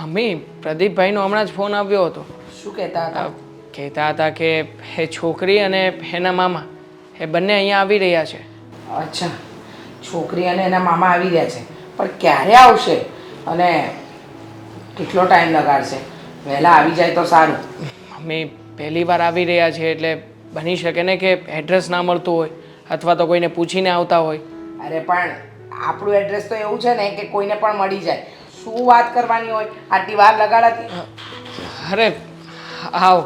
Mummy પ્રદીપભાઈનો હમણાં જ phone આવ્યો હતો. શું કહેતા હતા? કહેતા હતા કે એ છોકરી અને એના મામા એ બંને અહીંયા આવી રહ્યા છે. અચ્છા, છોકરી અને એના મામા આવી રહ્યા છે, પણ ક્યારે આવશે અને કેટલો ટાઈમ લગાડશે? વહેલા આવી જાય તો સારું. મમ્મી પહેલી વાર આવી રહ્યા છે એટલે બની શકે ને કે એડ્રેસ ના મળતું હોય અથવા તો કોઈને પૂછીને આવતા હોય. અરે પણ આપણું એડ્રેસ તો એવું છે ને કે કોઈને પણ મળી જાય. શું વાત કરવાની હોય આટલી વાર લગાડાતી? અરે આવો,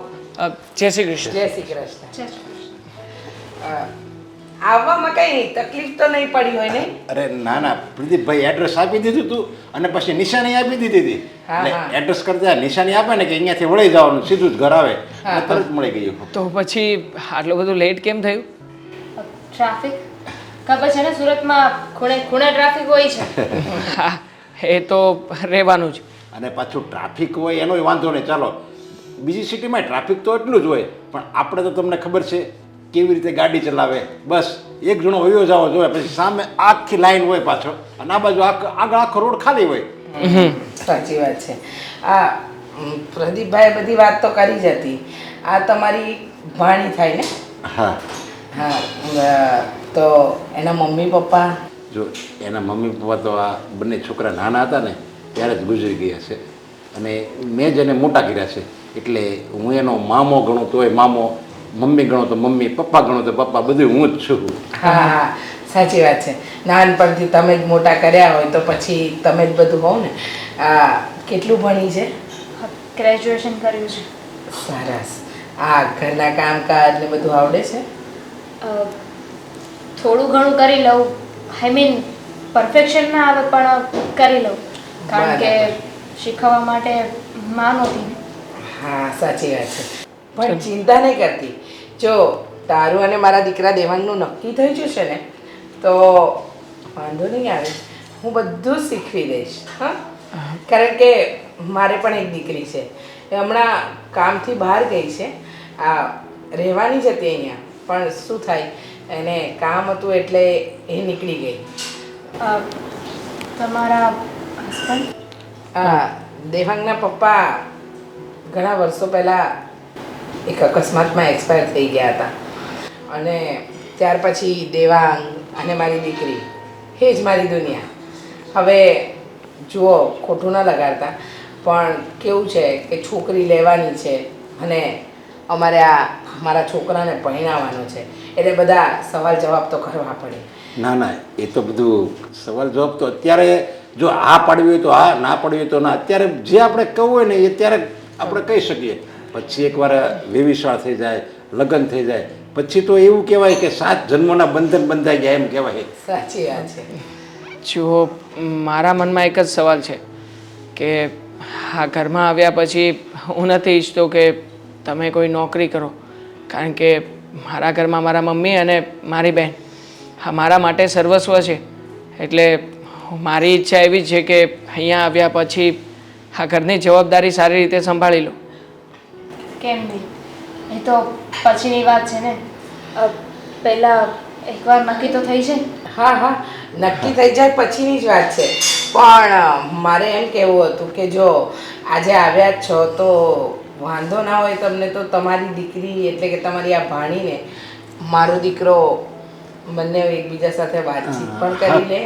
જય શ્રી કૃષ્ણ. જય શ્રી કૃષ્ણ. આવવામાં કઈ તકલીફ તો નહીં પડી હોય ને? અરે ના ના પ્રદીપભાઈ એડ્રેસ આપી દીધું તું અને પછી નિશાની આપી દીધી હતી. હા, એટલે હા. એડ્રેસ કરતા નિશાની આપે ને કે અહીંયાથી વળી જવાનું, સીધું જ ઘર આવે હા, એટલે તરત મળી ગયું. તો પછી આટલું બધું લેટ કેમ થયું? ટ્રાફિક ખબર છે ને, સુરતમાં ખૂણે ખૂણે ટ્રાફિક હોય છે. હા, એ તો રહેવાનું જ. અને પાછું ટ્રાફિક હોય એનોય વાંધો નહીં, ચાલો બીજી સિટીમાં ટ્રાફિક તો એટલું જ હોય, પણ આપણે તો તમને ખબર છે કેવી રીતે ગાડી ચલાવે. બસ એક જણો વયો જવો જોઈએ, પછી સામે આખી લાઈન હોય પાછો અને આ બાજુ આગળ આખો રોડ ખાલી હોય. સાચી વાત છે. આ પ્રદીપભાઈ બધી વાત તો કરી જ હતી. આ તમારી ભાણી થાય ને? હા હા, તો એના મમ્મી પપ્પા? જો એના મમ્મી પપ્પા તો આ બંને છોકરા નાના હતા ને ત્યારે જ ગુજરી ગયા છે અને મેં જ એને મોટા કર્યા છે, એટલે હું એનો મામો ગણું તોય મામો, મમ્મી ગણો તો મમ્મી, પપ્પા ગણો તો પપ્પા, બધું હું જ છું. હા હા, સાચી વાત છે. નાનપણથી તમે જ મોટા કર્યા હોય તો પછી તમે જ બધું હોવ ને. કેટલું ભણી છે? ગ્રેજ્યુએશન કર્યું છે. સરસ. આ ઘરના કામકાજ ને બધું આવડે છે? થોડું ઘણું કરી લઉં. આઈ મીન પરફેક્શન ના આવે પણ કરી લઉં, કારણ કે શીખવવા માટે માં નહોતી ને. હા, સાચી વાત છે. પણ ચિંતા નહીં કરતી. જો તારું અને મારા દીકરા દેવાંગનું નક્કી થઈ જશે ને તો વાંધો નહીં આવે. હું બધું જ શીખવી દઈશ. હા, કારણ કે મારે પણ એક દીકરી છે, એ હમણાં કામથી બહાર ગઈ છે. આ રહેવાની જ હતી અહીંયા, પણ શું થાય એને કામ હતું એટલે એ નીકળી ગઈ. તમારા હસબન્ડ? દેવાંગના પપ્પા ઘણા વર્ષો પહેલાં એક અકસ્માતમાં એક્સપાયર થઈ ગયા હતા અને ત્યાર પછી દેવાંગ અને મારી દીકરી એ જ મારી દુનિયા. હવે જુઓ, ખોટું ન લગાડતા, પણ કેવું છે કે છોકરી લેવાની છે અને અમારે આ મારા છોકરાને પરણાવવાનો છે, એટલે બધા સવાલ જવાબ તો કરવા પડે. ના ના, એ તો બધું સવાલ જવાબ તો અત્યારે જો હા પાડવી હોય તો હા, ના પાડવી હોય તો ના. અત્યારે જે આપણે કહવું હોય ને એ ત્યારે આપણે કહી શકીએ. પછી એકવાર વેવિશાળ થઈ જાય, લગ્ન થઈ જાય પછી તો એવું કહેવાય કે 7 જન્મોના બંધન બંધાઈ ગયા એમ કહેવાય. સાચી વાત છે. જુઓ, મારા મનમાં એક જ સવાલ છે કે આ ઘરમાં આવ્યા પછી હું નથી ઈચ્છતો કે તમે કોઈ નોકરી કરો, કારણ કે મારા ઘરમાં મારા મમ્મી અને મારી બહેન હા મારા માટે સર્વસ્વ છે. એટલે મારી ઈચ્છા એવી છે કે અહીંયા આવ્યા પછી આ ઘરની જવાબદારી સારી રીતે સંભાળી લો. કેમ નહીં, એ તો પછીની વાત છે ને. પહેલાં એકવાર નક્કી તો થઈ છે. હા હા, નક્કી થઈ જાય પછીની જ વાત છે. પણ મારે એમ કહેવું હતું કે જો આજે આવ્યા જ છો તો વાંધો ના હોય તમને તો તમારી દીકરી એટલે કે તમારી આ ભાણીને મારો દીકરો બંને એકબીજા સાથે વાતચીત પણ કરી લે,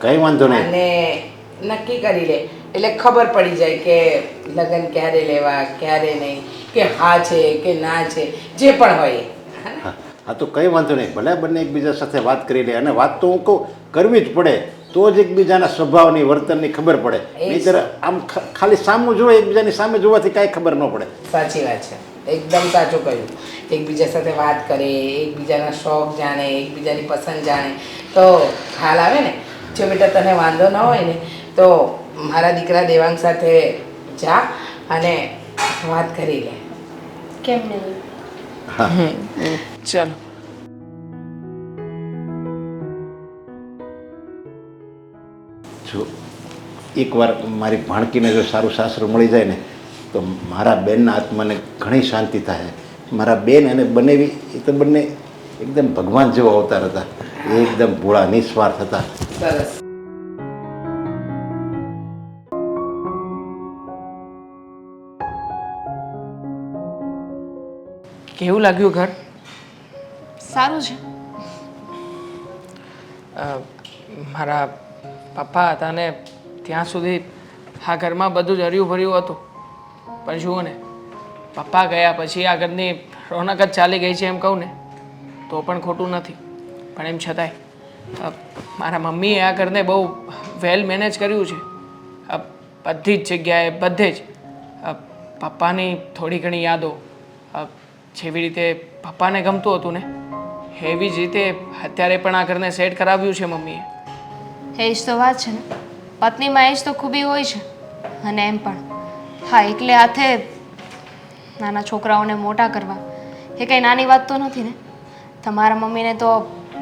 કઈ વાંધો નહીં, અને નક્કી કરી લે એટલે ખબર પડી જાય કે લગ્ન ક્યારે લેવા ક્યારે નહીં, કે હા છે કે ના છે, જે પણ હોય. હા તો કંઈ વાંધો નહીં, ભલે બંને એકબીજા સાથે વાત કરી લે. અને વાત તો હું કહું કરવી જ પડે, તો જ એકબીજાના સ્વભાવની વર્તનની ખબર પડે. નહીંતર આમ ખાલી સામું જોવે, એકબીજાની સામે જોવાથી કાંઈ ખબર ન પડે. સાચી વાત છે, એકદમ સાચું કહ્યું. એકબીજા સાથે વાત કરે, એકબીજાના શોખ જાણે, એકબીજાની પસંદ જાણે તો ખ્યાલ આવે ને. જો બેટા તને વાંધો ન હોય ને તો મારા દીકરા દેવાંગ સાથે જા અને વાત કરી લે. કેમ નહીં? ચાલો. જો એકવાર મારી ભાણકીને જો સારું સાસરું મળી જાય ને તો મારા બેનના આત્માને ઘણી શાંતિ થાય. મારા બેન અને બનેવી એ તો બંને એકદમ ભગવાન જેવો અવતાર હતા, એકદમ ભોળા નિસ્વાર્થ હતા. સરસ. કેવું લાગ્યું ઘર? સારું છે. મારા પપ્પા હતા ને ત્યાં સુધી આ ઘરમાં બધું જ હર્યું ભર્યું હતું, પણ જુઓ ને, પપ્પા ગયા પછી આ ઘરની રોનક જ ચાલી ગઈ છે એમ કહું ને તો પણ ખોટું નથી. પણ એમ છતાંય મારા મમ્મીએ આ ઘરને બહુ વેલ મેનેજ કર્યું છે. બધી જ જગ્યાએ બધે જ પપ્પાની થોડી ઘણી યાદો, જેવી રીતે પપ્પાને ગમતું હતું ને એવી જ રીતે અત્યારે પણ આ ઘરને સેટ કરાવ્યું છે મમ્મીએ. એ જ તો વાત છે ને, પત્નીમાં એ જ તો ખૂબી હોય છે. અને એમ પણ હા, એકલે હાથે નાના છોકરાઓને મોટા કરવા એ કંઈ નાની વાત તો નથી ને. તમારા મમ્મીને તો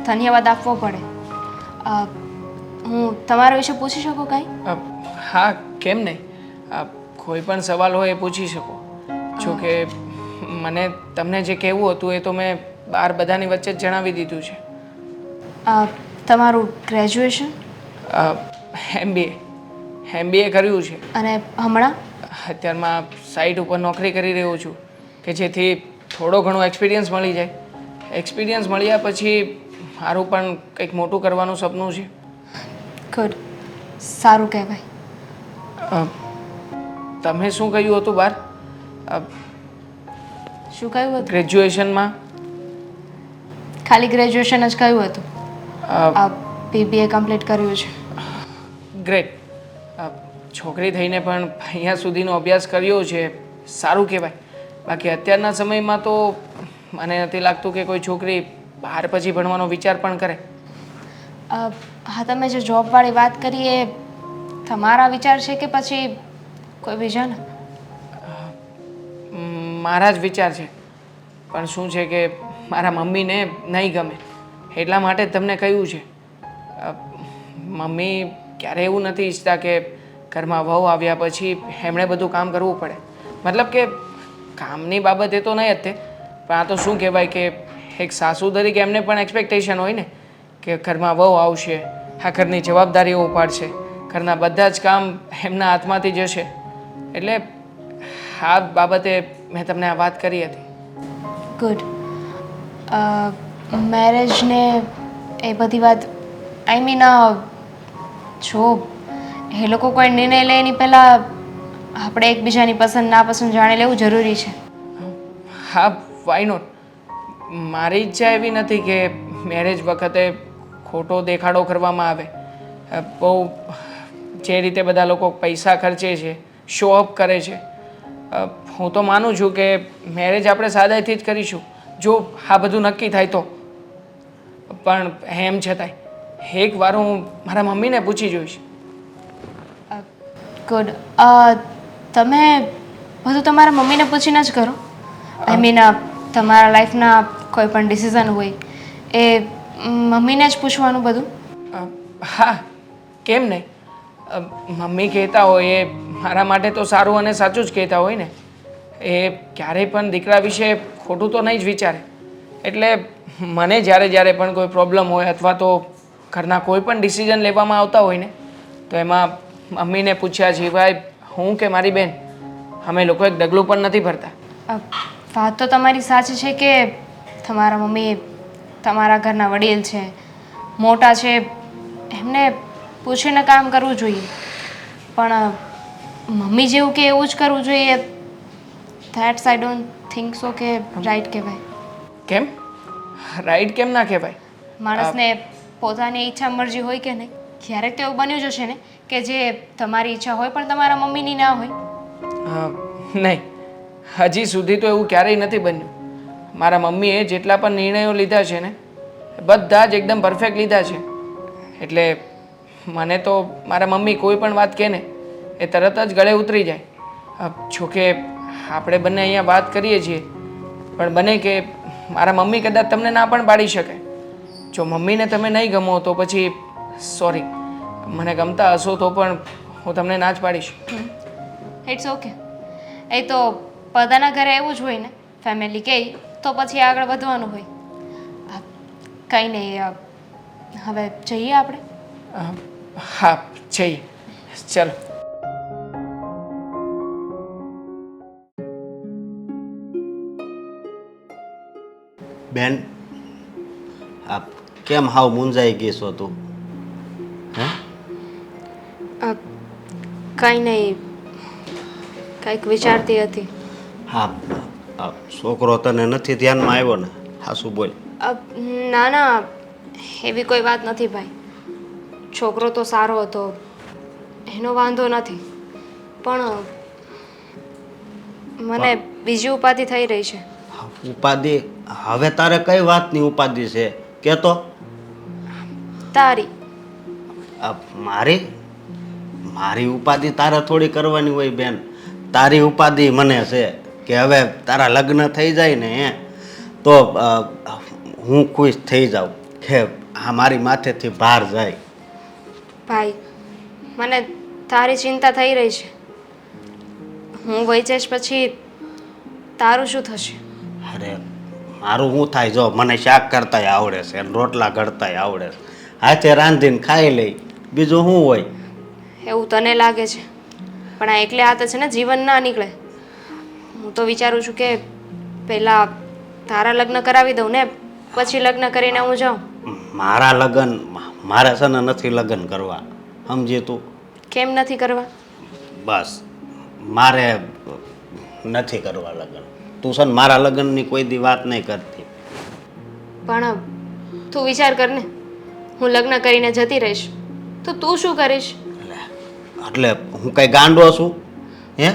ધન્યવાદ આપવો પડે. હું તમારા વિશે પૂછી શકું કાંઈ? હા, કેમ નહીં. કોઈ પણ સવાલ હોય એ પૂછી શકો. જો કે મને તમને જે કહેવું હતું એ તો મેં બહાર બધાની વચ્ચે જ જણાવી દીધું છે. તમારું ગ્રેજ્યુએશન? MBA કર્યું છે. અને હમણાં? અત્યારમાં સાઇટ ઉપર નોકરી કરી રહ્યો છું કે જેથી થોડો ઘણો એક્સપિરિયન્સ મળી જાય. એક્સપિરિયન્સ મળ્યા પછી મારું પણ કંઈક મોટું કરવાનું સપનું છે. ગુડ, સારું કહેવાય. તમે શું કહ્યું હતું બહાર? શું કહ્યું હતું? ગ્રેજ્યુએશનમાં? ખાલી ગ્રેજ્યુએશન જ કહ્યું હતું. BBA કમ્પ્લીટ કર્યું છે. ગ્રેટ. છોકરી થઈને પણ અહીંયા સુધીનો અભ્યાસ કર્યો છે, સારું કહેવાય. બાકી અત્યારના સમયમાં તો મને નથી લાગતું કે કોઈ છોકરી બહાર પછી ભણવાનો વિચાર પણ કરે. હા, તમે જે જોબવાળી વાત કરી એ તમારા વિચાર છે કે પછી કોઈ બીજાના? મારા જ વિચાર છે, પણ શું છે કે મારા મમ્મીને નહીં ગમે એટલા માટે જ તમને કહ્યું છે. મમ્મી ક્યારે એવું નથી ઈચ્છતા કે ઘરમાં વહુ આવ્યા પછી એમણે બધું કામ કરવું પડે. મતલબ કે કામની બાબતે તો નહીં જ તે, પણ આ તો શું કહેવાય કે એક સાસુ તરીકે એમને પણ એક્સપેક્ટેશન હોય ને કે ઘરમાં વહુ આવશે, આ ઘરની જવાબદારીઓ ઉપાડશે, ઘરના બધા જ કામ એમના હાથમાંથી જશે. એટલે આ બાબતે મેં તમને આ વાત કરી હતી. ગુડ. મેરેજને એ બધી વાત આઈ મીન જો એ લોકો કોઈ નિર્ણય લે એની પહેલાં આપણે એકબીજાની પસંદ નાપસંદ જાણી લેવું જરૂરી છે. હા, વાય નોટ. મારી ઈચ્છા એવી નથી કે મેરેજ વખતે ખોટો દેખાડો કરવામાં આવે. બહુ જે રીતે બધા લોકો પૈસા ખર્ચે છે, શો અપ કરે છે. હું તો માનું છું કે મેરેજ આપણે સાદાઈથી જ કરીશું જો આ બધું નક્કી થાય તો. પણ એમ છતાંય એકવાર હું મારા મમ્મીને પૂછી જોઈશ. ગુડ. તમે બધું તમારા મમ્મીને પૂછીને જ કરો? આઈ મીન તમારા લાઈફના કોઈ પણ ડિસિઝન હોય એ મમ્મીને જ પૂછવાનું બધું? હા, કેમ નહીં. મમ્મી કહેતા હોય એ મારા માટે તો સારું અને સાચું જ કહેતા હોય ને. એ ક્યારેય પણ દીકરા વિશે ખોટું તો નહીં જ વિચારે. એટલે મને જ્યારે જ્યારે પણ કોઈ પ્રોબ્લેમ હોય અથવા તો ઘરના કોઈ પણ ડિસિઝન લેવામાં આવતા હોય ને તો એમાં મમ્મીને પૂછ્યા સિવાય હું કે મારી બેન અમે લોકો એક ડગલું પણ નથી ભરતા. વાત તો તમારી સાચી છે કે તમારા મમ્મી તમારા ઘરના વડીલ છે, મોટા છે, એમને પૂછીને કામ કરવું જોઈએ. પણ મમ્મી જેવું કે એવું જ કરવું જોઈએ, that's I don't think so કે રાઈટ કહેવાય. કેમ રાઈટ કેમ ના કહેવાય? માણસને પોતાની ઈચ્છા મરજી હોય કે નહીં. ક્યારેક તો એવું બન્યું જ હશે ને કે જે તમારી ઈચ્છા હોય પણ તમારા મમ્મીની ના હોય? નહીં, હજી સુધી તો એવું ક્યારેય નથી બન્યું. મારા મમ્મીએ જેટલા પણ નિર્ણયો લીધા છે ને બધા જ એકદમ પરફેક્ટ લીધા છે. એટલે મને તો મારા મમ્મી કોઈ પણ વાત કહે ને એ તરત જ ગળે ઉતરી જાય. જોકે આપણે બંને અહીંયા વાત કરીએ છીએ પણ બને કે મારા મમ્મી કદાચ તમને ના પણ પાડી શકે. જો મમ્મીને તમે નહીં ગમો તો પછી સોરી, મને ગમતા હશો તો પણ હું તમને ના જ પાડીશ. It's okay. એ તો બધાના ઘરે એવું જ હોય ને, ફેમિલી કહે તો પછી આગળ વધવાનું હોય. કંઈ નહીં, હવે જઈએ આપણે? હા, જઈએ. ચાલો. બેન આ કેમ હાવ મૂંઝાઈ ગઈ છો તું? હે? કંઈ નહીં, કંઈક વિચારતી હતી. હા, આ છોકરો તને નથી ધ્યાનમાં આવ્યો ને? હાસુ બોલ. ના ના, એવી કોઈ વાત નથી ભાઈ. છોકરો તો સારો હતો, એનો વાંધો નથી, પણ મને બીજી ઉપાધિ થઈ રહી છે. ઉપાધિ? હવે તારે કઈ વાતની ઉપાધિ છે કે તો? તારી. મારી મારી ઉપાધિ તારે થોડી કરવાની હોય બેન. તારી ઉપાધિ મને છે કે હવે તારા લગ્ન થઈ જાય ને તો હું ખુશ થઈ જાઉં કે આ મારી માથેથી ભાર જાય. ભાઈ, મને તારી ચિંતા થઈ રહી છે. હું વહી જઈશ પછી તારું શું થશે? અરે મારું શું થાય? જો મને શાક કરતાંય આવડે છે અને રોટલા ઘડતાંય આવડે છે, હાથે રાંધીને ખાઈ લઈ, બીજું શું હોય? એવું તને લાગે છે, પણ આ એકલે હાથે છે ને જીવન ના નીકળે. હું તો વિચારું છું કે પહેલાં તારા લગ્ન કરાવી દઉં ને પછી લગ્ન કરીને હું જાઉં. મારા લગ્ન મારે છે ને નથી લગ્ન કરવા, સમજી તું? કેમ નથી કરવા? બસ મારે નથી કરવા લગ્ન. તું છે ને મારા લગ્નની કોઈ દી વાત નહીં કરતી. પણ તું વિચાર કર ને, હું લગ્ન કરીને જતી રહીશ તો તું શું કરીશ? એટલે હું કઈ ગાંડો છું? હે,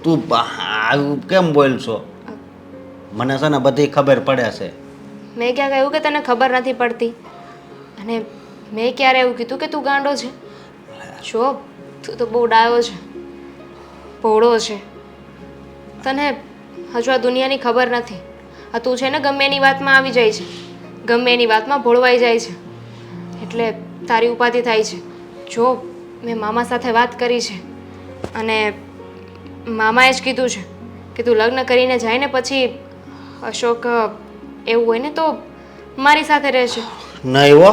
તું આવું કેમ બોલ છો? મને છે ને બધી ખબર પડે છે. મેં ક્યાં કહ્યું કે તને ખબર નથી પડતી? અને મેં ક્યારે એવું કીધું કે તું ગાંડો છે? જો તું તો બહુ ડાયો છે, ભોળો છે. તને હજુ આ દુનિયાની ખબર નથી. આ તું છે ને ગમે એની વાતમાં આવી જાય છે, ગમે એની વાતમાં ભોળવાઈ જાય છે, એટલે તારી ઉપાધિ થાય છે. જો મેં મામા સાથે વાત કરી છે અને મામાએ જ કીધું છે કે તું લગ્ન કરીને જાય ને પછી અશોક એવું હોય ને તો મારી સાથે રહેશે. નહીં હો,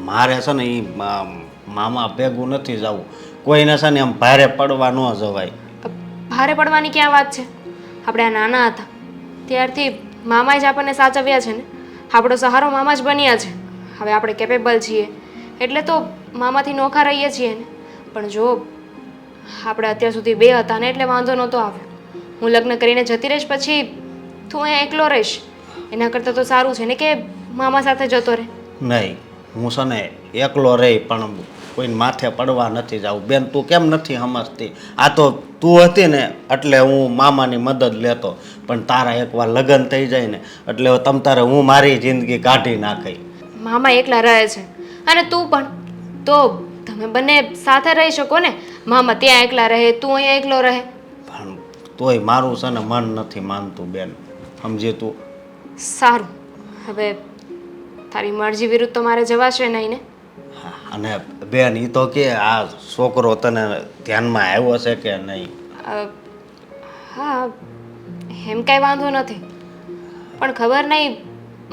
મારે છે ને એ મામા ભેગું નથી જવું. કોઈને છે ને એમ ભારે પડવા ન જવાય. ભારે પડવાની ક્યાં વાત છે? આપણે આ નાના હતા ત્યારથી મામાએ જ આપણને સાચવ્યા છે ને, આપણો સહારો મામા જ બન્યા છે. હવે આપણે કેપેબલ છીએ એટલે તો મામાથી નોખા રહીએ છીએ ને. પણ જો આપણે અત્યાર સુધી બે હતા ને એટલે વાંધો નહોતો આવ્યો. હું લગ્ન કરીને જતી રહીશ પછી તું અહીંયા એકલો રહીશ, એના કરતાં તો સારું છે ને કે મામા સાથે જતો રહે. નહીં, હું છે ને એકલો રહી પણ કોઈને માથે પડવા નથી જાઉં. બેન તું કેમ નથી સમજતી? આ તો તું હતી ને એટલે હું મામાની મદદ લેતો, પણ તારા એકવાર લગ્ન થઈ જાય ને એટલે તમ તારે હું મારી જિંદગી કાઢી નાખી. મામા એકલા રહે છે અને તું પણ, તો તમે બંને સાથે રહી શકો ને. મામા ત્યાં એકલા રહે, તું અહીંયા એકલો રહે. પણ તોય મારું છે ને મન નથી માનતું બેન, સમજી તું? સારું, હવે તારી મરજી વિરુદ્ધ તો મારે જવાશે નહીં ને. અને બેન એ તો કે આ છોકરો તને ધ્યાનમાં આવ્યો છે કે નહીં? હા, એમ કાંઈ વાંધો નથી, પણ ખબર નહીં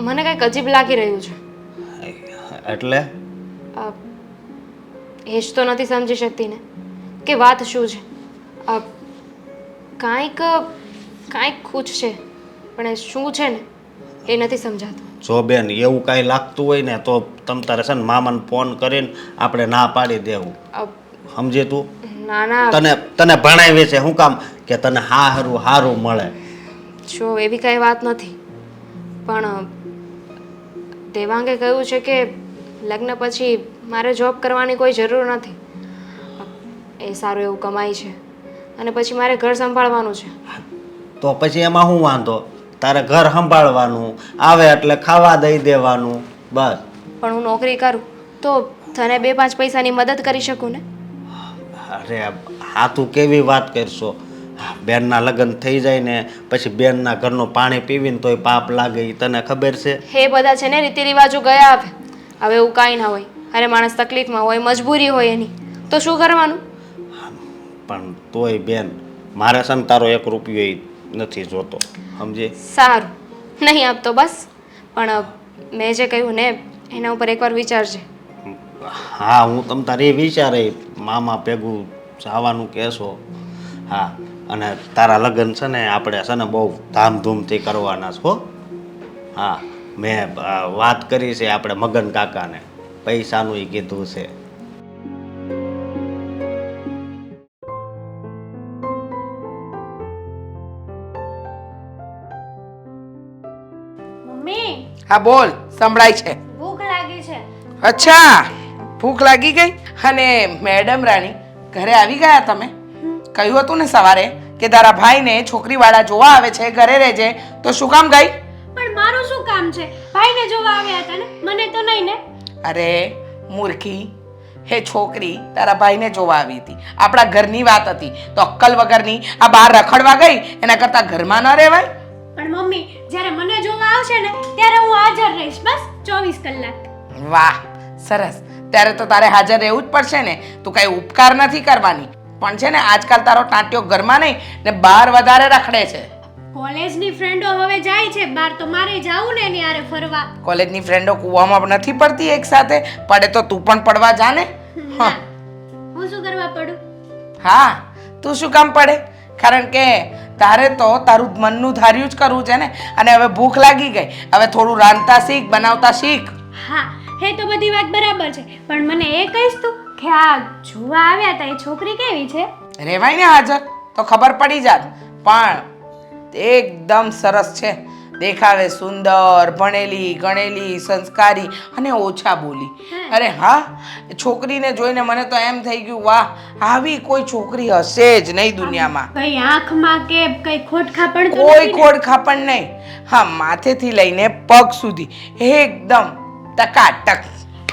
મને કંઈક અજીબ લાગી રહ્યું છે. એટલે એ જ તો નથી સમજી શકતી ને કે વાત શું છે. કાંઈક કાંઈક ખૂચ છે, પણ એ શું છે ને એ નથી સમજાતું. જો બેન એવું કાંઈ લાગતું હોય ને તો તમ તારે છે ને મામાને ફોન કરીને આપણે ના પાડી દેવું, સમજે તું? ના ના, તને ભણાવી છે શું કામ કે તને હારું મળે. જો એવી કાંઈ વાત નથી, પણ દેવાંગે કહ્યું છે કે લગ્ન પછી મારે જોબ કરવાની કોઈ જરૂર નથી. એ સારું એવું કમાય છે અને પછી મારે ઘર સંભાળવાનું છે. તો પછી એમાં શું વાંધો? તારે ઘર સંભાળવાનું આવે એટલે ખાવા દઈ દેવાનું, બસ. પણ હું નોકરી કરું તો તને 2-5 પૈસાની મદદ કરી શકું ને. અરે હા, તું કેવી વાત કરશો? બેનના લગ્ન થઈ જાય ને પછી બેનના ઘરનું પાણી પીવીને તોય પાપ લાગે, એ તને ખબર છે? એ બધા છે ને રીતિ રિવાજો ગયા આવે. હવે એવું કાંઈ ના હોય. અરે માણસ તકલીફમાં હોય, મજબૂરી હોય એની, તો શું કરવાનું? પણ તોય બેન મારે છે ને તારો 1 રૂપિયો નથી જોતો, સમજે? સારું, નહીં આપતો બસ. પણ મેં જે કહ્યું ને એના ઉપર એકવાર વિચારજે. હા, હું તમ તારે વિચારે મામા ભેગું જવાનું કહેશો. હા, અને તારા લગ્ન છે ને આપણે છે ને બહુ ધામધૂમથી કરવાના છો. હા મેં વાત કરી છે આપણે મગન કાકાને, પૈસાનું ય કીધું છે. મમ્મી હા બોલ, સંભળાય છે. ભૂખ લાગી છે. અચ્છા, ભૂખ લાગી ગઈ. અને મેડમ રાણી ઘરે આવી ગયા તમે? કહ્યું હતું ને સવારે કે તારા ભાઈને છોકરીવાળા જોવા આવે છે, ઘરે રહેજે, તો શું કામ ગઈ? પણ મારું શું કામ છે? ભાઈને જોવા આવ્યા હતા ને, મને તો નહીં ને. અરે મૂર્ખી, હે છોકરી તારા ભાઈને જોવા આવી હતી, આપણા ઘરની વાત હતી, તો અક્કલ વગરની આ બહાર રખડવા ગઈ, એના કરતાં ઘરમાં ન રહેવાય? પણ મમ્મી, જ્યારે મને જોવા આવશે ને ત્યારે હું હાજર રહીશ, બસ 24 કલાક. વાહ, સરસ. ત્યારે તો તારે હાજર રહેવું જ પડશે ને, તું કઈ ઉપકાર નથી કરવાની. પણ છે ને આજકાલ તારો ટાંટિયો ઘરમાં નહીં ને બહાર વધારે રખડે છે. કોલેજની ફ્રેન્ડો હવે જાય છે બહાર, તો મારે જાવું ને એની હારે ફરવા. કોલેજની ફ્રેન્ડો કૂવામાં નથી પડતી એક સાથે? પડે તો તું પણ પડવા જા ને. ના, હું શું કરવા પડું? હા, તું શું કામ પડે? કારણ કે તારે તો તારું મનનું ધાર્યું જ કરવું છે ને. અને હવે ભૂખ લાગી ગઈ, હવે થોડું રાંધતા શીખ, બનાવતા શીખ. હા, એ તો બધી વાત બરાબર છે, પણ મને એ કહીશ તું કે આ જોવા આવ્યા હતા એ છોકરી કેવી છે? રહેવાય ને હાજર તો ખબર પડી જાત. પણ એકદમ સરસ છે, દેખાવે સુંદર, ભણેલી ગણેલી, સંસ્કારી અને ઓછા બોલી. અરે હા, છોકરીને જોઈને મને તો એમ થઈ ગયું, વાહ, આવી કોઈ છોકરી હશે જ નહીં દુનિયામાં. કઈ આંખમાં કે કઈ ખોટખાપણ તો કોઈ નથી ને? ખોડખાપણ નહીં. હા, માથેથી લઈને પગ સુધી એકદમ ટકાટક.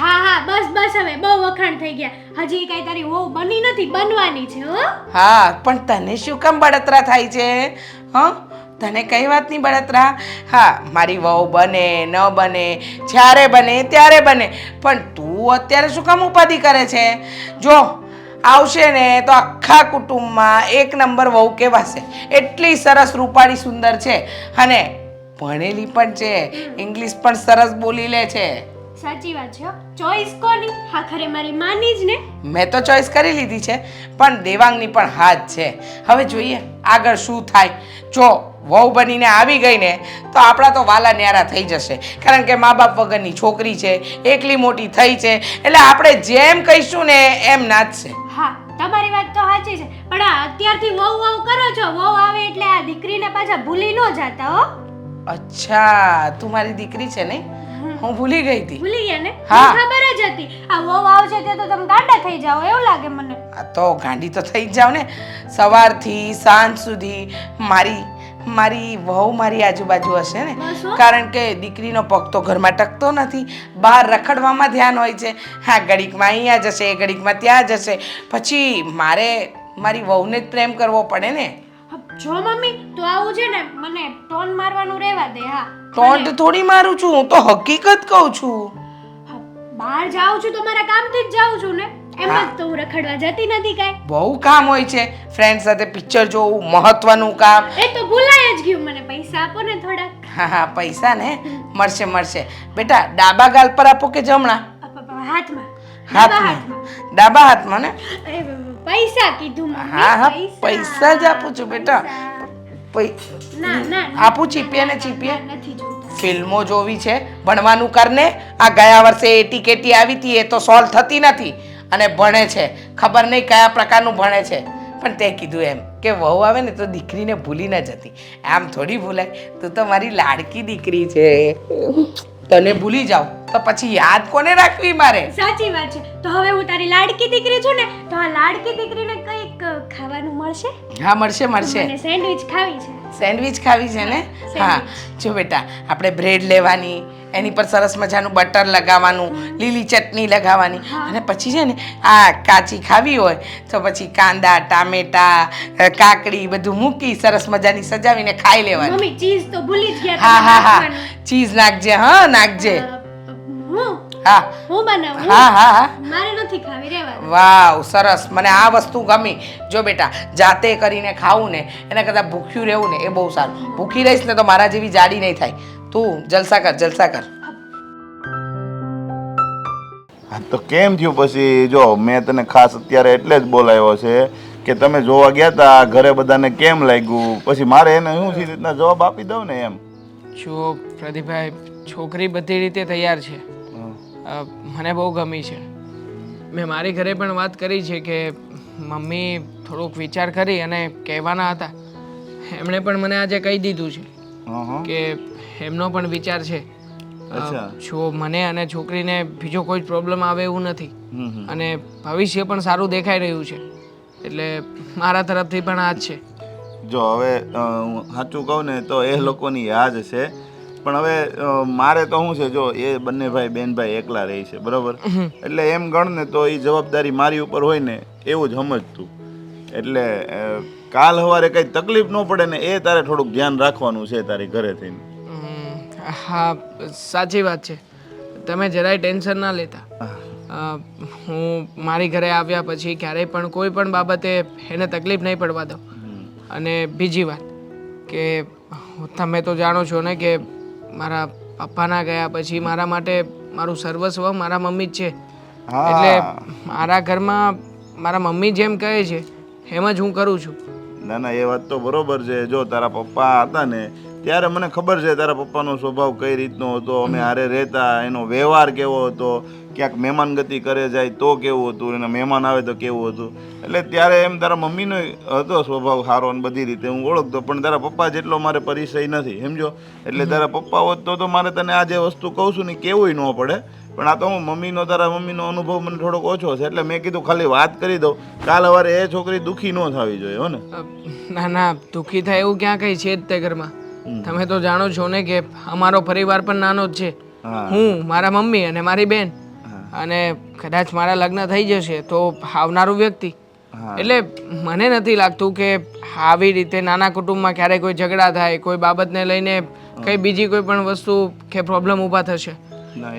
હા હા, બસ બસ, હવે બહુ વખાણ થઈ ગયા. હજી કઈ તારી વહુ બની નથી, બનવાની છે હો. હા, પણ તને શું કામ બળતરા થાય છે? હા, તને કઈ વાતની બળતરા? હા, મારી વહુ બને ન બને, જ્યારે બને ત્યારે બને, પણ તું અત્યારે શું કામ ઉપાધિ કરે છે? જો આવશે ને તો આખા કુટુંબમાં એક નંબર વહુ કહેવાશે. એટલી સરસ, રૂપાળી, સુંદર છે અને ભણેલી પણ છે, ઇંગ્લિશ પણ સરસ બોલી લે છે. સાચી વાત છે. ચોઈસ કોની? આખરે મારી માની જ ને. મેં તો ચોઈસ કરી લીધી છે, પણ દેવાંગની પણ હાથ છે. હવે જોઈએ આગળ શું થાય. જો વહુ બનીને આવી ગઈ ને તો આપણા તો વાલા ન્યારા થઈ જશે, કારણ કે મા બાપ વગરની છોકરી છે, એકલી મોટી થઈ છે, એટલે આપણે જેમ કહીશું ને એમ નાચશે. હા, તમારી વાત તો સાચી છે, પણ આ અત્યારથી વહુ વહુ કરો છો. વહુ આવે એટલે આ દીકરીને પાછા ભૂલી ન જાતા હો. અચ્છા, તું મારી દીકરી છે નહીં? હું ભૂલી ગઈ હતી. ભૂલી ગયા ને? હા. મને ખબર જ હતી આ વહુ આવશે તે તો તમે ગાંડા થઈ જાઓ એવું લાગે મને. આ તો ગાંડી તો થઈ જ જાવ ને. સવારથી સાંજ સુધી મારી વહુ મારી આજુબાજુ હશે ને, બસ હો. કારણ કે દીકરીનો પગ તો ઘરમાં ટકતો નથી, બહાર રખડવામાં ધ્યાન હોય છે. હા, ઘડીકમાં અહીંયા જશે, ઘડીકમાં ત્યાં જશે, પછી મારે મારી વહુને જ પ્રેમ કરવો પડે ને. જો મમ્મી, તો આવું છે ને મને ટોન મારવાનું રહેવા દે. હા, ટોન્ટ થોડી મારું છું, હું તો હકીકત કહું છું. હા, બહાર જાઉં છું તો મારા કામથી જ જાઉં છું ને, એમ જ તો હું રખડવા જતી નથી કાંઈ. બહુ કામ હોય છે, ફ્રેન્ડ સાથે પિક્ચર જોવું, મહત્વનું કામ. એ તો ભૂલાય જ ગયું. મને પૈસા આપો ને થોડાક. હા હા, પૈસા ને મળશે મળશે. બેટા, ડાબા ગાલ પર આપો કે જમણા? હાથમાં. ડાબા હાથમાં. ડાબા હાથમાં ને? એ પૈસા કીધું મમ્મી. હા હા, પૈસા જ આપું છું બેટા. ના ના, આપું ચીપીએ ને ચીપીએ. નથી જોતા. ફિલ્મો જોવી છે, ભણવાનું કરને. આ ગયા વર્ષે એટી કેટી આવી હતી, એ તો સોલ્વ થતી નથી. અને ભણે છે, ખબર નહીં કયા પ્રકારનું ભણે છે. પણ તે કીધું એમ કે વહુ આવે ને તો દીકરીને ભૂલી ન જતી. આમ થોડી ભૂલાય, તું તો મારી લાડકી દીકરી છે. તને ભૂલી જાઉં તો પછી યાદ કોને રાખવી મારે? સાચી વાત છે. તો હવે હું તારી લાડકી દીકરી છું ને, તો આ લાડકી દીકરીને કંઈક ખાવાનું મળશે. હા, મળશે મળશે. મને સેન્ડવિચ ખાવી છે. સેન્ડવિચ ખાવી છે ને? હા, જો બેટા, આપણે બ્રેડ લેવાની, એની પર સરસ મજાનું બટર લગાવવાનું, લીલી ચટણી લગાવવાની, અને પછી છે ને આ કાચી ખાવી હોય તો પછી કાંદા, ટામેટા, કાકડી બધું મૂકી સરસ મજાની સજાવીને ખાઈ લેવાની. મમ્મી, ચીઝ તો ભૂલી જ ગયા. હા તમે હા હા, નાખવાનું. ચીઝ નાખજે. હા, નાખજે. હા હું બનાવું. હા હા હા. મારે નથી ખાવી, રહેવા દે. વાવ, સરસ. મને આ વસ્તુ ગમી. જો બેટા, જાતે કરીને ખાવું ને એના કરતાં ભૂખ્યું રહેવું ને એ બહુ સારું. ભૂખી રહીશ ને તો મારા જેવી જાડી નહીં થાય. તું જલસા કર, જલસા કર. હા, તો કેમ થયું પછી? જો મેં તને ખાસ અત્યારે એટલે જ બોલાવ્યો છે કે તમે જોવા ગયા હતા, ઘરે બધાને કેમ લાગ્યું, પછી મારે એને શું છે રીતના જવાબ આપી દઉં ને એમ. જુઓ પ્રદીપભાઈ, છોકરી બધી રીતે તૈયાર છે. મને બહુ ગમી છે. મેં મારી ઘરે પણ વાત કરી છે કે મમ્મી થોડોક વિચાર કરી અને કહેવાના હતા. એમણે પણ મને આજે કહી દીધું છે કે એમનો પણ વિચાર છે. જો મને અને છોકરીને બીજો કોઈ પ્રોબ્લેમ આવે એવું નથી અને ભવિષ્ય પણ સારું દેખાઈ રહ્યું છે, એટલે મારા તરફથી પણ આ જ છે. જો હવે સાચું કહું ને તો એ લોકોની યાદ છે, પણ હવે મારે તો શું છે, જો એ બંને ભાઈ બેનભાઈ એકલા રહે છે, બરોબર, એટલે એમ ગણ ને તો એ જવાબદારી મારી ઉપર હોય ને એવું જ સમજતું. એટલે કાલ સવારે કઈ તકલીફ ન પડે ને એ તારે થોડુંક ધ્યાન રાખવાનું છે તારી ઘરે થઈને. હા, સાચી વાત છે. તમે જરાય ટેન્શન ના લેતા. હું મારી ઘરે આવ્યા પછી ક્યારેય પણ કોઈ પણ બાબતે એને તકલીફ નહીં પડવા દઉં. અને બીજી વાત કે તમે તો જાણો છો ને કે મારા પપ્પાના ગયા પછી મારા માટે મારું સર્વસ્વ મારા મમ્મી જ છે. એટલે મારા ઘરમાં મારા મમ્મી જેમ કહે છે એમ જ હું કરું છું. ના ના, એ વાત તો બરોબર છે. જો તારા પપ્પા હતા ને ત્યારે મને ખબર છે તારા પપ્પાનો સ્વભાવ કઈ રીતનો હતો, અમે હારે રહેતા, એનો વ્યવહાર કેવો હતો, ક્યાંક મહેમાનગતિ કરે જાય તો કેવું હતું, એના મહેમાન આવે તો કેવું હતું. એટલે ત્યારે એમ તારા મમ્મીનો હતો સ્વભાવ સારો અને બધી રીતે હું ઓળખતો, પણ તારા પપ્પા જેટલો મારે પરિચય નથી, સમજો. એટલે તારા પપ્પા હોત તો મારે તને આ જે વસ્તુ કહું છું ને કેવુંય ન પડે, પણ આ તો હું તારા મમ્મીનો અનુભવ મને થોડોક ઓછો છે એટલે મેં કીધું ખાલી વાત કરી દઉં. કાલ સવારે એ છોકરી દુઃખી ન થવી જોઈએ, હો ને. ના ના, દુઃખી થાય એવું ક્યાં કઈ છે જ તે ઘરમાં. તમે તો જાણો છો ને કે અમારો પરિવાર પણ નાનો જ છે. હું, મારા મમ્મી અને મારી બેન, અને કદાચ મારા લગ્ન થઈ જશે તો આવનારું વ્યક્તિ. એટલે મને નથી લાગતું કે આવી રીતે નાના કુટુંબમાં ક્યારેય કોઈ ઝઘડા થાય, કોઈ બાબતને લઈને કઈ બીજી કોઈ પણ વસ્તુ કે પ્રોબ્લેમ ઊભા થશે.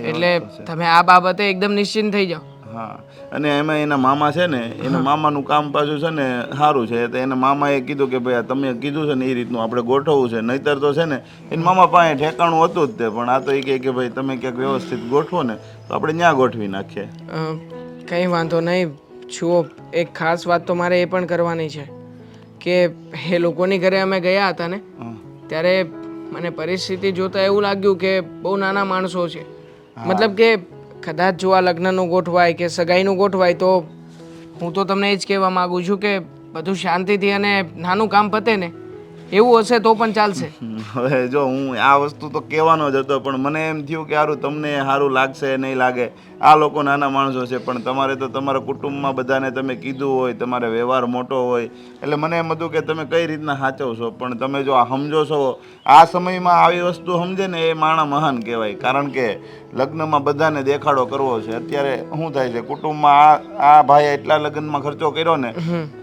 એટલે તમે આ બાબતે એકદમ નિશ્ચિંત થઈ જાઓ. હા, અને એમાં એના મામા છે ને, એના મામાનું કામ પાછું છે ને સારું છે, તો એના મામાએ કીધું કે ભાઈ તમે કીધું છે ને એ રીતનું આપણે ગોઠવવું છે, નહીતર તો છે ને એના મામા પાસે ઠેકાણું હતું જ તે, પણ આ તો એ કહે કે ભાઈ તમે ક્યાંક વ્યવસ્થિત ગોઠવો ને તો આપણે ત્યાં ગોઠવી નાખીએ. કંઈ વાંધો નહીં. જુઓ, એક ખાસ વાત તો મારે એ પણ કરવાની છે કે એ લોકોની ઘરે અમે ગયા હતા ને ત્યારે મને પરિસ્થિતિ જોતા એવું લાગ્યું કે બહુ નાના માણસો છે. મતલબ કે કદાચ જો આ લગ્નનું ગોઠવાય કે સગાઈનું ગોઠવાય તો હું તો તમને એ જ કહેવા માગું છું કે બધું શાંતિથી અને નાનું કામ પતે ને એવું હશે તો પણ ચાલશે. હવે જો હું આ વસ્તુ તો કહેવાનો જ હતો, પણ મને એમ થયું કે સારું તમને સારું લાગશે નહીં લાગે, આ લોકો નાના માણસો છે, પણ તમારે તો તમારા કુટુંબમાં બધાને તમે કીધું હોય, તમારે વ્યવહાર મોટો હોય, એટલે મને એમ હતું કે તમે કઈ રીતના સાચવશો. પણ તમે જો આ સમજો છો, આ સમયમાં આવી વસ્તુ સમજે ને એ માણસ મહાન કહેવાય. કારણ કે લગ્નમાં બધાને દેખાડો કરવો છે. અત્યારે શું થાય છે કુટુંબમાં, આ ભાઈએ એટલા લગ્નમાં ખર્ચો કર્યો ને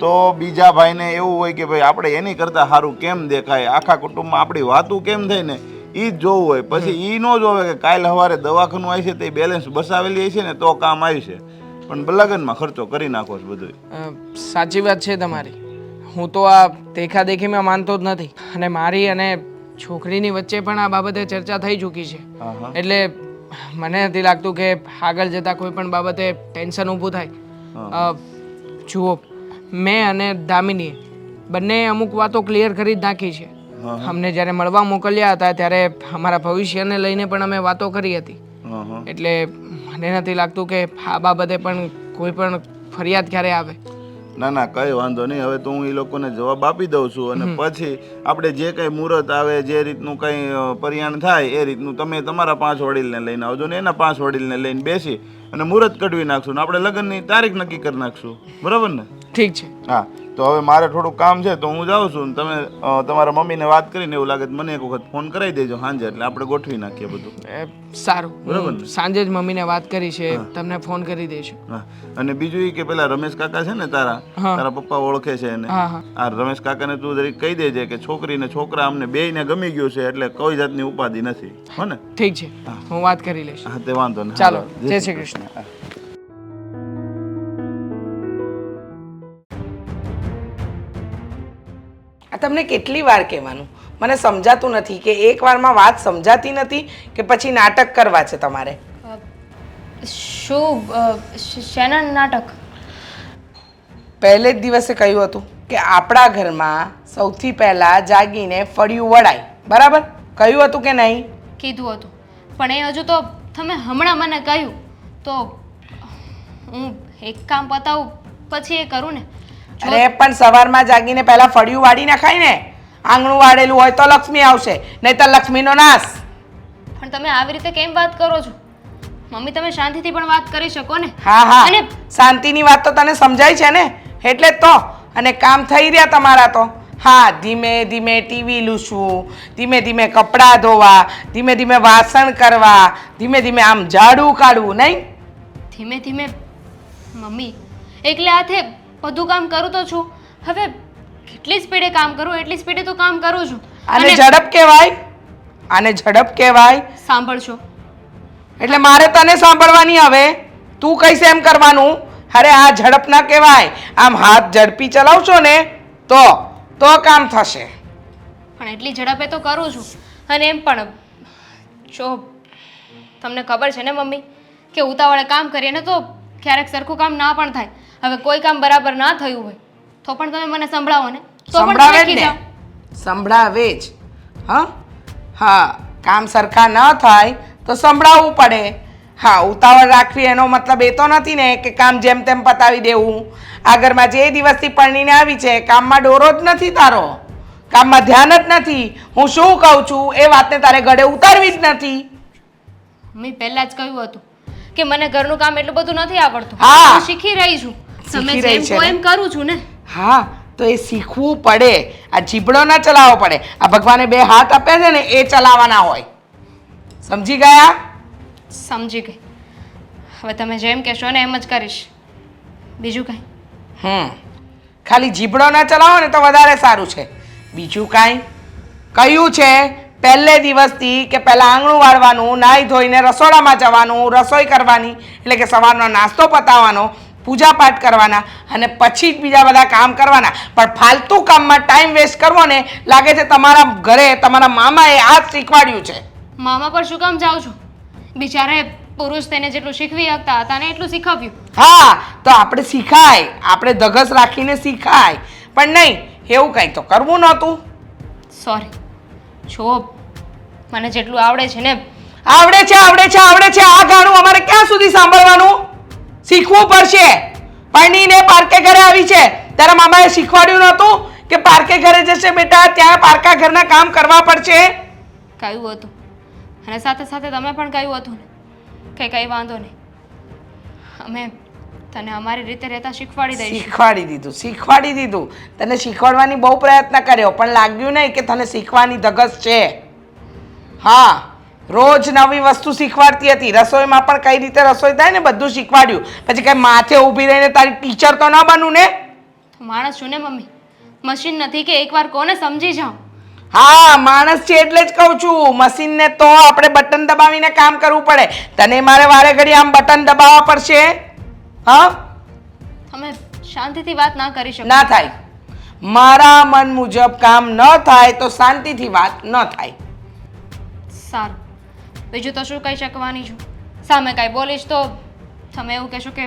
તો બીજા ભાઈને એવું હોય કે ભાઈ આપણે એની કરતાં સારું કેમ દેખાય, આખા કુટુંબમાં આપણી વાતું કેમ થાય ને એ જ જોવું હોય. પછી એ ન જોવે કે કાલે સવારે દવાખાનું આવી છે તો એ બેલેન્સ બસાવેલી છે ને તો કામ આવી છે, પણ લગ્નમાં ખર્ચો કરી નાખો છો બધું. સાચી વાત છે તમારી. હું તો આ દેખાદેખીમાં માનતો જ નથી, અને મારી અને છોકરીની વચ્ચે પણ આ બાબતે ચર્ચા થઈ ચૂકી છે. એટલે મને નથી લાગતું કે આગળ જતાં કોઈ પણ બાબતે ટેન્શન ઊભું થાય. જુઓ, મેં અને દામિનીએ બંને અમુક વાતો ક્લિયર કરી જ નાખી છે. અમને જ્યારે મળવા મોકલ્યા હતા ત્યારે અમારા ભવિષ્યને લઈને પણ અમે વાતો કરી હતી. એટલે મને નથી લાગતું કે આ બાબતે પણ કોઈ પણ ફરિયાદ ક્યારે આવે. ના ના, કઈ વાંધો નહીં. હવે તો હું એ લોકોને જવાબ આપી દઉં છું, અને પછી આપણે જે કંઈ મુહૂર્ત આવે, જે રીતનું કંઈ પરિણામ થાય એ રીતનું તમે તમારા 5 વડીલને લઈને આવજો ને એના 5 વડીલને લઈને બેસી અને મુહૂર્ત કઢવી નાખશું ને આપણે લગ્નની તારીખ નક્કી કરી નાખશું, બરાબર ને? ઠીક છે. હા, તો હવે મારે થોડુંક કામ છે તો હું જાઉં છું. તમે તમારા મમ્મીને વાત કરીને એવું લાગે તો મને એક વખત ફોન કરાવી દેજો સાંજે, એટલે આપણે ગોઠવી નાખીએ બધું. સારું, બરાબર. સાંજે જ મમ્મીને વાત કરી છે, તમને ફોન કરી દઈશું. હા, અને બીજું એ કે પેલા રમેશ કાકા છે ને તારા પપ્પા ઓળખે છે એને, આ રમેશ કાકાને તું જરીક કહી દેજે કે છોકરી ને છોકરા અમને બેયને ગમી ગયું છે, એટલે કોઈ જાતની ઉપાધિ નથી, હો ને? ઠીક છે, હું વાત કરી લઈશ. હા, તે વાંધો નહીં. ચાલો, જય શ્રી કૃષ્ણ. આ તમને કેટલી વાર કહેવાનું, મને સમજાતું નથી કે એક વારમાં વાત સમજાતી નથી કે પછી નાટક કરવા છે તમારે. શું શેના નાટક? પહેલે જ દિવસે કહ્યું હતું કે આપણા ઘરમાં સૌથી પહેલાં જાગીને ફળિયું વળાય, બરાબર? કહ્યું હતું કે નહીં? કીધું હતું, પણ એ હજુ તો તમે હમણાં મને કહ્યું તો હું એક કામ પતાવું પછી એ કરું ને. અરે પણ સવારમાં જાગીને પહેલા ફળિયું વાળી નાખાય ને. આંગણું વાળેલું હોય તો લક્ષ્મી આવશે, નહીં તો લક્ષ્મીનો નાશ. પણ તમે આવી રીતે કેમ વાત કરો છો મમ્મી? તમે શાંતિથી પણ વાત કરી શકો ને. હા હા, અને શાંતિની વાત તો તને સમજાય છે ને, એટલે જ તો. અને કામ થઈ રહ્યા તમારા તો. હા, ધીમે ધીમે ટીવી લૂછવું, ધીમે ધીમે કપડાં ધોવા, ધીમે ધીમે વાસણ કરવા, ધીમે ધીમે આમ ઝાડુ કાઢવું, નહીં? ધીમે ધીમે મમ્મી એકલે હાથે બધું કામ કરું તો છું. હવે કેટલી સ્પીડે કામ કરું એટલી સ્પીડે તો કામ કરું છું. આને ઝડપ કહેવાય, આને ઝડપ કહેવાય. સાંભળશો? એટલે મારે તને સાંભળવાની હવે. તું કહીશ એમ કરવાનું. અરે આ ઝડપ ના કહેવાય. આમ હાથ ઝડપી ચલાવશો ને તો કામ થશે. પણ એટલી ઝડપે તો કરું છું. અને એમ પણ જો તમને ખબર છે ને મમ્મી કે ઉતાવળે કામ કરીએ ને તો ક્યારેક સરખું કામ ના પણ થાય. હવે કોઈ કામ બરાબર ના થયું હોય તો પણ તમે મને સંભળાવો ને, તો પણ સંભળાવે થાકી જ ને, જાઓ. સંભળાવે જ. હા હા, કામ સરખા ન થાય તો સંભળાવવું પડે. હા, ઉતાવળ રાખવી એનો મતલબ એ તો નથી ને કે કામ જેમ તેમ પતાવી દેવું. આ ઘરમાં જે દિવસથી પરણીને આવી છે કામમાં ડોરો જ નથી તારો, કામમાં ધ્યાન જ નથી. હું શું કહું છું એ વાતને તારે ગળે ઉતારવી જ નથી. મમ્મી પહેલા જ કહ્યું હતું કે મને ઘરનું કામ એટલું બધું નથી આવડતું. હા. હું શીખી રહી છું. તમે શીખી રહી જેમ છે કહો ને? એમ કરું છું ને. હા, તો એ શીખવું પડે. આ જીબડો ના ચલાવવો પડે. આ ભગવાને 2 હાથ આપ્યા છે ને એ ચલાવવાના હોય. સમજી ગયા? સમજી ગઈ. હવે તમે જેમ કહેશો ને એમ જ કરીશ. બીજું કંઈ? ખાલી જીબડો ના ચલાવો ને તો વધારે સારું છે. બીજું કાંઈ કયું છે? પહેલે દિવસથી કે પહેલાં આંગણું વાળવાનું, નાહી ધોઈને રસોડામાં જવાનું, રસોઈ કરવાની, એટલે કે સવારનો નાસ્તો પતાવવાનો, પૂજા પાઠ કરવાના અને પછી જ બીજા બધા કામ કરવાના. પણ ફાલતુ કામમાં ટાઈમ વેસ્ટ કરવો ને લાગે છે તમારા ઘરે તમારા મામાએ આ જ શીખવાડ્યું છે. મામા પર શું કામ જાઉં છું? બિચારે પુરુષ તેને જેટલું શીખવી શકતા હતા ને એટલું શીખવ્યું. હા, તો આપણે શીખાય, આપણે ધગસ રાખીને શીખાય. પણ નહીં, એવું કંઈ તો કરવું નહોતું. સોરી. જો મને જેટલું આવડે છે ને. આવડે છે આવડે છે આવડે છે આ ગાણું અમારે ક્યાં સુધી સાંભળવાનું? શીખવું પડશે. પરણીને પારકે ઘરે આવી છે, તારા મામાએ શીખવાડ્યું નહોતું કે પારકે ઘરે જશે બેટા ત્યાં પારકા ઘરના કામ કરવા પડશે? કહ્યું હતું અને સાથે સાથે તમે પણ કહ્યું હતું ને કે કંઈ વાંધો નહીં, અમે તને અમારી રીતે રહેતા શીખવાડી દઈશું. શીખવાડી દીધું. તને શીખવાડવાની બહુ પ્રયત્ન કર્યો પણ લાગ્યું નહીં કે તને શીખવાની ધગસ છે. હા, રોજ નવી વસ્તુ શીખવાડતી હતી. રસોઈમાં પણ કઈ રીતે રસોઈ થાય ને બધું શીખવાડ્યું. પછી કઈ માથે ઊભી રહીને તારી ટીચર તો ન બનું ને. માણસ છું ને મમ્મી, મશીન નથી કે એકવાર કોને સમજી જાઉં. હા, માણસ છે એટલે જ કહું છું. મશીનને તો આપણે બટન દબાવીને કામ કરવું પડે. તને મારે વારે ઘડી આમ બટન દબાવવા પડશે? હા, તમે શાંતિથી વાત ના કરી શકો? ના થાય. મારા મન મુજબ કામ ન થાય તો શાંતિથી વાત ન થાય. સારું, બીજું તો શું કહી શકવાની છું? સામે કાંઈ બોલીશ તો તમે એવું કહેશો કે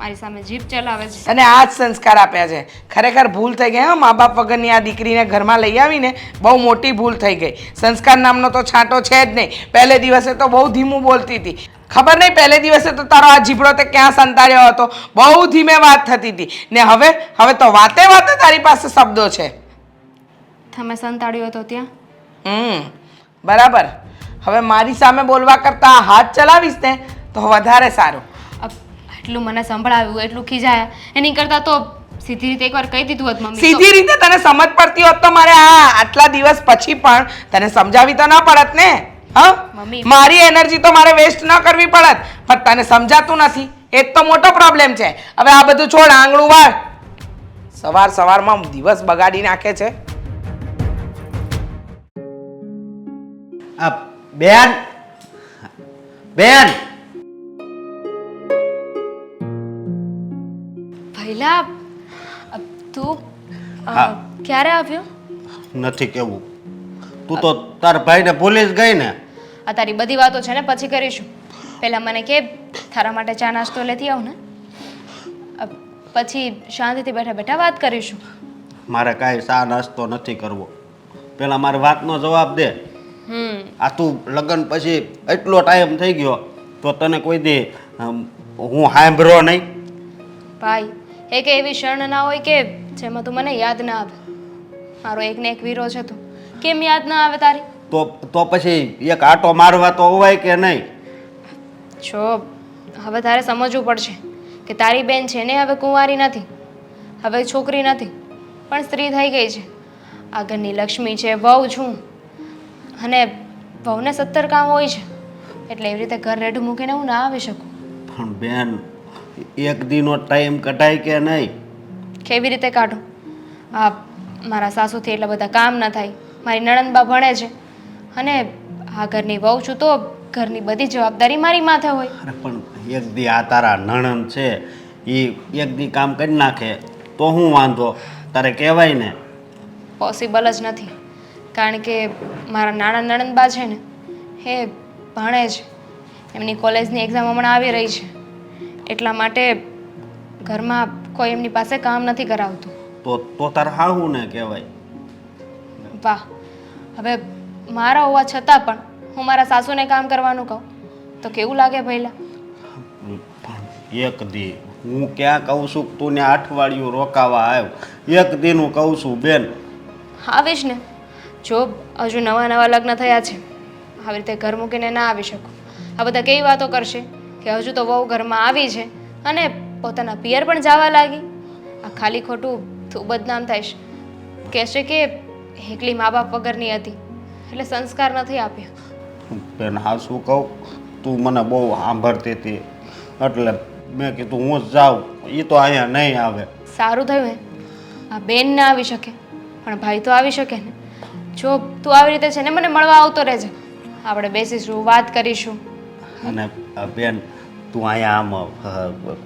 મારી સામે જીભ ચલાવે છે. અને આ જ સંસ્કાર આપ્યા છે. ખરેખર ભૂલ થઈ ગઈ. હા, મા બાપ વગરની આ દીકરીને ઘરમાં લઈ આવીને બહુ મોટી ભૂલ થઈ ગઈ. સંસ્કાર નામનો તો છાંટો છે જ નહીં. પહેલે દિવસે તો બહુ ધીમું બોલતી હતી. ખબર નહીં પહેલે દિવસે તો તારો આ જીભડો તે ક્યાં સંતાડ્યો હતો. બહુ ધીમે વાત થતી હતી ને હવે તો વાતે વાતે તારી પાસે શબ્દો છે. તમે સંતાડ્યો હતો ત્યાં? બરાબર. હવે મારી સામે બોલવા કરતાં હાથ ચલાવીશ ને તો વધારે સારું. એટલું મને સંભળાવ્યું, એટલું ખીજાયા, એની કરતાં તો સીધી રીતે એકવાર કહી દીધું હોત મમ્મી. સીધી રીતે તને સમજ પડતી હોત તો મારે આટલા દિવસ પછી પણ તને સમજાવી તો ના પડત ને. હા, મમ્મી. મારી એનર્જી તો મારે વેસ્ટ ન કરવી પડત, પણ તને સમજાતું નથી. એ જ તો મોટો પ્રોબ્લેમ છે. હવે આ બધું છોડ, આંગળું વાળ. સવારમાં દિવસ બગાડી નાખે છે. આ બેન બેન પહેલા તું હા. ક્યારે આવ્યો? નથી કેવું. તું તો તારા ભાઈને ભૂલી જ ગઈ ને. આ તારી બધી વાતો છે ને પછી કરીશું. પહેલા મને કે તારા માટે ચા નાસ્તો લેતી આવ ને, પછી શાંતિથી બેઠા બેઠા વાત કરીશું. મારે કાંઈ ચા નાસ્તો નથી કરવો. પહેલાં મારી વાતનો જવાબ દે. આ તું લગ્ન પછી એટલો ટાઈમ થઈ ગયો તો તને કોઈ દી હું સાંભળ્યો નહીં? ભાઈ એક એવી ક્ષણ ના હોય કે જેમાં તું મને યાદ ના આવે. મારો એક ને એક વીરો છે તું, કેમ યાદ ના આવે તારી? તો પછી એક આટો મારવા તો હોવાય કે નહીં? જો હવે તારે સમજવું પડશે કે તારી બેન છે ને હવે કુંવારી નથી, હવે છોકરી નથી, પણ સ્ત્રી થઈ ગઈ છે. આ ઘરની લક્ષ્મી છે, વહુ છું, અને વહુને 70 કામ હોય છે, એટલે એવી રીતે ઘર રેઢું મૂકીને હું ના આવી શકું. પણ બેન, એક દીનો ટાઈમ કઢાય કે નહીં? કેવી રીતે કાઢું? આ મારા સાસુથી એટલા બધા કામ ન થાય, મારી નણંદબા ભણે છે, અને આ ઘરની વહુ છું તો ઘરની બધી જવાબદારી મારી માથે હોય. અરે પણ એક દી આ તારા નણંદ છે એ એક દી કામ કરી નાખે તો હું વાંધો? તારે કહેવાય ને. પોસિબલ જ નથી, કારણ કે મારા નાના નણંદબા છે ને એ ભણે છે, એમની કોલેજની એક્ઝામ હમણાં આવી રહી છે, એટલા માટે ઘરમાં કોઈ એમની પાસે કામ નથી કરાવતું. તો તારે હાહું ને કહેવાય. વાહ, હવે મારા હોવા છતાં પણ હું મારા સાસુને કામ કરવાનું કહું તો કેવું લાગે પહેલાં? પણ એક દી હું ક્યાં કહું છું કે તું ને અઠવાડિયું રોકાવા આવ્યો? એક દીનું કહું છું બેન. આવીશ ને, જો હજુ નવા નવા લગ્ન થયા છે, આવી રીતે ઘર મૂકીને ના આવી શકું. આ બધા કેવી વાતો કરશે કે હજુ તો વહુ ઘરમાં આવી છે અને પોતાના પિયર પણ જવા લાગી. આ ખાલી ખોટું તું બદનામ થઈશ. કહેશે કે એકલી મા બાપ વગરની હતી એટલે સંસ્કાર નથી આપ્યા. બેન હા શું કહું, તું મને બહુ સાંભળતી હતી એટલે મેં કીધું હું જ જાઉં, એ તો અહીંયા નહીં આવે. સારું થયું હે, આ બેન ના આવી શકે પણ ભાઈ તો આવી શકે ને. જો તું આવી રીતે છે ને મને મળવા આવતો રહેજે, આપણે બેસીશું, વાત કરીશું. અને બેન તું અહીંયા આમ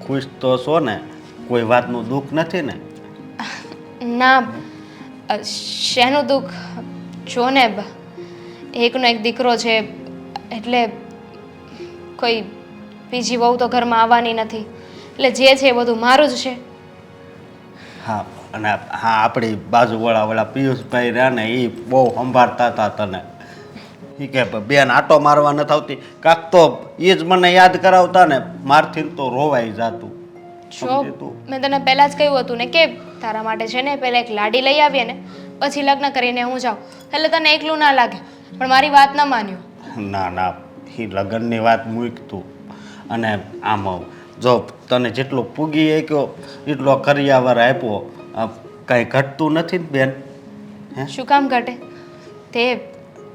ખુશ તો છો ને? કોઈ વાતનું દુઃખ નથી ને? ના, શેનું દુઃખ? જો ને એકનો એક દીકરો છે, એટલે કોઈ બીજી વહુ તો ઘરમાં આવવાની નથી, એટલે જે છે એ બધું મારું જ છે. હા, અને હા આપણી બાજુવાળા પિયુષભાઈ રહ્યા ને એ બહુ સંભાળતા હતા તને. એ કે બેન આટો મારવા નથી આવતી કાંક, તો એ જ મને યાદ કરાવતા ને, મારથી તો રોવાઈ જાતું. જો મેં તને પહેલાં જ કહ્યું હતું ને કે તારા માટે છે ને પહેલાં એક લાડી લઈ આવીએ ને પછી લગ્ન કરીને હું જાઉં, એટલે તને એકલું ના લાગે, પણ મારી વાત ન માન્યો. ના ના, એ લગ્નની વાત મૂકતું. અને આમ જો તને જેટલો પૂગી શક્યો એટલો કરિયાવર આપ્યો, કાંઈ ઘટતું નથી ને બેન? હે શું કામ ઘટે? તે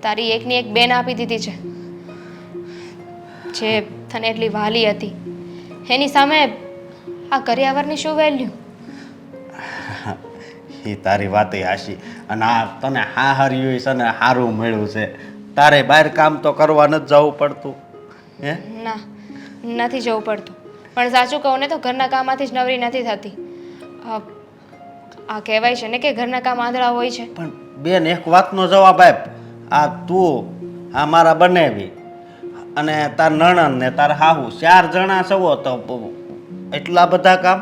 તારી એકની એક બેન આપી દીધી છે જે તને એટલી વાલી હતી, એની સામે આ કરિયાવરની શું વેલ્યુ? એ તારી વાત હાશી. અને આ તને હા હાર્યું છે ને સારું મળ્યું છે, તારે બહાર કામ તો કરવા નથી જવું પડતું. હે ના, નથી જવું પડતું, પણ સાચું કહું ને તો ઘરના કામમાંથી જ નવરી નથી થતી. આ કહેવાય છે ને કે ઘરના કામ આંધળા હોય છે. પણ બેન એક વાતનો જવાબ આપ. આ તું આ મારા બનેવી અને તાર નણંદ ને તાર હાહુ 4 જણા છો તો એટલા બધા કામ?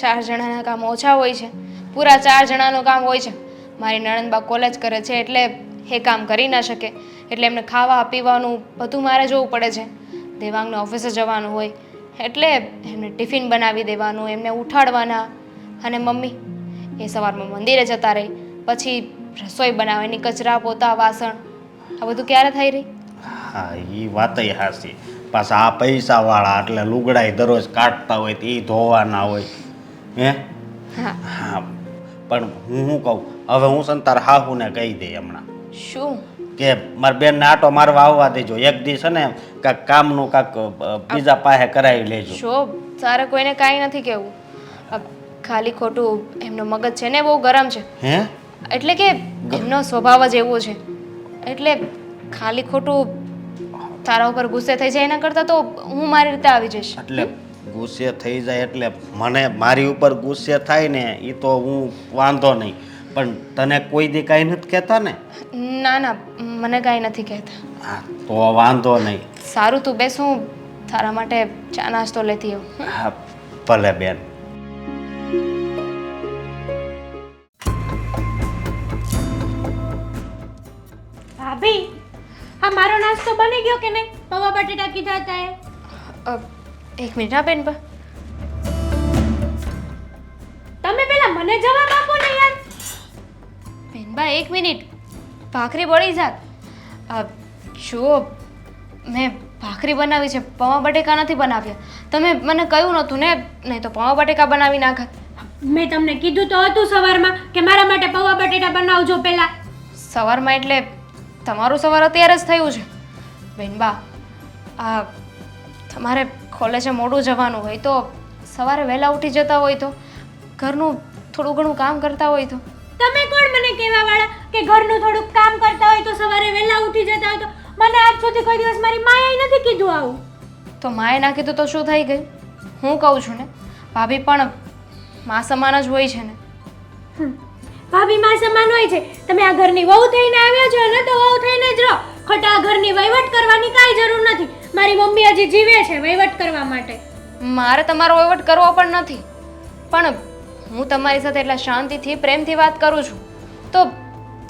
4 જણાના કામ ઓછા હોય છે? પૂરા 4 જણાનું કામ હોય છે. મારી નણંદબા કોલેજ કરે છે એટલે એ કામ કરી ના શકે, એટલે એમને ખાવા પીવાનું બધું મારે જોવું પડે છે. દેવાંગને ઓફિસે જવાનું હોય એટલે એમને ટિફિન બનાવી દેવાનું, એમને ઉઠાડવાના. અને મમ્મી એ સવારમાં મંદિરે જતા રહી, પછી રસોઈ બનાવવાની, કચરા પોતા વાસણ, આ બધું ક્યારે થઈ રહી? હા એ વાતય હાસી. પાછા આ પૈસાવાળા એટલે લુગડાય દરરોજ કાઢતા હોય તો એ ધોવાના હોય. હે હા, પણ હું શું કહું, હવે હું સંતાર હાહુને કહી દઈ હમણાં. શું? કે મારી બેનને આટો મારવા આવવા દેજો, એક દિવસ છે ને કાંક કામનું કાંક બીજા પાસે કરાવી લેજો. શોભ, તારે કોઈને કાંઈ નથી કહેવું. ખાલી ખોટું એમનો મગજ છે ને બહુ ગરમ છે. હે એટલે કે એમનો સ્વભાવ જ એવો છે, એટલે ખાલી ખોટું તારા ઉપર ગુસ્સે થઈ જાય એના કરતાં તો હું મારી રીતે આવી જઈશ. એટલે ગુસ્સે થઈ જાય એટલે મને મારી ઉપર ગુસ્સે થાય ને એ તો હું વાંધો નહીં, પણ તને કોઈ દી કાંઈ નથી કહેતા ને? ના ના, મને કાંઈ નથી કહેતા. હા તો વાંધો નહીં. સારું, તું બેસ, હું તારા માટે ચા નાસ્તો લેતી આવું. હા ભલે બેન. ભાભી આ મારો નાસ્તો બની ગયો કે નહીં? પૌવા બટેટા કીધા હતા એ. એક મિનિટ હા બેન બા. તમે પેલા મને જવાબ આપો ને યાર. બેનબા એક મિનિટ, ભાખરી બળી જાત. જુઓ, મેં ભાખરી બનાવી છે, પૌવા બટેકા નથી બનાવ્યા. તમે મને કહ્યું નહોતું ને, નહીં તો પૌવા બટેકા બનાવી નાખત. મેં તમને કીધું તો હતું સવારમાં કે મારા માટે પૌવા બટેટા બનાવજો પહેલા. સવારમાં એટલે તમારું સવાર અત્યારે જ થયું છે. બેનબા, આ તમારે કોલેજે મોડું જવાનું હોય તો સવારે વહેલા ઉઠી જતા હોય તો ઘરનું થોડું ઘણું કામ કરતા હોય તો. તમે કોણ મને કહેવા વાળા કે ઘરનું થોડુંક કામ કરતા હોય તો સવારે વહેલા ઉઠી જતા હોય તો? મને આજ સુધી કોઈ દિવસ મારી માએ નથી કીધું આવું. તો માએ ના કીધું તો શું થઈ ગયું? હું કહું છું ને, ભાભી પણ મા સમાન જ હોય છે ને. ભાભી માં સમાન હોય છે. તમે આ ઘરની વહુ થઈને આવ્યા છો ને તો વહુ થઈને જ રહો. ખોટા આ ઘરની વહીવટ કરવાની કાંઈ જરૂર નથી. મારી મમ્મી હજી જીવે છે વહીવટ કરવા માટે. મારે તમારો વહીવટ કરવો પણ નથી, પણ હું તમારી સાથે એટલા શાંતિથી પ્રેમથી વાત કરું છું તો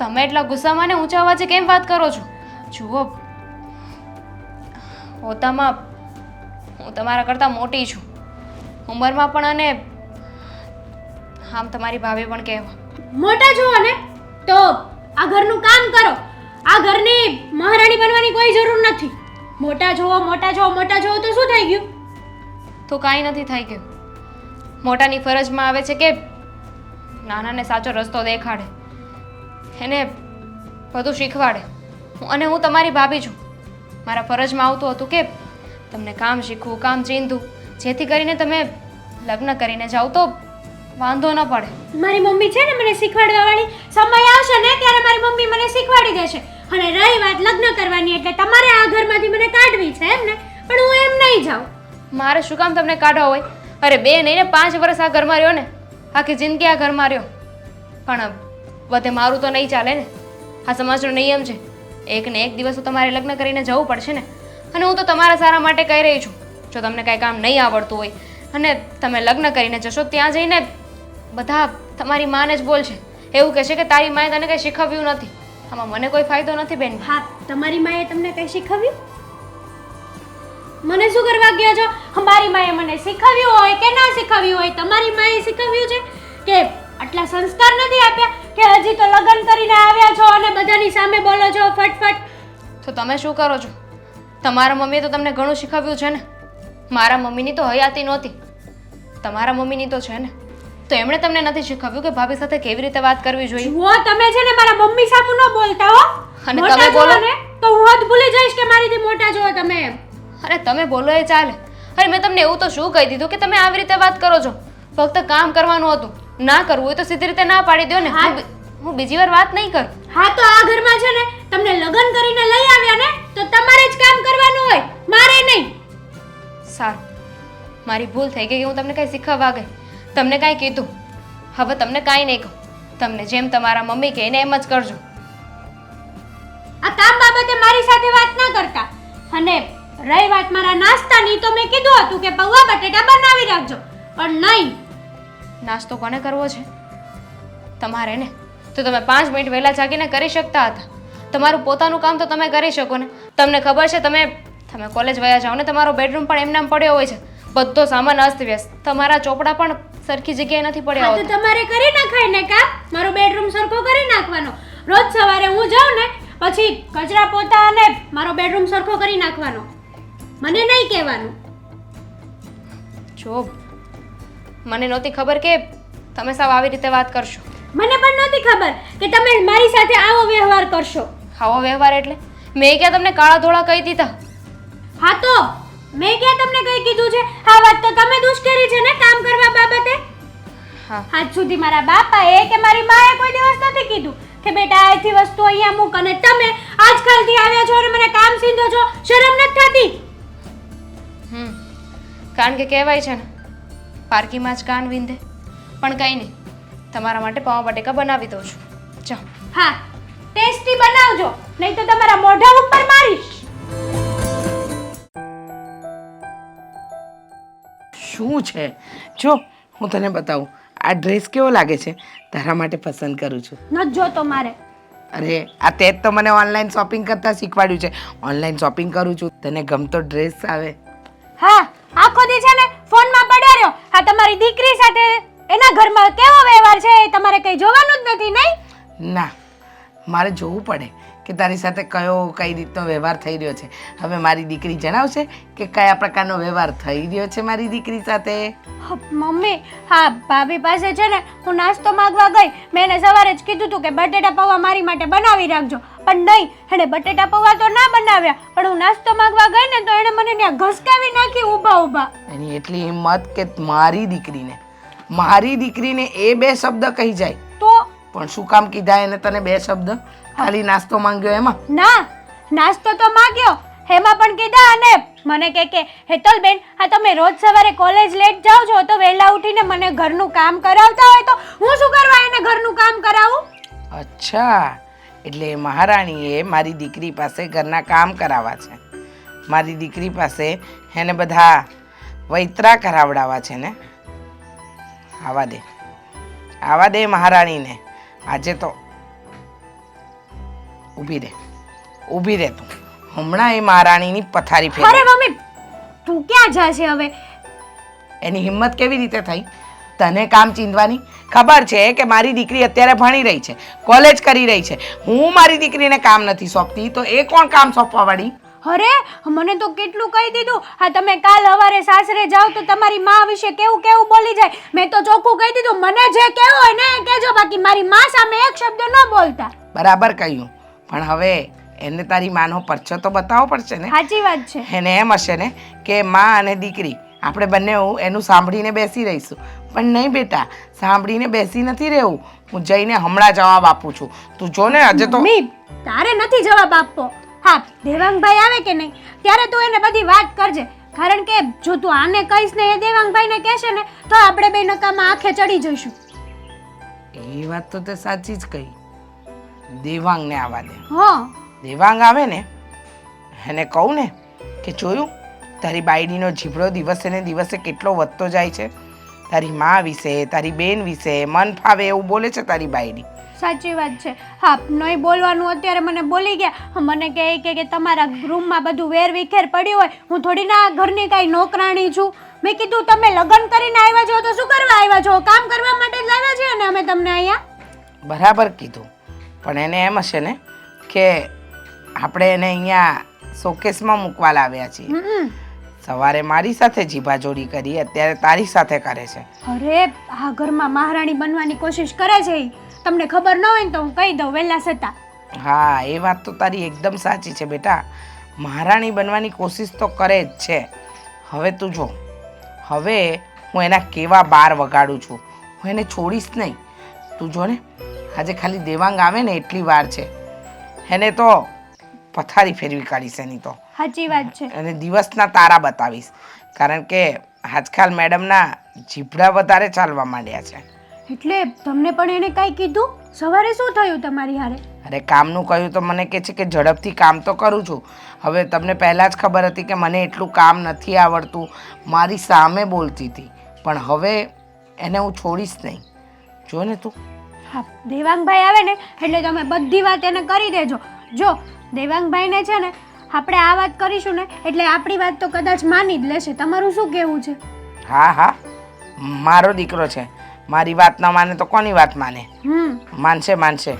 તમે એટલા ગુસ્સામાં ને ઊંચા અવાજે કેમ વાત કરો છો? જુઓ, હોતામાં હું તમારા કરતાં મોટી છું ઉંમરમાં પણ, અને આમ તમારી ભાભી પણ કહેવા. મોટા છો ને તો આ ઘરનું કામ કરો. આ ઘરની મહારાણી બનવાની કોઈ જરૂર નથી. મોટા છો મોટા છો મોટા છો તો શું થઈ ગયું? તો કાંઈ નથી થઈ ગયું. મોટાની ફરજમાં આવે છે કે નાનાને સાચો રસ્તો દેખાડે, એને બધું શીખવાડે. અને હું તમારી ભાભી છું. મારા ફરજમાં આવતું હતું કે તમને કામ શીખવું, કામ ચીંધું, જેથી કરીને તમે લગ્ન કરીને જાઓ તો વાંધો ન પડે. મારી મમ્મી છે ને મને શીખવાડવા વાળી. સમય આવશે ને ત્યારે મારી મમ્મી મને શીખવાડી દેશે. અને રહી વાત લગ્ન કરવાની, એટલે તમારે આ ઘરમાંથી મને કાઢવી છે એમ ને? પણ હું એમ નહીં જાઉં. મારે શું કામ તમને કાઢવા હોય? અરે 2 નહીં ને 5 વર્ષ આ ઘરમાં રહ્યો ને, આખી જિંદગી આ ઘરમાં રહ્યો. પણ બધે મારું તો નહીં ચાલે ને. આ સમાજનો નિયમ છે, એક ને એક દિવસ તો તમારે લગ્ન કરીને જવું પડશે ને. અને હું તો તમારા સારા માટે કહી રહી છું. જો તમને કાંઈ કામ નહીં આવડતું હોય અને તમે લગ્ન કરીને જશો, ત્યાં જઈને બધા તમારી માને જ બોલશે, એવું કહેશે કે તારી માએ તને કંઈ શીખવ્યું નથી. આમાં મને કોઈ ફાયદો નથી બેન. હા, તમારી માએ તમને કંઈ શીખવ્યું? મને શું કરવા ગયો છો? મારી માએ મને શીખવ્યું હોય કે ના શીખવ્યું હોય, તમારી માએ શીખવ્યું છે કે આટલા સંસ્કાર નથી આપ્યા કે હજી તો લગ્ન કરીને આવ્યા છો અને બધાની સામે બોલો છો ફટફટ? તો તમે શું કરો છો? તમારા મમ્મીએ તો તમને ઘણું શીખવ્યું છે ને. મારા મમ્મીની તો હયાતી નહોતી, તમારા મમ્મીની તો છે ને. તો એમણે તમને નથી શીખવ્યું કે ભાભી સાથે કેવી રીતે વાત કરવી જોઈએ? જુઓ, તમે છે ને મારા મમ્મી સામું ન બોલતા હો. અને મોટા તમે બોલો છો ને તો હું હદ ભૂલી જઈશ કે મારીથી મોટા છો તમે એમ. અરે તમે બોલો એ ચાલે. અરે મેં તમને એવું તો શું કહી દીધું કે તમે આવી રીતે વાત કરો છો? ફક્ત કામ કરવાનું હતું, ના કરવું હોય તો સીધી રીતે ના પાડી દો ને. હું બીજી વાર વાત નહીં કરું. હા, તો આ ઘરમાં છે ને તમને લગ્ન કરીને લઈ આવ્યા ને તો તમારે જ કામ કરવાનું હોય, મારે નહીં. સારું, મારી ભૂલ થઈ ગઈ કે હું તમને કાંઈ શીખવવા ગઈ, તમને કાંઈ કીધું. હવે તમને કાંઈ નહીં કહું. તમને જેમ તમારા મમ્મી કહે ને એમ જ કરજો. આ કામ બાબતે મારી સાથે વાત ના કરતા. અને રહી વાત મારા નાસ્તાની, તો મેં કીધું હતું કે પૌવા બટેટા બનાવી રાખજો, પણ નહીં. નાસ્તો કોને કરવો છે? તમારે ને. તો તમે 5 મિનિટ વહેલા જાગીને કરી શકતા હતા. તમારું પોતાનું કામ તો તમે કરી શકો ને. તમને ખબર છે તમે કોલેજ વયા જાઓ ને તમારો બેડરૂમ પણ એમનામ પડ્યો હોય છે, બધો સામાન અસ્તવ્યસ્ત. તમારા ચોપડા પણ સરખી જગ્યાએ નથી પડ્યા તો હોતા. તમારે કરી નાખાય ને કામ. મારો બેડરૂમ સરખો કરી નાખવાનો. રોજ સવારે હું જાઉં ને પછી કચરા પોતા અને મારો બેડરૂમ સરખો કરી નાખવાનો. મને નહીં કહેવાનું. જો મને નહોતી ખબર કે તમે સાવ આવી રીતે વાત કરશો. મને પણ નહોતી ખબર કે તમે મારી સાથે આવો વ્યવહાર કરશો. આવો વ્યવહાર એટલે મેં ક્યાં તમને કાળા ધોળા કહી દીધા? હા, તો મેં ક્યાં તમને કઈ કીધું છે? આ વાત તો તમે દુષ્કરી છે ને કામ કરવા બાબતે. હા, આજ સુધી મારા બાપાએ કે મારી માએ કોઈ દિવસ નથી કીધું કે બેટા આથી વસ્તુ અહીંયા મૂક. અને તમે આજકાલથી આવ્યા છો અને મને કામ સીધો છો, શરમ નથી થતી? કારણ કે કહેવાય છે ને, પારકીમાં જ કાન વિંધે. પણ કંઈ નહીં, તમારા માટે પાઉં બટેકા બનાવી દઉં છું. ચાલો. હા, ટેસ્ટી બનાવજો, નહીં તો તમારા મોઢા ઉપર મારીશ. શું છે? જો હું તને બતાવું, આ ડ્રેસ કેવો લાગે છે? તારા માટે પસંદ કરું છું. ન જોતો મારે. અરે આ તે જ તો મને ઓનલાઈન શોપિંગ કરતા શીખવાડ્યું છે. ઓનલાઈન શોપિંગ કરું છું. તને ગમતો ડ્રેસ આવે? હા આખો દી છે ને ફોનમાં પડ્યા રહ્યો. હા તમારી દીકરી સાથે એના ઘરમાં કેવો વ્યવહાર છે એ તમારે કઈ જોવાનું જ નથી નહીં? ના, મારે જોવું પડે કે તારી સાથે કઈ રીતનો વ્યવહાર થઈ રહ્યો છે. હવે મારી દીકરી જણાવશે કે કયા પ્રકારનો વ્યવહાર થઈ રહ્યો છે મારી દીકરી સાથે. મમ્મી હા ભાભી પાસે છે ને હું નાસ્તો માંગવા ગઈ. મેં એને સવારે જ કીધું હતું કે બટેટા પૌવા મારી માટે બનાવી રાખજો, પણ નહીં, એણે બટેટા પૌવા તો ના બનાવ્યા, પણ હું નાસ્તો માંગવા ગઈ ને તો એણે મને ત્યાં ઘસકાવી નાખી ઊભા ઊભા. એની એટલી હિંમત કે મારી દીકરીને એ બે શબ્દ કહી જાય. તો પણ શું કામ કીધા એને તને બે શબ્દ? ખાલી નાસ્તો માંગ્યો એમાં? ના, નાસ્તો તો માંગ્યો એમાં પણ કીધા, અને મને કે હેતલબેન હા તમે રોજ સવારે કોલેજ લેટ જાઓ છો તો વહેલા ઉઠીને મને ઘરનું કામ કરાવતા હોય તો હું શું કરવા એને ઘરનું કામ કરાવું? અચ્છા, એટલે મહારાણીએ મારી દીકરી પાસે ઘરના કામ કરાવવા છે. મારી દીકરી પાસે એને બધા વૈતરા કરાવડાવવા છે ને? આવા દે મહારાણીને. આજે તો ઊભી રહે તું. હમણાં એ મહારાણીની પથારી ફેરવે. અરે મમ્મી તું ક્યાં જાશે હવે? એની હિંમત કેવી રીતે થઈ તને કામ ચીંધવાની? ખબર છે કે મારી દીકરી અત્યારે ભણી રહી છે, કોલેજ કરી રહી છે. હું મારી દીકરીને કામ નથી સોંપતી તો એ કોણ કામ સોંપવા વાળી? અરે મને તો કેટલું કહી દીધું. હા તમે કાલ સવારે સાસરે જાઓ તો તમારી માં વિશે કેવું કેવું બોલી જાય. મેં તો ચોખ્ખું કહી દીધું મને જે કહેવું હોય ને એ કહેજો, બાકી મારી માં સામે એક શબ્દ ન બોલતા. બરાબર કહ્યું, પણ હવે એને તારી માનો પરચો તો બતાવવો પડશે ને. સાચી વાત છે. એને એમ હશે ને કે માં અને દીકરી આપણે બંને એનું સાંભળીને બેસી રહીશું, પણ નહીં બેટા, સાંભળીને બેસી નથી રહેવું. હું જઈને હમણાં જવાબ આપું છું. તું જો ને આજે તો તારે નથી જવાબ આપવો. હા દેવાંગભાઈ આવે કે નહીં ત્યારે તું એને બધી વાત કરજે, કારણ કે જો તું આને કહીશ ને એ દેવાંગભાઈને કહેશે ને તો આપણે બે નકામાં આંખે ચડી જઈશું. એ વાત તો તે સાચી જ કહી. દેવાંગને આવવા દે. હા દેવાંગ આવે ને એને કહું ને કે જોયું તારી બાયડીનો જીભડો દિવસે ને દિવસે કેટલો વધતો જાય છે. તારી મા વિશે, તારી બેન વિશે મન ફાવે એવું બોલે છે તારી બાયડી. સાચી વાત છે. હા નહીં બોલવાનું અત્યારે મને બોલી ગયા. મને કહે કે તમારા રૂમમાં બધું વેર વિખેર પડ્યું હોય, હું થોડી ના ઘરની કાંઈ નોકરાણી છું. મેં કીધું તમે લગ્ન કરીને આવ્યા છો તો શું કરવા આવ્યા છો? કામ કરવા માટે જ લાવ્યા છીએ ને અમે તમને અહીંયા. બરાબર કીધું, પણ એને એમ હશે ને કે આપણે એને અહીંયા શોકેસમાં મૂકવા લાવ્યા છીએ. સવારે મારી સાથે જીભાજોડી કરી, અત્યારે તારી સાથે કરે છે. અરે આ ઘરમાં મહારાણી બનવાની કોશિશ કરે છે ઈ. તમને ખબર ન હોય ને તો હું કહી દઉં વહેલા છતાં. હા એ વાત તો તારી એકદમ સાચી છે બેટા. મહારાણી બનવાની કોશિશ તો કરે જ છે. હવે તું જો, હવે હું એના કેવા બાર વગાડું છું. હું એને છોડીશ નહીં. તું જો ને આજે ખાલી દેવાંગ આવે ને એટલી વાર છે, એને તો પથારી ફેરવી કાઢીશ એની તો. સાચી વાત છે. અને દિવસના તારા બતાવીશ, કારણ કે આજકાલ મેડમના જીભડા વધારે ચાલવા માંડ્યા છે. એટલે તમને પણ એને કાંઈ કીધું? સવારે શું થયું તમારી હારે? અરે કામનું કહ્યું તો મને કહે છે કે ઝડપથી કામ તો કરું છું. હવે તમને પહેલાં જ ખબર હતી કે મને એટલું કામ નથી આવડતું. મારી સામે બોલતી હતી, પણ હવે એને હું છોડીશ નહીં. જો ને તું. હા દેવાંગભાઈ આવે ને એટલે તમે બધી વાત એને કરી દેજો. જો દેવાંગભાઈને છે ને આપણે આ વાત કરીશું ને એટલે આપણી વાત તો કદાચ માની જ લેશે. તમારું શું કહેવું છે? હા મારો દીકરો છે, મારી વાત ન માને તો કોની વાત માને? માનશે.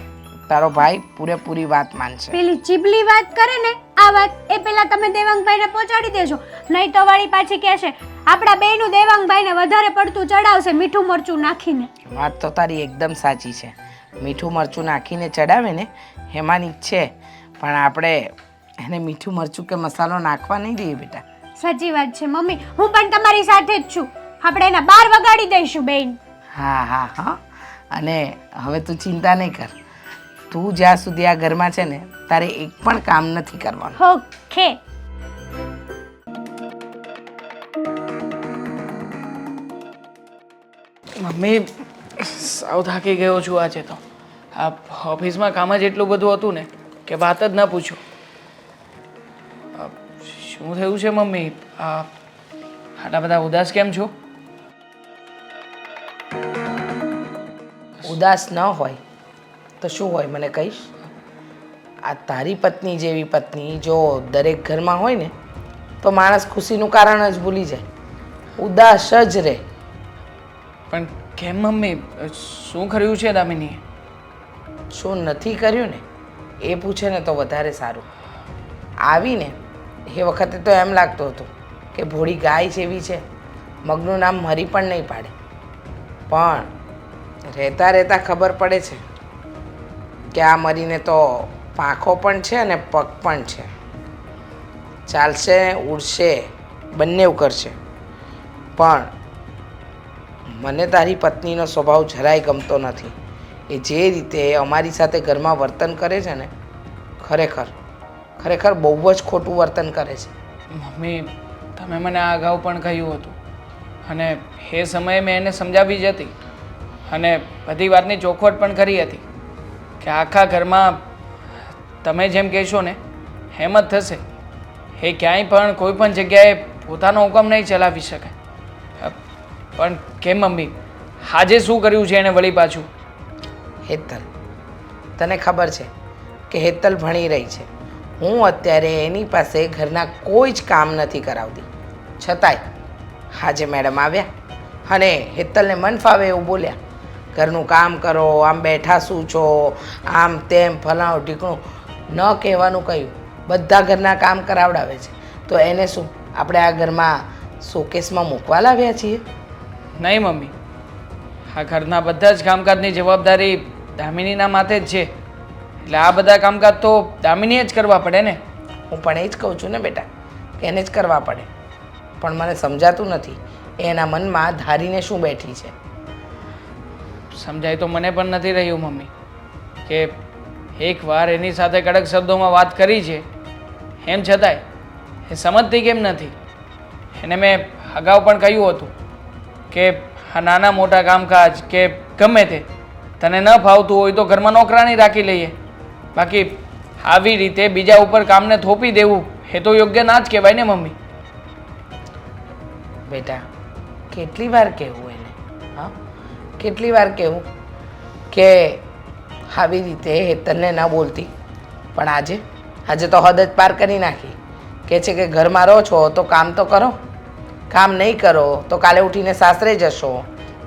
તારો ભાઈ પૂરેપૂરી વાત માનશે. પેલી ચીબલી વાત કરે ને આ વાત એ પેલા તમે દેવાંગભાઈને પહોંચાડી દેજો, નહીં તો વાળી પાછી કહેશે આપણા બેયનું દેવાંગભાઈને વધારે પડતું ચડાવશે મીઠું મરચું નાખીને. વાત તો તારી એકદમ સાચી છે. મીઠું મરચું નાખીને ચડાવે ને એમાંની જ છે, પણ આપણે એને મીઠું મરચું કે મસાલો નાખવા નહીં દઈએ બેટા. સાચી વાત છે મમ્મી, હું પણ તમારી સાથે જ છું. આપણે એના બાર વગાડી દઈશું બેન. હા અને હવે તું ચિંતા નહીં કર. તું જ્યાં સુધી આ ઘરમાં છે ને તારે એક પણ કામ નથી કરવાનું. ઓકે. મમ્મી સાવ થાકી ગયો છું આજે તો. આ ઓફિસમાં કામ જ એટલું બધું હતું ને કે વાત જ ના પૂછો. શું થયું છે મમ્મી? આટલા બધા ઉદાસ કેમ છો? ઉદાસ ન હોય તો શું હોય મને કહીશ? આ તારી પત્ની જેવી પત્ની જો દરેક ઘરમાં હોય ને તો માણસ ખુશીનું કારણ જ ભૂલી જાય, ઉદાસ જ રહે. પણ કેમ મમ્મી, શું કર્યું છે દામિનીએ? શું નથી કર્યું ને એ પૂછે ને તો વધારે સારું. આવીને એ વખતે તો એમ લાગતું હતું કે ભોળી ગાય જેવી છે, મગનું નામ મરી પણ નહીં પાડે. પણ રહેતા રહેતા ખબર પડે છે કે આ મરીને તો પાંખો પણ છે અને પગ પણ છે. ચાલશે, ઉડશે, બંને કરશે. પણ મને તારી પત્નીનો સ્વભાવ જરાય ગમતો નથી. એ જે રીતે અમારી સાથે ઘરમાં વર્તન કરે છે ને, ખરેખર બહુ જ ખોટું વર્તન કરે છે. મમ્મી, તમે મને આ અગાઉ પણ કહ્યું હતું અને એ સમયે મેં એને સમજાવી જ હતી અને બધી વાતની ચોખવટ પણ કરી હતી કે આખા ઘરમાં તમે જેમ કહેશો ને એમ જ થશે. એ ક્યાંય પણ કોઈ પણ જગ્યાએ પોતાનો હુકમ નહીં ચલાવી શકે. પણ કેમ મમ્મી, આજે શું કર્યું છે એને વળી પાછું? હેતલ, તને ખબર છે કે હેતલ ભણી રહી છે. હું અત્યારે એની પાસે ઘરના કોઈ જ કામ નથી કરાવતી. છતાંય આજે મેડમ આવ્યા અને હેતલને મન ફાવે એવું બોલ્યા, ઘરનું કામ કરો, આમ બેઠા શું છો, આમ તેમ ફલાણું ઢીકણું. ન કહેવાનું કહ્યું, બધા ઘરના કામ કરાવડાવે છે. તો એને શું આપણે આ ઘરમાં શોકેસમાં મૂકવા લાવ્યા છીએ? નહીં મમ્મી, આ ઘરના બધા જ કામકાજની જવાબદારી દામિનીના માથે જ છે. એટલે આ બધા કામકાજ તો દામિનીએ જ કરવા પડે ને. હું પણ એ જ કહું છું ને બેટા કે એને જ કરવા પડે. પણ મને સમજાતું નથી એ એના મનમાં ધારીને શું બેઠી છે. સમજાય તો મને પણ નથી રહ્યું મમ્મી કે એકવાર એની સાથે કડક શબ્દોમાં વાત કરી છે, એમ છતાંય એ સમજતી કેમ નથી? એને મેં અગાઉ પણ કહ્યું હતું કે આ નાના મોટા કામકાજ કે ગમે તે તને ન ફાવતું હોય તો ઘરમાં નોકરાણી રાખી લઈએ. બાકી આવી રીતે બીજા ઉપર કામને થોપી દેવું એ તો યોગ્ય ના જ કહેવાય ને મમ્મી. બેટા, કેટલી વાર કહેવું એને? હા, કેટલી વાર કહેવું કે આવી રીતે હેતલને ન બોલતી? પણ આજે તો હદ જ પાર કરી નાખી. કહે છે કે ઘરમાં રહો છો તો કામ તો કરો, કામ નહીં કરો તો કાલે ઉઠીને સાસરે જશો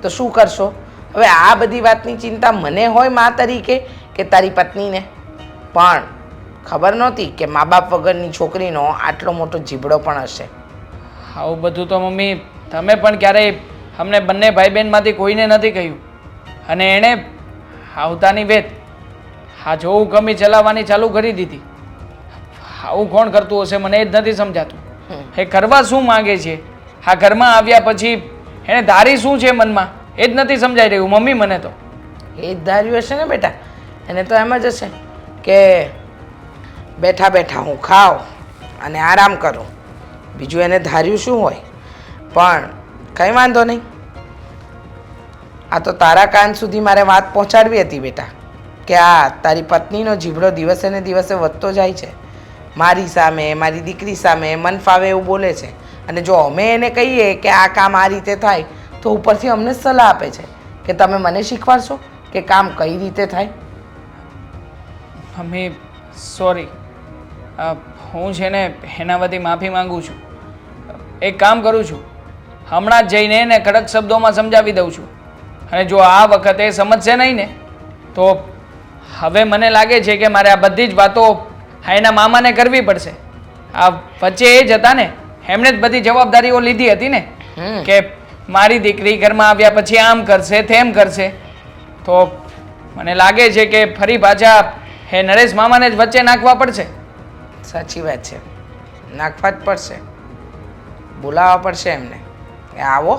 તો શું કરશો? હવે આ બધી વાતની ચિંતા મને હોય મા તરીકે કે તારી પત્નીને? પણ ખબર નહોતી કે મા બાપ વગરની છોકરીનો આટલો મોટો જીબડો પણ હશે. આવું બધું તો મમ્મી તમે પણ ક્યારેય અમને બંને ભાઈ બહેનમાંથી કોઈને નથી કહ્યું. અને એણે આવતાની વેત આ જોવું ગમી ચલાવવાની ચાલુ કરી દીધી. આવું કોણ કરતું હશે મને એ જ નથી સમજાતું. એ કરવા શું માંગે છે? આ ઘરમાં આવ્યા પછી એણે ધારી શું છે મનમાં એ જ નથી સમજાઈ રહ્યું મમ્મી મને તો. એ જ ધાર્યું હશે ને બેટા. એને તો એમ જ હશે કે બેઠા બેઠા હું ખાઉં અને આરામ કરું. બીજું એને ધાર્યું શું હોય? પણ કંઈ વાંધો નહીં. આ તો તારા કાન સુધી મારે વાત પહોંચાડવી હતી બેટા કે આ તારી પત્નીનો જીભડો દિવસે ને દિવસે વધતો જાય છે. મારી સામે, મારી દીકરી સામે મન ફાવે એવું બોલે છે. અને જો અમે એને કહીએ કે આ કામ આ રીતે થાય તો ઉપરથી અમને સલાહ આપે છે કે તમે મને શીખવાડશો કે કામ કઈ રીતે થાય. મમ્મી સોરી, હું છે ને એના બધી માફી માંગુ છું. એક કામ કરું છું, હમણાં જ જઈને એને કડક શબ્દોમાં સમજાવી દઉં છું. અને જો આ વખતે સમજશે નહીં ને તો હવે મને લાગે છે કે મારે આ બધી જ વાતો એના મામાને કરવી પડશે. આ વચ્ચે એ જ હતા ને, એમણે જ બધી જવાબદારીઓ લીધી હતી ને કે મારી દીકરી ઘરમાં આવ્યા પછી આમ કરશે તેમ કરશે. તો મને લાગે છે કે ફરી પાછા એ નરેશ મામાને જ વચ્ચે નાખવા પડશે. સાચી વાત છે, નાખવા જ પડશે. બોલાવવા પડશે એમને કે આવો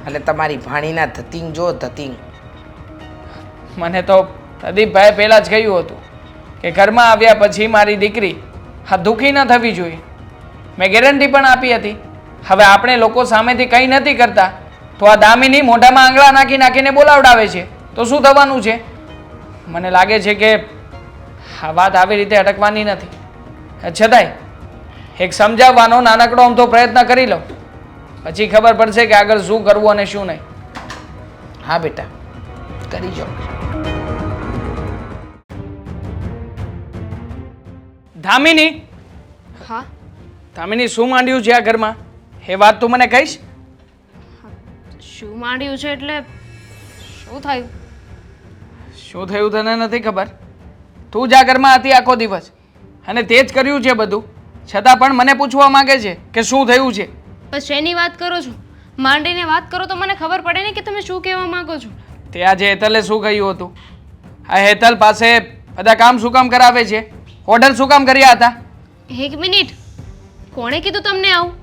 એટલે તમારી ભાણીના ધતિંગ જો ધતિંગ. મને તો પ્રદીપભાઈ પહેલાં જ કહ્યું હતું કે ઘરમાં આવ્યા પછી મારી દીકરી હા દુઃખી ન થવી જોઈએ. મેં ગેરંટી પણ આપી હતી. હવે આપણે લોકો સામેથી કંઈ નથી કરતા તો આ દામિની મોઢામાં આંગળા નાખી નાખીને બોલાવડાવે છે તો શું થવાનું છે? મને લાગે છે કે આ વાત આવી રીતે અટકવાની નથી. છતાંય એક સમજાવવાનો નાનકડો આમ તો પ્રયત્ન કરી લો, પછી ખબર પડશે કે આગળ શું કરવું અને શું નહીં. હા બેટા, કરી જાઓ. ધામિની હા ધામિની શું માંડ્યું છે આ ઘરમાં એ વાત તું મને કહીશ? શું માંડ્યું છે એટલે શું થયું? શું થયું તને નથી ખબર? તું જ આ ઘરમાં હતી આખો દિવસ અને તે જ કર્યું છે બધું, છતાં પણ મને પૂછવા માંગે છે કે શું થયું છે. બસ શેની વાત કરો છો? માંડીને વાત કરો તો મને ખબર પડે ને કે તમે શું કહેવા માંગો છો. તે આજે હેતલે શું કહ્યું હતું? આ હેતલ પાસે બધા કામ શું કામ કરાવે છે? ઓર્ડર શું કામ કર્યા હતા? એક મિનિટ, કોણે કીધું તમને આવું?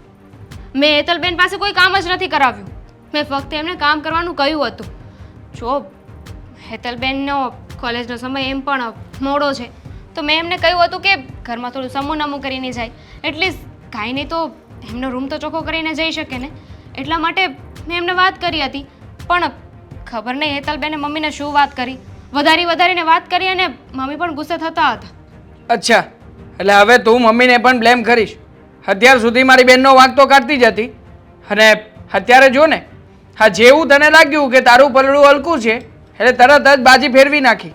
મેં હેતલબેન પાસે કોઈ કામ જ નથી કરાવ્યું. મેં ફક્ત એમને કામ કરવાનું કહ્યું હતું. જો હેતલબેનનો કોલેજનો સમય એમ પણ મોડો છે તો મેં એમને કહ્યું હતું કે ઘરમાં થોડું સમૂહ કરીને જાય, એટલીસ્ટ કાંઈ નહીં તો એમનો રૂમ તો ચોખ્ખો કરીને જઈ શકે ને, એટલા માટે મેં એમને વાત કરી હતી. પણ ખબર નહીં હેતલબેને મમ્મીને શું વાત કરી, વધારીને વાત કરી અને મમ્મી પણ ગુસ્સે થતા હતા. અચ્છા, એટલે હવે તું મમ્મીને પણ બ્લેમ કરીશ? અત્યાર સુધી મારી બેનનો વાંક તો કાઢતી જ હતી અને અત્યારે જો ને, હા જેવું તને લાગ્યું કે તારું પલડું હલકું છે એટલે તરત જ બાજી ફેરવી નાખી.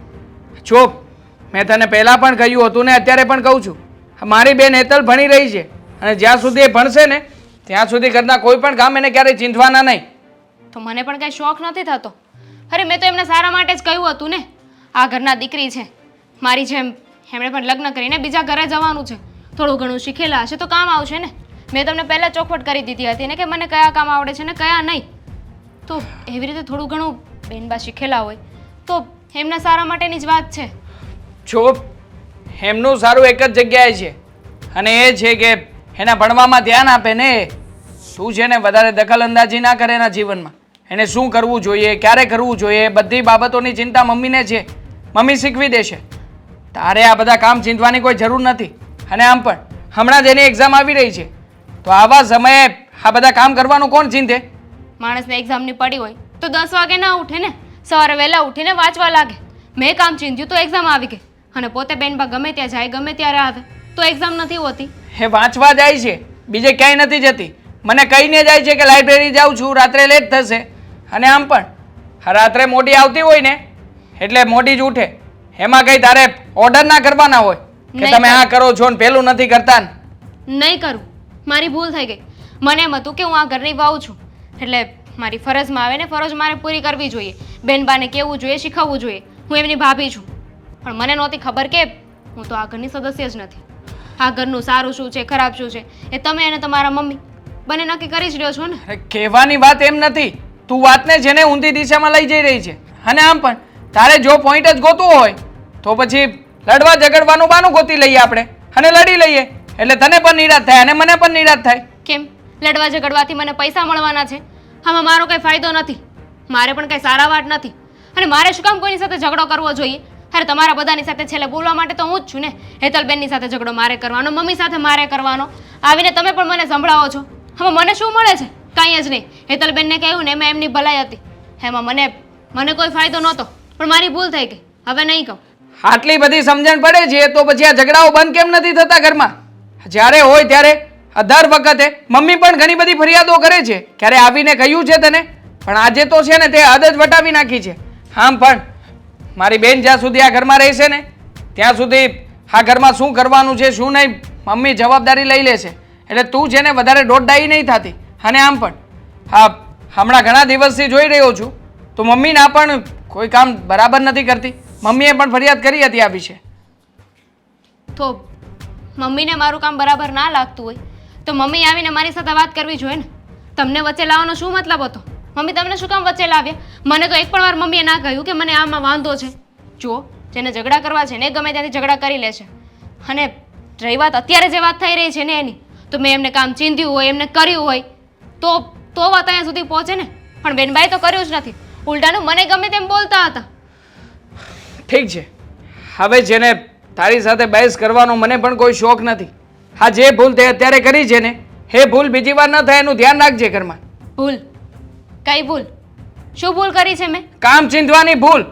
જો મેં તને પહેલાં પણ કહ્યું હતું ને અત્યારે પણ કહું છું, મારી બેન હેતલ ભણી રહી છે અને જ્યાં સુધી એ ભણશે ને ત્યાં સુધી ઘરના કોઈ પણ કામ એને ક્યારેય ચીંધવાના નહીં. તો મને પણ કાંઈ શોખ નથી થતો. અરે મેં તો એમના સારા માટે જ કહ્યું હતું ને, આ ઘરના દીકરી છે મારી જેમ, એમણે પણ લગ્ન કરીને બીજા ઘરે જવાનું છે, થોડું ઘણું શીખેલા હશે તો કામ આવશે ને. મેં તમને પહેલાં ચોખવટ કરી દીધી હતી ને કે મને કયા કામ આવડે છે ને કયા નહીં, તો એવી રીતે થોડું ઘણું બેનબા શીખેલા હોય તો એમના સારા માટેની જ વાત છે. જો એમનું સારું એક જ જગ્યાએ છે અને એ છે કે એના ભણવામાં ધ્યાન આપે ને. તું છે ને વધારે દખલ અંદાજી ના કરે એના જીવનમાં. એને શું કરવું જોઈએ, ક્યારે કરવું જોઈએ, બધી બાબતોની ચિંતા મમ્મીને છે, મમ્મી શીખવી દેશે. તારે આ બધા કામ ચીંધવાની કોઈ જરૂર નથી. અને આમ પણ હમણાં જ એની એક્ઝામ આવી રહી છે તો આવા સમયે આ બધા કામ કરવાનું કોણ ચીંધે? માણસને એક્ઝામની પડી હોય તો 10 વાગે ના ઉઠે ને, સવારે વહેલા ઉઠીને વાંચવા લાગે. મેં કામ ચીંધ્યું તો એક્ઝામ આવી ગઈ અને પોતે બેનબા ગમે ત્યાં જાય ગમે ત્યારે આવે તો એક્ઝામ નથી હોતી. એ વાંચવા જાય છે, બીજે ક્યાંય નથી જતી. મને કહીને જાય છે કે લાઇબ્રેરી જાઉં છું, રાત્રે લેટ થશે. અને આમ પણ રાત્રે મોડી આવતી હોય ને એટલે મોડી જ ઉઠે. એમાં કંઈ તારે ઓર્ડર ના કરવાના હોય કે તમે આ કરો છો ને પેલું નથી કરતા ને? નહીં કરું, મારી ભૂલ થઈ ગઈ. મને એમ હતું કે હું આ ઘરની વહુ છું એટલે મારી ફરજમાં આવે ને ફરજ મારે પૂરી કરવી જોઈએ, બેનબાને કહેવું જોઈએ, શીખવવું જોઈએ. હું એમની ભાભી છું પણ મને નહોતી ખબર કે હું તો આ ઘરની સદસ્ય જ નથી. આ ઘરનું સારું શું છે ખરાબ શું છે એ તમે અને તમારા મમ્મી બંને નક્કી કરી જ રહ્યો છો ને. અરે કહેવાની વાત એમ નથી, તું વાતને છે ને ઊંધી દિશામાં લઈ જઈ રહી છે. અને આમ પણ તારે જો પોઈન્ટ જ ગોતવો હોય તો પછી લડવા ઝઘડવાનું બાનું ગોતી લઈએ આપણે અને લડી લઈએ એટલે તને પણ નિરાશ થાય અને મને પણ નિરાશ થાય. કેમ લડવા ઝઘડવાથી મને પૈસા મળવાના છે? આમાં મારો કંઈ ફાયદો નથી, મારે પણ કંઈ સારા વાત નથી અને મારે શું કામ કોઈની સાથે ઝઘડો કરવો જોઈએ? અરે તમારા બધાની સાથે છેલ્લે બોલવા માટે તો હું જ છું ને. હેતલબેનની સાથે ઝઘડો મારે કરવાનો, મમ્મી સાથે મારે કરવાનો, આવીને તમે પણ મને સંભળાવો છો. હવે મને શું મળે છે? કાંઈ જ નહીં. હેતલબેનને કહ્યું ને એમાં એમની ભલાઈ હતી, એમાં મને કોઈ ફાયદો નહોતો પણ મારી ભૂલ થઈ ગઈ. હવે નહીં કહું. આટલી બધી સમજણ પડે છે તો પછી આ ઝઘડાઓ બંધ કેમ નથી થતા ઘરમાં? જ્યારે હોય ત્યારે દર વખતે મમ્મી પણ ઘણી બધી ફરિયાદો કરે છે, ક્યારે આવીને કહ્યું છે તને? પણ આજે તો છે ને તે હદ જ વટાવી નાખી છે. આમ પણ મારી બેન જ્યાં સુધી આ ઘરમાં રહેશે ને ત્યાં સુધી આ ઘરમાં શું કરવાનું છે શું નહીં મમ્મી જવાબદારી લઈ લેશે. એટલે તું છે ને વધારે દોડડાઈ નહીં થતી. અને આમ પણ હા હમણાં ઘણા દિવસથી જોઈ રહ્યો છું તો મમ્મીના પણ કોઈ કામ બરાબર નથી કરતી. મમ્મીએ પણ ફરિયાદ કરી હતી આ વિશે. તો મમ્મીને મારું કામ બરાબર ના લાગતું હોય તો મમ્મી આવીને મારી સાથે વાત કરવી જોઈએ ને. તમને વચ્ચે લાવવાનો શું મતલબ હતો? મમ્મી તમને શું કામ વચ્ચે લાવ્યા? મને તો એક પણ વાર મમ્મીએ ના કહ્યું કે મને આમાં વાંધો છે. જુઓ, જેને ઝઘડા કરવા છે ને ગમે ત્યાંથી ઝઘડા કરી લે છે. અને રહી વાત અત્યારે જે વાત થઈ રહી છે ને એની, તો મેં એમને કામ ચીંધ્યું હોય, એમને કર્યું હોય તો વાત અહીંયા સુધી પહોંચે ને. પણ બેનબાઈ તો કર્યું જ નથી, ઉલટાનું મને ગમે તેમ બોલતા હતા. ઠીક છે, હવે જેને તારી સાથે બહેસ કરવાનો મને પણ કોઈ શોખ નથી. હા જે ભૂલ તે અત્યારે કરી છે ને એ ભૂલ બીજી વાર ન થાય એનું ધ્યાન રાખજે ઘરમાં. ભૂલ? કઈ ભૂલ? શું ભૂલ કરી છે મેં? કામ ચીંધવાની ભૂલ.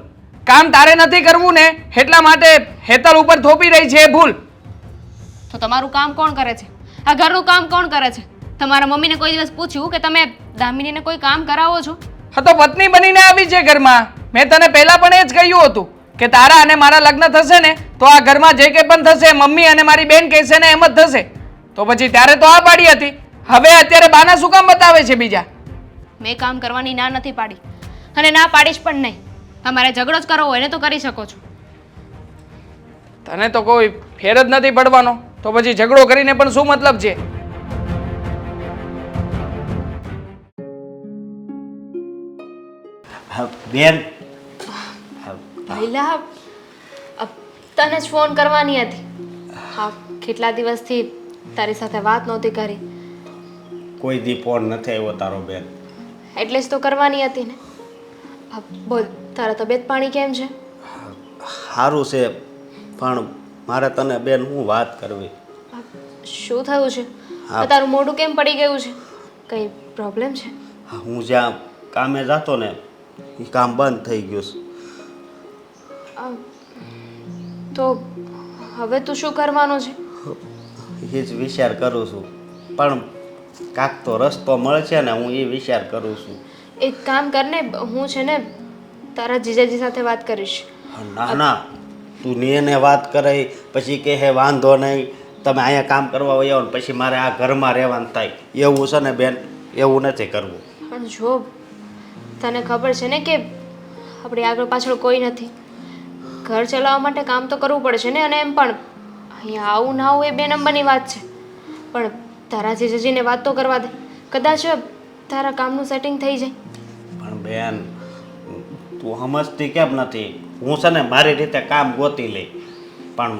કામ તારે નથી કરવું ને એટલા માટે હેતલ ઉપર થોપી રહી છે એ ભૂલ. તો તમારું કામ કોણ કરે છે? આ ઘરનું કામ કોણ કરે છે? તમારા મમ્મીને કોઈ દિવસ પૂછ્યું કે તમે દામિનીને કોઈ કામ કરાવો છો? હા તો પત્ની બનીને આવી છે ઘરમાં. મેં તને પહેલા પણ એ જ કહ્યું હતું કે તારા અને મારા લગ્ન થશે ને તો આ ઘરમાં જે કંઈ પણ થશે મમ્મી અને મારી બેન કહેશે ને એમ જ થશે. તો પછી ત્યારે તો આ પાડી હતી, હવે અત્યારે બાના શું કામ બતાવે છે બીજા? મેં કામ કરવાની ના નથી પાડી અને ના પાડીશ પણ નહીં. તમારે ઝઘડો જ કરવો હોય ને તો કરી શકો છો. તને તો કોઈ ફેર જ નથી પડવાનો, તો પછી ઝઘડો કરીને પણ શું મતલબ છે? બેન પહેલા તને જ ફોન કરવાની હતી. હા, કેટલા દિવસથી તારી સાથે વાત નહોતી કરી કોઈ દી ફોન નથી આવ્યો તારો બેન. એટલે જ તો કરવાની હતી ને. બોલ, તારા તબિયત પાણી કેમ છે? સારું છે, પણ મારે તને બેન હું વાત કરવી. શું થયું છે? હા. તારું મોઢું કેમ પડી ગયું છે? કઈ પ્રોબ્લેમ છે? હું જ્યાં કામે જતો ને એ કામ બંધ થઈ ગયું છે. તો હવે તું શું કરવાનું છે? એ જ વિચાર કરું છું, પણ કાંક તો રસ્તો મળશે ને, હું એ વિચાર કરું છું. એક કામ કરને, હું છે ને તારા જીજાજી સાથે વાત કરીશ. ના ના, તું ને એને વાત કરાઈ પછી કહે હે વાંધો નહીં, તમે અહીંયા કામ કરવા વયા આવો ને પછી મારે આ ઘરમાં રહેવાનું થાય, એવું છે ને બેન? એવું નથી કરવું. પણ જો તને ખબર છે ને કે આપણી આગળ પાછળ કોઈ નથી. ઘર ચલાવવા માટે કામ તો કરવું પડશે ને. અને એમ પણ અહીંયા આવું ના આવું એ 2 નંબરની વાત છે. પણ તારા જીજાજીને વાત તો કરવા દે, કદાચ તારા કામનું સેટિંગ થઈ જાય. પણ બેન તું સમજતી કેમ નથી? હું છે ને મારી રીતે કામ ગોતી લઈ, પણ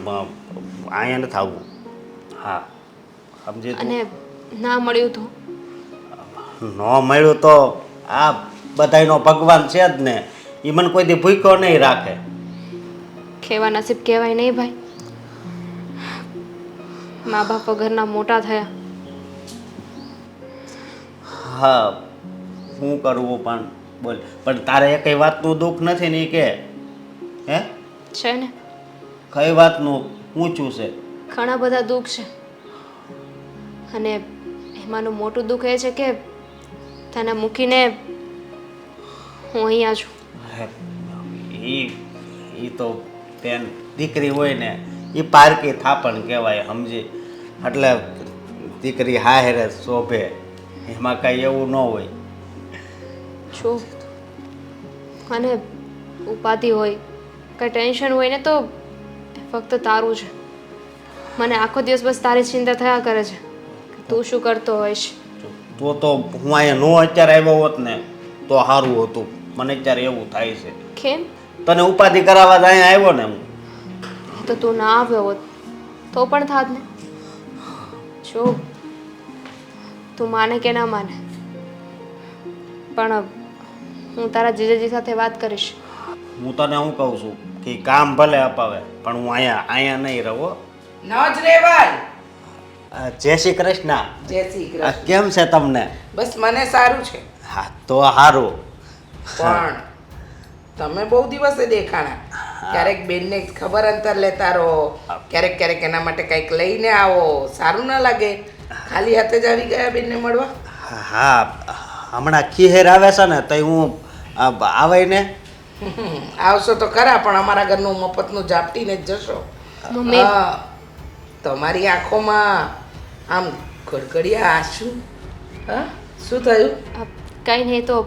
અહીંયા નથી આવવું. હા, સમજી તું? અને ના મળ્યું તો ન મળ્યું તો આ બધાયનો ભગવાન છે જ ને, એ મને કોઈ દી ભૂખ્યો નહીં રાખે. કહેવા નસીબ કહેવાય નહીં ભાઈ. મા બાપ વગરના મોટા થયા. હા, શું કરવું પણ બોલ. પણ તારે કઈ વાતનું દુઃખ નથી ને? કે હે છે ને, કઈ વાતનું ઊંચું છે? ઘણા બધા દુઃખ છે. અને એમાંનું મોટું દુઃખ એ છે કે તને મૂકીને હું અહીંયા છું. એ તો બેન દીકરી હોય ને એ પારકી થાપણ કહેવાય, સમજી? એટલે દીકરી હારે શોભે, એમાં કાંઈ એવું ન હોય. છું અને ઉપાધિ હોય, કંઈ ટેન્શન હોય ને તો ફક્ત તારું છે. મને આખો દિવસ બસ તારી ચિંતા થયા કરે છે, તું શું કરતો હોઈશ. તો હું અહીંયા નો અત્યારે આવ્યો હોત ને તો સારું હતું. મને અત્યારે એવું થાય છે. કેમ? તને ઉપાધિ કરાવવા જ અહીંયા આવ્યો ને હું. તો તું ના આવ્યો હોત તો પણ થાત ને. જો તું માને કે ના માને, પણ હું તારા જીજાજી સાથે વાત કરીશ. હું તને શું કહું છું કે કામ ભલે અપાવે પણ હું અહીંયા નહીં રહો. ન જ રેવાય. જય શ્રી કૃષ્ણ. જય શ્રી કૃષ્ણ. કેમ છે તમને? બસ મને સારું છે. હા તો સારું. પણ તમે બહુ દિવસે દેખાણા. ક્યારેક બેનને ખબર અંતર લેતા રહો, ક્યારેક ક્યારેક એના માટે કંઈક લઈને આવો. સારું ના લાગે? ખાલી હાથે જ આવી ગયા બેનને મળવા? હા, હમણાં ખીહેર આવે છે ને તો હું આવે ને. આવશો તો ખરા, પણ અમારા ઘરનું મફતનું ઝાપટીને જ જશો. મમ્મી. હા, તમારી આંખોમાં આમ ગડગડિયા આંસુ. હા, શું થયું? કંઈ નહીં, તો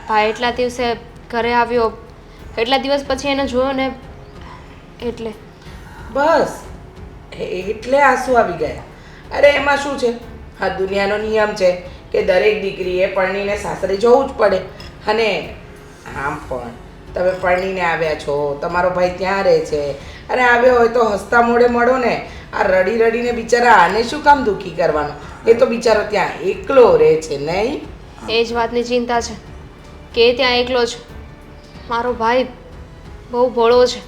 ભાઈ એટલા દિવસે ઘરે આવ્યો, એટલા દિવસ પછી એને જોયો ને એટલે. બસ એટલે આંસુ આવી ગયા? અરે એમાં શું છે, આ દુનિયાનો નિયમ છે કે દરેક દીકરીએ પરણીને સાસરે જવું જ પડે. અને આમ પણ તમે પરણીને આવ્યા છો, તમારો ભાઈ ત્યાં રહે છે, અને આવ્યો હોય તો હસતા મોઢે મળો ને. આ રડી રડીને બિચારા આને શું કામ દુઃખી કરવાનો? એ તો બિચારો ત્યાં એકલો રહે છે, નહીં? એ જ વાતની ચિંતા છે કે એ ત્યાં એકલો છે. મારો ભાઈ બહુ ભોળો છે,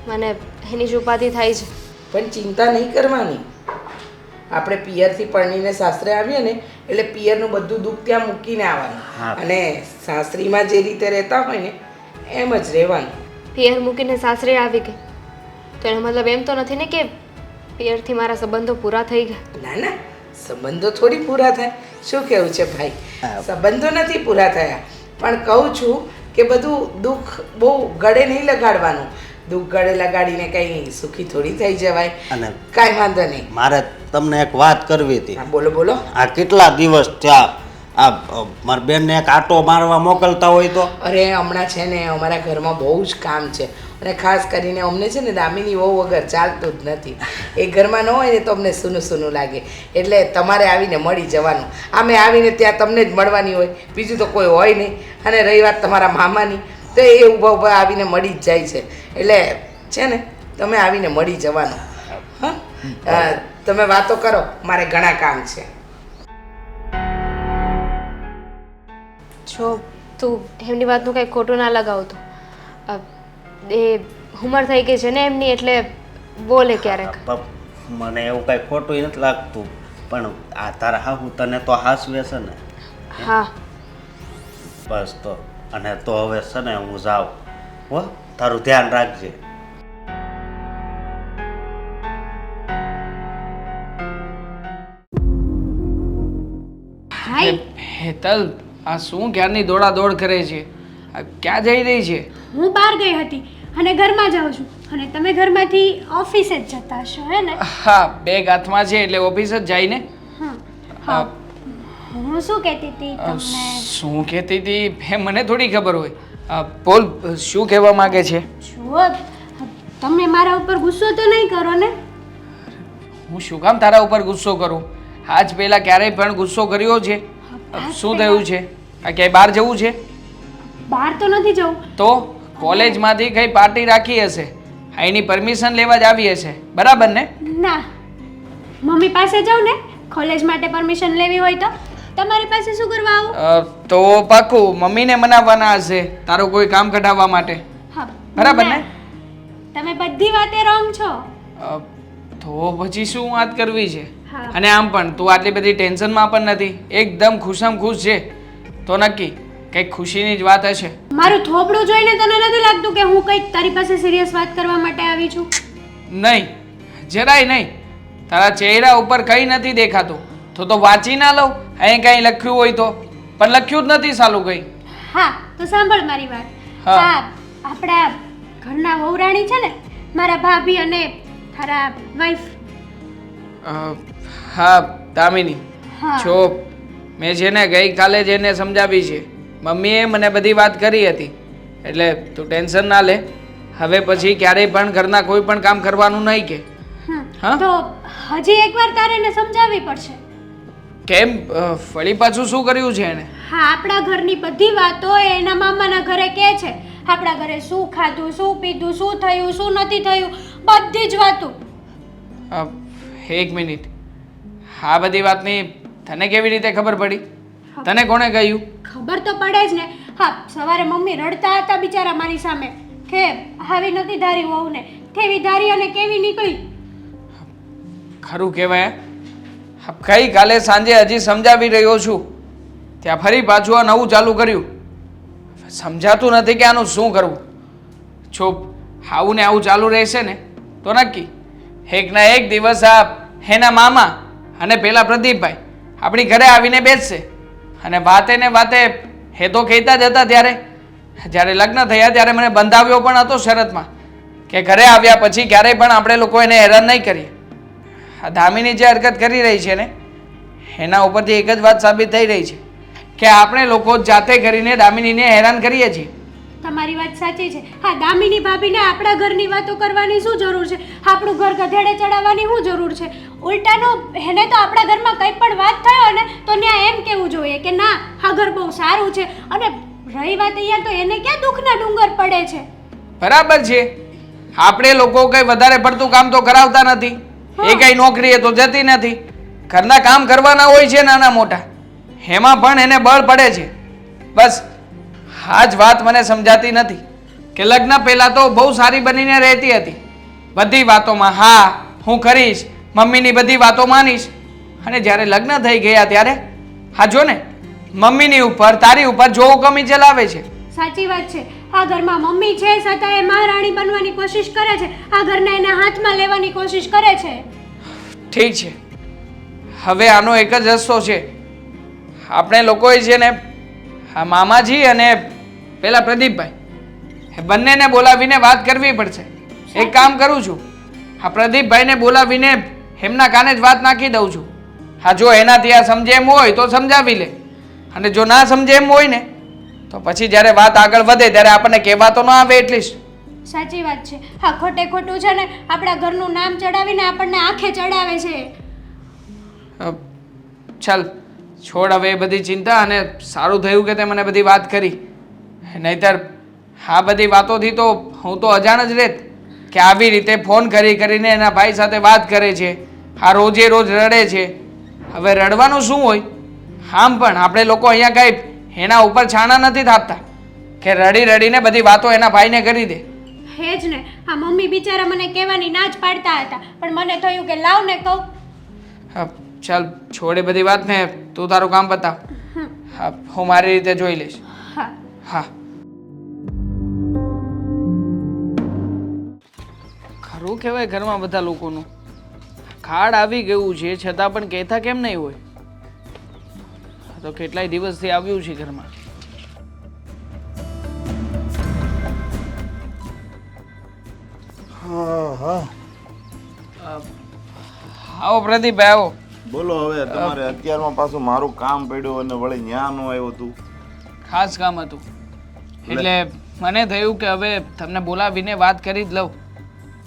મને એની જ ઉપાધિ થાય છે. પણ ચિંતા નહીં કરવાની. આપણે પિયરથી પરણીને સાસરે આવીએ ને એટલે પિયરનું બધું દુઃખ ત્યાં મૂકીને આવવાનું. હા. અને સાસરીમાં જે રીતે રહેતા હોય ને એમ જ રહેવાનું. પિયર મૂકીને સાસરે આવી ગઈ તો એનો મતલબ એમ તો નથી ને કે પિયરથી મારા સંબંધો પૂરા થઈ ગયા. ના ના, સંબંધો થોડી પૂરા થાય. શું કહેવું છે ભાઈ? સંબંધો નથી પૂરા થયા, પણ કહું છું કે બધું દુઃખ બહુ ગળે નહીં લગાડવાનું. દુઃખ ગળે લગાડીને કંઈ સુખી થોડી થઈ જવાય. અને કાંઈ વાંધો નહીં. મારે તમને એક વાત કરવી હતી. હા, બોલો બોલો. આ કેટલા દિવસ થયા આ મારા બેનને એક આટો મારવા મોકલતા હોય તો? અરે હમણાં છે ને અમારા ઘરમાં બહુ જ કામ છે અને ખાસ કરીને અમને છે ને દામિની વહુ વગર ચાલતું જ નથી. એ ઘરમાં ન હોય ને તો અમને સૂનું સૂનું લાગે. એટલે તમારે આવીને મળી જવાનું. આમે આવીને ત્યાં તમને જ મળવાની હોય, બીજું તો કોઈ હોય નહીં. અને રહી વાત તમારા મામાની, તો એ ઊભા ઊભા આવીને મળી જ જાય છે. એટલે છે ને તમે આવીને મળી જવાનું. હા, તમે વાતો કરો, મારે ઘણા કામ છે. જો તું એમની વાતનું કંઈ ખોટું ના લગાવતો. એ ઉંમર થઈ ગઈ છે ને એમની, એટલે બોલે ક્યારેક. મને એવું કાંઈ ખોટું નથી લાગતું, પણ આ તારા હાહુ તને તો હાસવે છે ને? હા. બસ તો, અને તો હવે છે ને હું જાઉં હો, તારું ધ્યાન રાખજે. હાય, હેતલ, આ શું ક્યારની દોડા દોડ કરે છે? આ ક્યાં જઈ રહી છે? હું બહાર ગઈ હતી અને ઘરમાં જાઉં છું અને તમે ઘરમાંથી ઓફિસે જ જતા હશો હે ને? હા, બેગ હાથમાં છે એટલે ઓફિસ જ જાય ને. હા. હું શું કહેતી હતી તમને? શું કહેતી હતી એ મને થોડી ખબર હોય. બોલ, શું કહેવા માંગે છે? જુઓ, તમે મારા ઉપર ગુસ્સો તો નહીં કરો ને? હું શું કામ તારા ઉપર ગુસ્સો કરું? આજ પહેલા ક્યારેય પણ ગુસ્સો કર્યો છે? શું થયું છે? આ ક્યાંય બહાર જવું છે? બહાર તો નથી જવું. તો કોલેજમાંથી કઈ પાર્ટી રાખી હશે, એની પરમિશન લેવા જ આવી હશે, બરાબર ને? ના, મમ્મી પાસે જાઉં ને કોલેજ માટે પરમિશન લેવી હોય તો. તમારી પાસે શું કરવા આવું? તો પાક્કું મમ્મીને મનાવવાના હશે તારું કોઈ કામ કઢાવવા માટે, હા, બરાબર ને? તમે બધી વાતે રોંગ છો. તો પછી શું વાત કરવી છે? હા. અને આમ પણ તું આટલી બધી ટેન્શનમાં પણ નથી, એકદમ ખુશામ ખુશ છે. તો નક્કી કંઈક ખુશીની જ વાત હશે. મારું થોબડું જોઈને તને નથી લાગતું કે હું કંઈક તારી પાસે સિરિયસ વાત કરવા માટે આવી છું? નહીં, જરાય નહીં. તારા ચહેરા ઉપર કંઈ નથી દેખાતું. તો વાંચી ના લઉં, અહીં કંઈ લખ્યું હોય તો. પણ લખ્યું જ નથી સાલું કંઈ. હા, તો સાંભળ મારી વાત. હા. હા, આપણા ઘરના વહુરાણી છે ને, મારા ભાભી અને તારા વાઈફ. હા, દામિની. હા. જો મેં છે ને ગઈકાલે જ એને સમજાવી છે. મમ્મીએ મને બધી વાત કરી હતી, એટલે તું ટેન્શન ના લે. હવે પછી ક્યારેય પણ ઘરના કોઈ પણ કામ કરવાનું નહીં કે. હા? તો હજી એકવાર તારે એને સમજાવવી પડશે. કેમ? ફળી પાછું શું કર્યું છે એને? હા, આપણા ઘરની બધી વાતો એ એના મામાના ઘરે કહે છે. આપણા ઘરે શું ખાધું, શું પીધું, શું થયું, શું નથી થયું, બધી જ વાતો. એક મિનિટ, આ બધી વાતની તને કેવી રીતે ખબર પડી? તને કોણે કહ્યું? ખબર તો પડે જ ને. હા, સવારે મમ્મી રડતા હતા બિચારા મારી સામે કે આવી નથી ધારી વહુને, કેવી ધારી અને કેવી નીકળી. ખરું કહેવાય. ગઈકાલે સાંજે હજી સમજાવી રહ્યો છું, ત્યાં ફરી પાછું આ નવું ચાલુ કર્યું. સમજાતું નથી કે આનું શું કરવું. જો આવું ને આવું ચાલુ રહેશે ને તો નક્કી એક ના એક દિવસ આ એના મામા અને પેલા પ્રદીપભાઈ આપણી ઘરે આવીને બેસશે. અને વાતે ને વાતે હે તો કહેતા જ હતા ત્યારે, જ્યારે લગ્ન થયા ત્યારે મને બંધાવ્યો પણ હતો શરતમાં કે ઘરે આવ્યા પછી ક્યારેય પણ આપણે લોકો એને હેરાન નહીં કરીએ. આ દામિની જે હરકત કરી રહી છે ને, એના ઉપરથી એક જ વાત સાબિત થઈ રહી છે કે આપણે લોકો જાતે કરીને દામિનીને હેરાન કરીએ છીએ. તમારી વાત સાચી છે. હા, દામિની ભાભીને આપણા ઘરની વાતો કરવાની શું જરૂર છે? આપણું ઘર ગધેડે ચડાવવાની શું જરૂર છે? ઉલટાનું એને તો આપણા ઘરમાં કંઈ પણ વાત થયો ને તો ત્યાં એમ કહેવું જોઈએ કે ના, આ ઘર બહુ સારું છે. અને રહી વાત અહીંયા, તો એને ક્યાં દુઃખના ડુંગર પડે છે? બરાબર છે. આપણે લોકો કઈ વધારે પડતું કામ તો કરાવતા નથી, એ કઈ નોકરીએ તો જતી નથી. ઘરના કામ કરવાના હોય છે નાના મોટા, એમાં પણ એને બળ પડે છે. બસ આ જ વાત મને સમજાતી નથી કે લગ્ન પહેલા તો બહુ સારી બનીને રહેતી હતી, બધી વાતોમાં હા હું કરીશ, મમ્મીની બધી વાતો માનીશ. અને જ્યારે લગ્ન થઈ ગયા ત્યારે હા જો ને, મમ્મીની ઉપર તારી ઉપર જો હુકમી ચલાવે છે. સાચી વાત છે. આ ઘરમાં મમ્મી છે છતાં એ મહારાણી બનવાની કોશિશ કરે છે. આ ઘરને એના હાથમાં લેવાની કોશિશ કરે છે. ઠીક છે, હવે આનો એક જ રસ્તો છે. આપણે લોકોએ છે ને આ મામાજી અને પેલા પ્રદીપભાઈ, એ બંનેને બોલાવીને વાત કરવી પડશે. એક કામ કરું છું, આ પ્રદીપભાઈને બોલાવીને એમના કાને જ વાત નાખી દઉં છું. હા, જો એનાથી આ સમજે એમ હોય તો સમજાવી લે, અને જો ના સમજે એમ હોય ને તો પછી જ્યારે વાત આગળ વધે ત્યારે આપણને કહેવા તો ન આવે એટલીસ્ટ. સાચી વાત છે. હા, ખોટે ખોટું છે ને આપણા ઘરનું નામ ચડાવીને આપણને આંખે ચડાવે છે. ચાલ છોડ હવે એ બધી ચિંતા, અને સારું થયું કે તે મને બધી વાત કરી. નહીંતર આ બધી વાતોથી તો હું તો અજાણ જ રહેત કે આવી રીતે ફોન કરીને એના ભાઈ સાથે વાત કરે છે, આ રોજે રોજ રડે છે. હવે રડવાનું શું હોય? આમ પણ આપણે લોકો અહીંયા કાંઈ એના ઉપર છાણા નથી થાપતા કે રડી રડીને બધી વાતો એના ભાઈને કરી દે. હે જ ને, આ મમ્મી બિચારા મને કહેવાની ના જ પાડતા હતા, પણ મને થયું કે લાવ ને કહું. હા ચાલ છોડે બધી વાતને, તું તારું કામ બતાવ. હા, હું મારી રીતે જોઈ લઈશ. હા. હા, ખરું કહેવાય ઘરમાં બધા લોકોનું ખાડ આવી ગયું છે છતાં પણ કહેતા કેમ નહીં હોય? આ તો કેટલાય દિવસથી આવ્યું છે ઘરમાં. આવો પ્રદીપભાઈ આવો. બોલો હવે તમારે અત્યારમાં પાછું મારું કામ પડ્યું અને વળી ન્યા નો આવ્યો તું. ખાસ કામ હતું એટલે મને થયું કે હવે તમને બોલાવીને વાત કરી જ લઉં.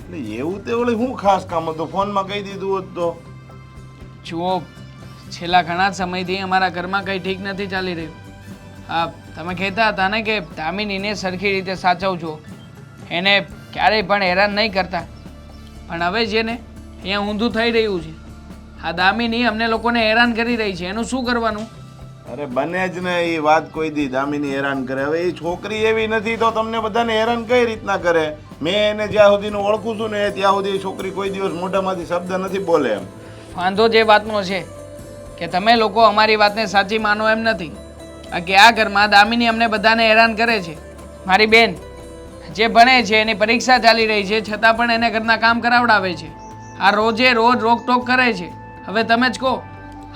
એટલે એવું તે વળી શું ખાસ કામ હતું? ફોનમાં કહી દીધું હોત તો. જુઓ, છેલ્લા ઘણા સમયથી અમારા ઘરમાં કંઈ ઠીક નથી ચાલી રહ્યું. હા, તમે કહેતા હતા ને કે દામિનીને સરખી રીતે સાચવજો, એને ક્યારેય પણ હેરાન નહીં કરતા. પણ હવે છે ને અહીંયા ઊંધું થઈ રહ્યું છે. આ દામિની અમને લોકોને હેરાન કરી રહી છે, એનું શું કરવાનું? અરે બને જ ને એ વાત કોઈ દી દામિની હેરાન કરે. હવે એ છોકરી એવી નથી તો તમને બધાને હેરાન કઈ રીતના કરે? મેં એને જ્યાં સુધીનું ઓળખું છું ને ત્યાં સુધી એ છોકરી કોઈ દિવસ મોઢામાંથી શબ્દ નથી બોલે એમ. વાંધો જે વાતનો છે કે તમે લોકો અમારી વાતને સાચી માનો એમ નથી. કે આ ઘરમાં દામિની અમને બધાને હેરાન કરે છે. મારી બેન જે ભણે છે એની પરીક્ષા ચાલી રહી છે છતાં પણ એને ઘરના કામ કરાવડાવે છે. આ રોજે રોજ રોકટોક કરે છે. હવે તમે જ કહો,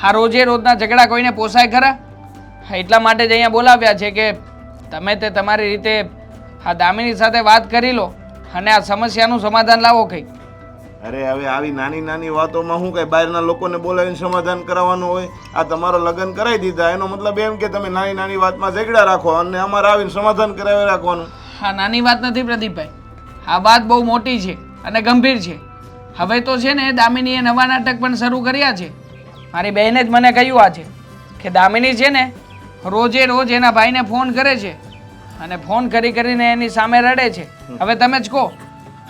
આ રોજે રોજના ઝઘડા કોઈને પોસાય ખરા? એટલા માટે જ અહીંયા બોલાવ્યા છે કે તમે તે તમારી રીતે આ દામિની સાથે વાત કરી લો અને આ સમસ્યાનું સમાધાન લાવો કંઈક. અરે હવે આવી નાની નાની વાતોમાં શું કઈ બહારના લોકોને બોલાવીને સમાધાન કરાવવાનું હોય? આ તમારો લગ્ન કરાવી દીધા એનો મતલબ એમ કે તમે નાની નાની વાતમાં ઝઘડા રાખો અને અમારે આવીને સમાધાન કરાવી રાખવાનું. હા, નાની વાત નથી પ્રદીપભાઈ, આ વાત બહુ મોટી છે અને ગંભીર છે. હવે તો છે ને દામિનીએ નવા નાટક પણ શરૂ કર્યા છે. મારી બહેને જ મને કહ્યું આ છે કે દામિની છે ને રોજે રોજ એના ભાઈને ફોન કરે છે અને ફોન કરીને એની સામે રડે છે. હવે તમે જ કહો,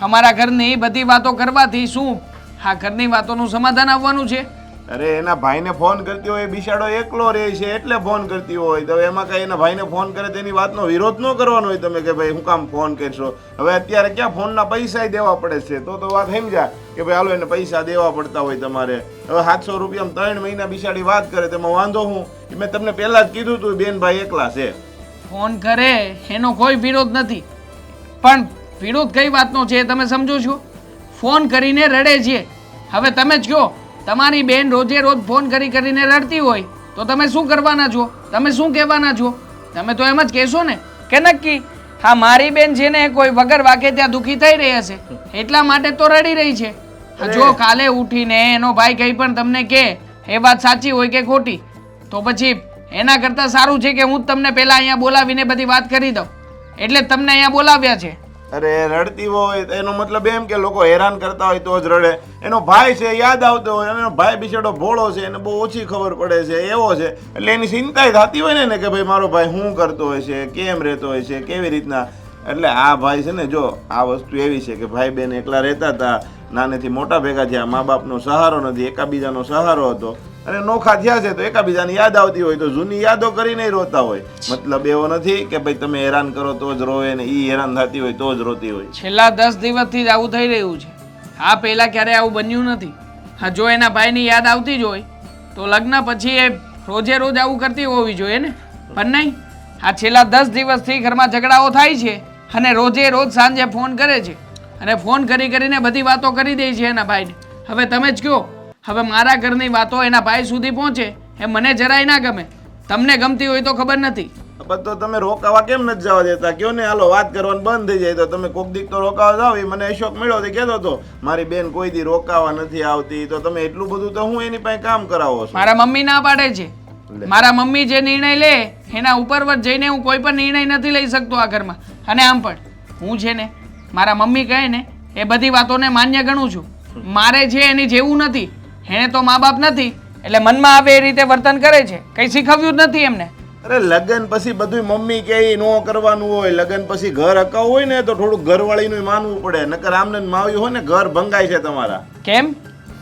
અમારા ઘરની બધી વાતો કરવાથી શું આ ઘરની વાતોનું સમાધાન આવવાનું છે? અરે એના ભાઈને ફોન કરતી હોય, બિચારો એકલો રહે છે એટલે ફોન કરતી હોય. તો એમાં કઈ એના ભાઈને ફોન કરે તેની વાતનો વિરોધ ન કરવાનો હોય તમે કે ભાઈ હું કામ ફોન કરશો? હવે અત્યારે ક્યાં ફોનના પૈસા દેવા પડે છે? તો વાત સમજ્યા કે ભાઈ હાલો એને પૈસા દેવા પડતા હોય તમારે. હવે 700 રૂપિયામાં 3 મહિના બિચારી વાત કરે તેમાં વાંધો હું? મેં તમને પહેલા જ કીધું તું બેન ભાઈ એકલા છે. ફોન કરે એનો કોઈ વિરોધ નથી, પણ વિરોધ કઈ વાતનો છે તમે સમજો છો? ફોન કરીને રડે છે. હવે તમે જ કહો, તમારી બેન રોજે રોજ ફોન કરીને રડતી હોય તો તમે શું કરવાના છો? તમે શું કહેવાના છો? તમે તો એમ જ કહેશો ને કે નક્કી હા મારી બેન છે ને કોઈ વગર વાકે ત્યાં દુઃખી થઈ રહી હશે એટલા માટે તો રડી રહી છે. જો કાલે ઉઠીને એનો ભાઈ કંઈ પણ તમને કહે એ વાત સાચી હોય કે ખોટી, તો પછી એના કરતાં સારું છે કે હું જ તમને પહેલાં અહીંયા બોલાવીને બધી વાત કરી દઉં. એટલે જ તમને અહીંયા બોલાવ્યા છે. અરે રડતી હોય એનો મતલબ એમ કે લોકો હેરાન કરતા હોય તો જ રડે. એનો ભાઈ છે યાદ આવતો હોય, એનો ભાઈ બિચારો ભોળો છે, એને બહુ ઓછી ખબર પડે છે, એવો છે એટલે એની ચિંતા થતી હોય ને કે ભાઈ મારો ભાઈ શું કરતો હોય છે, કેમ રહેતો હોય છે, કેવી રીતના. એટલે આ ભાઈ છે ને, જો આ વસ્તુ એવી છે કે ભાઈ બેન એકલા રહેતા હતા, નાનેથી મોટા ભેગા થયા, મા બાપનો સહારો નથી, એકાબીજાનો સહારો હતો અને નોખા થયા છે તો એકાબીજાની યાદ આવતી હોય તો જૂની યાદો કરીને રોતા હોય. મતલબ એવો નથી કે ભાઈ તમે હેરાન કરો તો જ રોવે ને ઈ હેરાન થતી હોય તો જ રોતી હોય. છેલ્લા 10 દિવસથી જ આવું થઈ રહ્યું છે. આ પહેલા ક્યારે આવું બન્યું નથી. હા, જો એના ભાઈની યાદ આવતી જ હોય તો લગ્ન પછી એ રોજે રોજ આવું કરતી હોવી જોઈએ ને, પણ નહીં. આ છેલ્લા 10 દિવસથી ઘરમાં ઝઘડાઓ થાય છે અને રોજે રોજ સાંજે ફોન કરે છે અને ફોન કરીને બધી વાતો કરી દે છે એના ભાઈને. હવે તમે જ કહો, હવે મારા ઘરની વાતો એના ભાઈ સુધી પહોંચે એ મને જરાય ના ગમે. તમને ગમતી હોય તો ખબર નથી. પણ તો તમે રોકાવા કેમ નથી જવા દેતા? કયો ને હાલો વાત કરવાનું બંધ થઈ જાય તો તમે કોક દીક તો રોકાવા જાવ. એ મને અશોક મળ્યો તો કહેતો હતો મારી બેન કોઈ દી રોકાવા નથી આવતી. તો તમે એટલું બધું તો હું એની પાસે કામ કરાવો છો? મારા મમ્મી ના પાડે છે. મારા મમ્મી જે નિર્ણય લે એના ઉપરવટ જઈને હું કોઈ પણ નિર્ણય નથી લઈ શકતો આ ઘરમાં. અને આમ પણ હું છે ને મારા મમ્મી કહે ને એ બધી વાતોને માન્ય ગણું છું. મારે છે એની જેવું નથી. એને તો મા બાપ નથી એટલે મનમાં આવે એ રીતે વર્તન કરે છે. કંઈ શીખવ્યું જ નથી એમને. અરે લગ્ન પછી બધું મમ્મી કે નો કરવાનું હોય. લગ્ન પછી ઘર અકાવું હોય ને તો થોડુંક ઘરવાળીનું માનવું પડે. નકર આમને માવ્યું હોય ને ઘર ભંગાય છે તમારા. કેમ?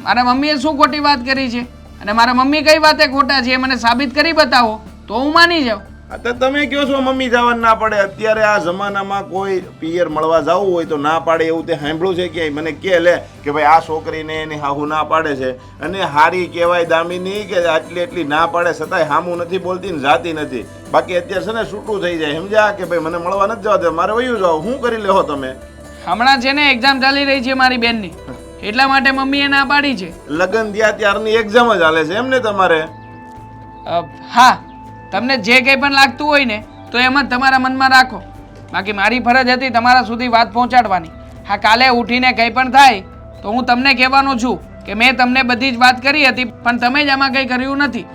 મારા મમ્મીએ શું ખોટી વાત કરી છે? અને મારા મમ્મી કઈ વાતે ખોટા છે એ મને સાબિત કરી બતાવો તો હું માની જાઉં. તો તમે કહો છો મમ્મી જવાનું ના પડે. અત્યારે આ જમાનામાં કોઈ પિયર મળવા જવું હોય તો ના પાડે એવું તે સાંભળ્યું છે ક્યાંય? મને કે લે કે ભાઈ આ છોકરીને એની હાહુ ના પાડે છે અને હારી કહેવાય દામિની કે આટલી એટલી ના પાડે છતાંય હામું નથી બોલતી ને જાતી નથી. બાકી અત્યારે છે ને છૂટું થઈ જાય સમજ્યા કે ભાઈ મને મળવા નથી જવા દે મારે વયું જાવ. શું કરી લેહો તમે? હમણાં છે ને એક્ઝામ ચાલી રહી છે મારી બેનની એટલા માટે મમ્મીએ ના પાડી છે. લગ્ન થયા ત્યારની એક્ઝામ જ હાલે છે એમ ને તમારે? હા, તમને જે કંઈ પણ લાગતું હોય ને તો એમ જ તમારા મનમાં રાખો. બાકી મારી ફરજ હતી તમારા સુધી વાત પહોંચાડવાની. હા, કાલે ઉઠીને કંઈ પણ થાય તો હું તમને કહેવાનો છું કે મેં તમને બધી જ વાત કરી હતી પણ તમે જ આમાં કંઈ કર્યું નથી.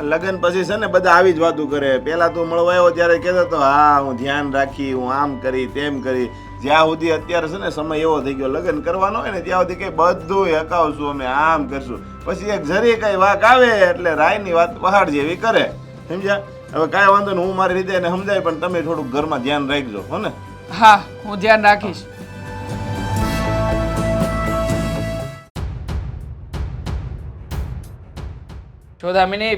લગ્ન પછી છે ને બધા આવી જ વાતું કરે. પેલા તું મળવા આવ્યો ત્યારે કહેતો હતો હા હું ધ્યાન રાખી, હું આમ કરી તેમ કરી. જ્યાં સુધી અત્યારે છે ને સમય એવો થઈ ગયો લગ્ન કરવાનો હોય ને ત્યાં સુધી કઈ બધું હકાવશું અમે આમ કરશું. પછી એક જરી કઈ વાક આવે એટલે રાયની વાત પહાડ જેવી કરે સમજ્યા? હવે કાંઈ વાંધો નહીં હું મારી રીતે એને સમજાય પણ તમે થોડુંક ઘરમાં ધ્યાન રાખજો હો ને? હા, હું ધ્યાન રાખીશ. જો દામિની,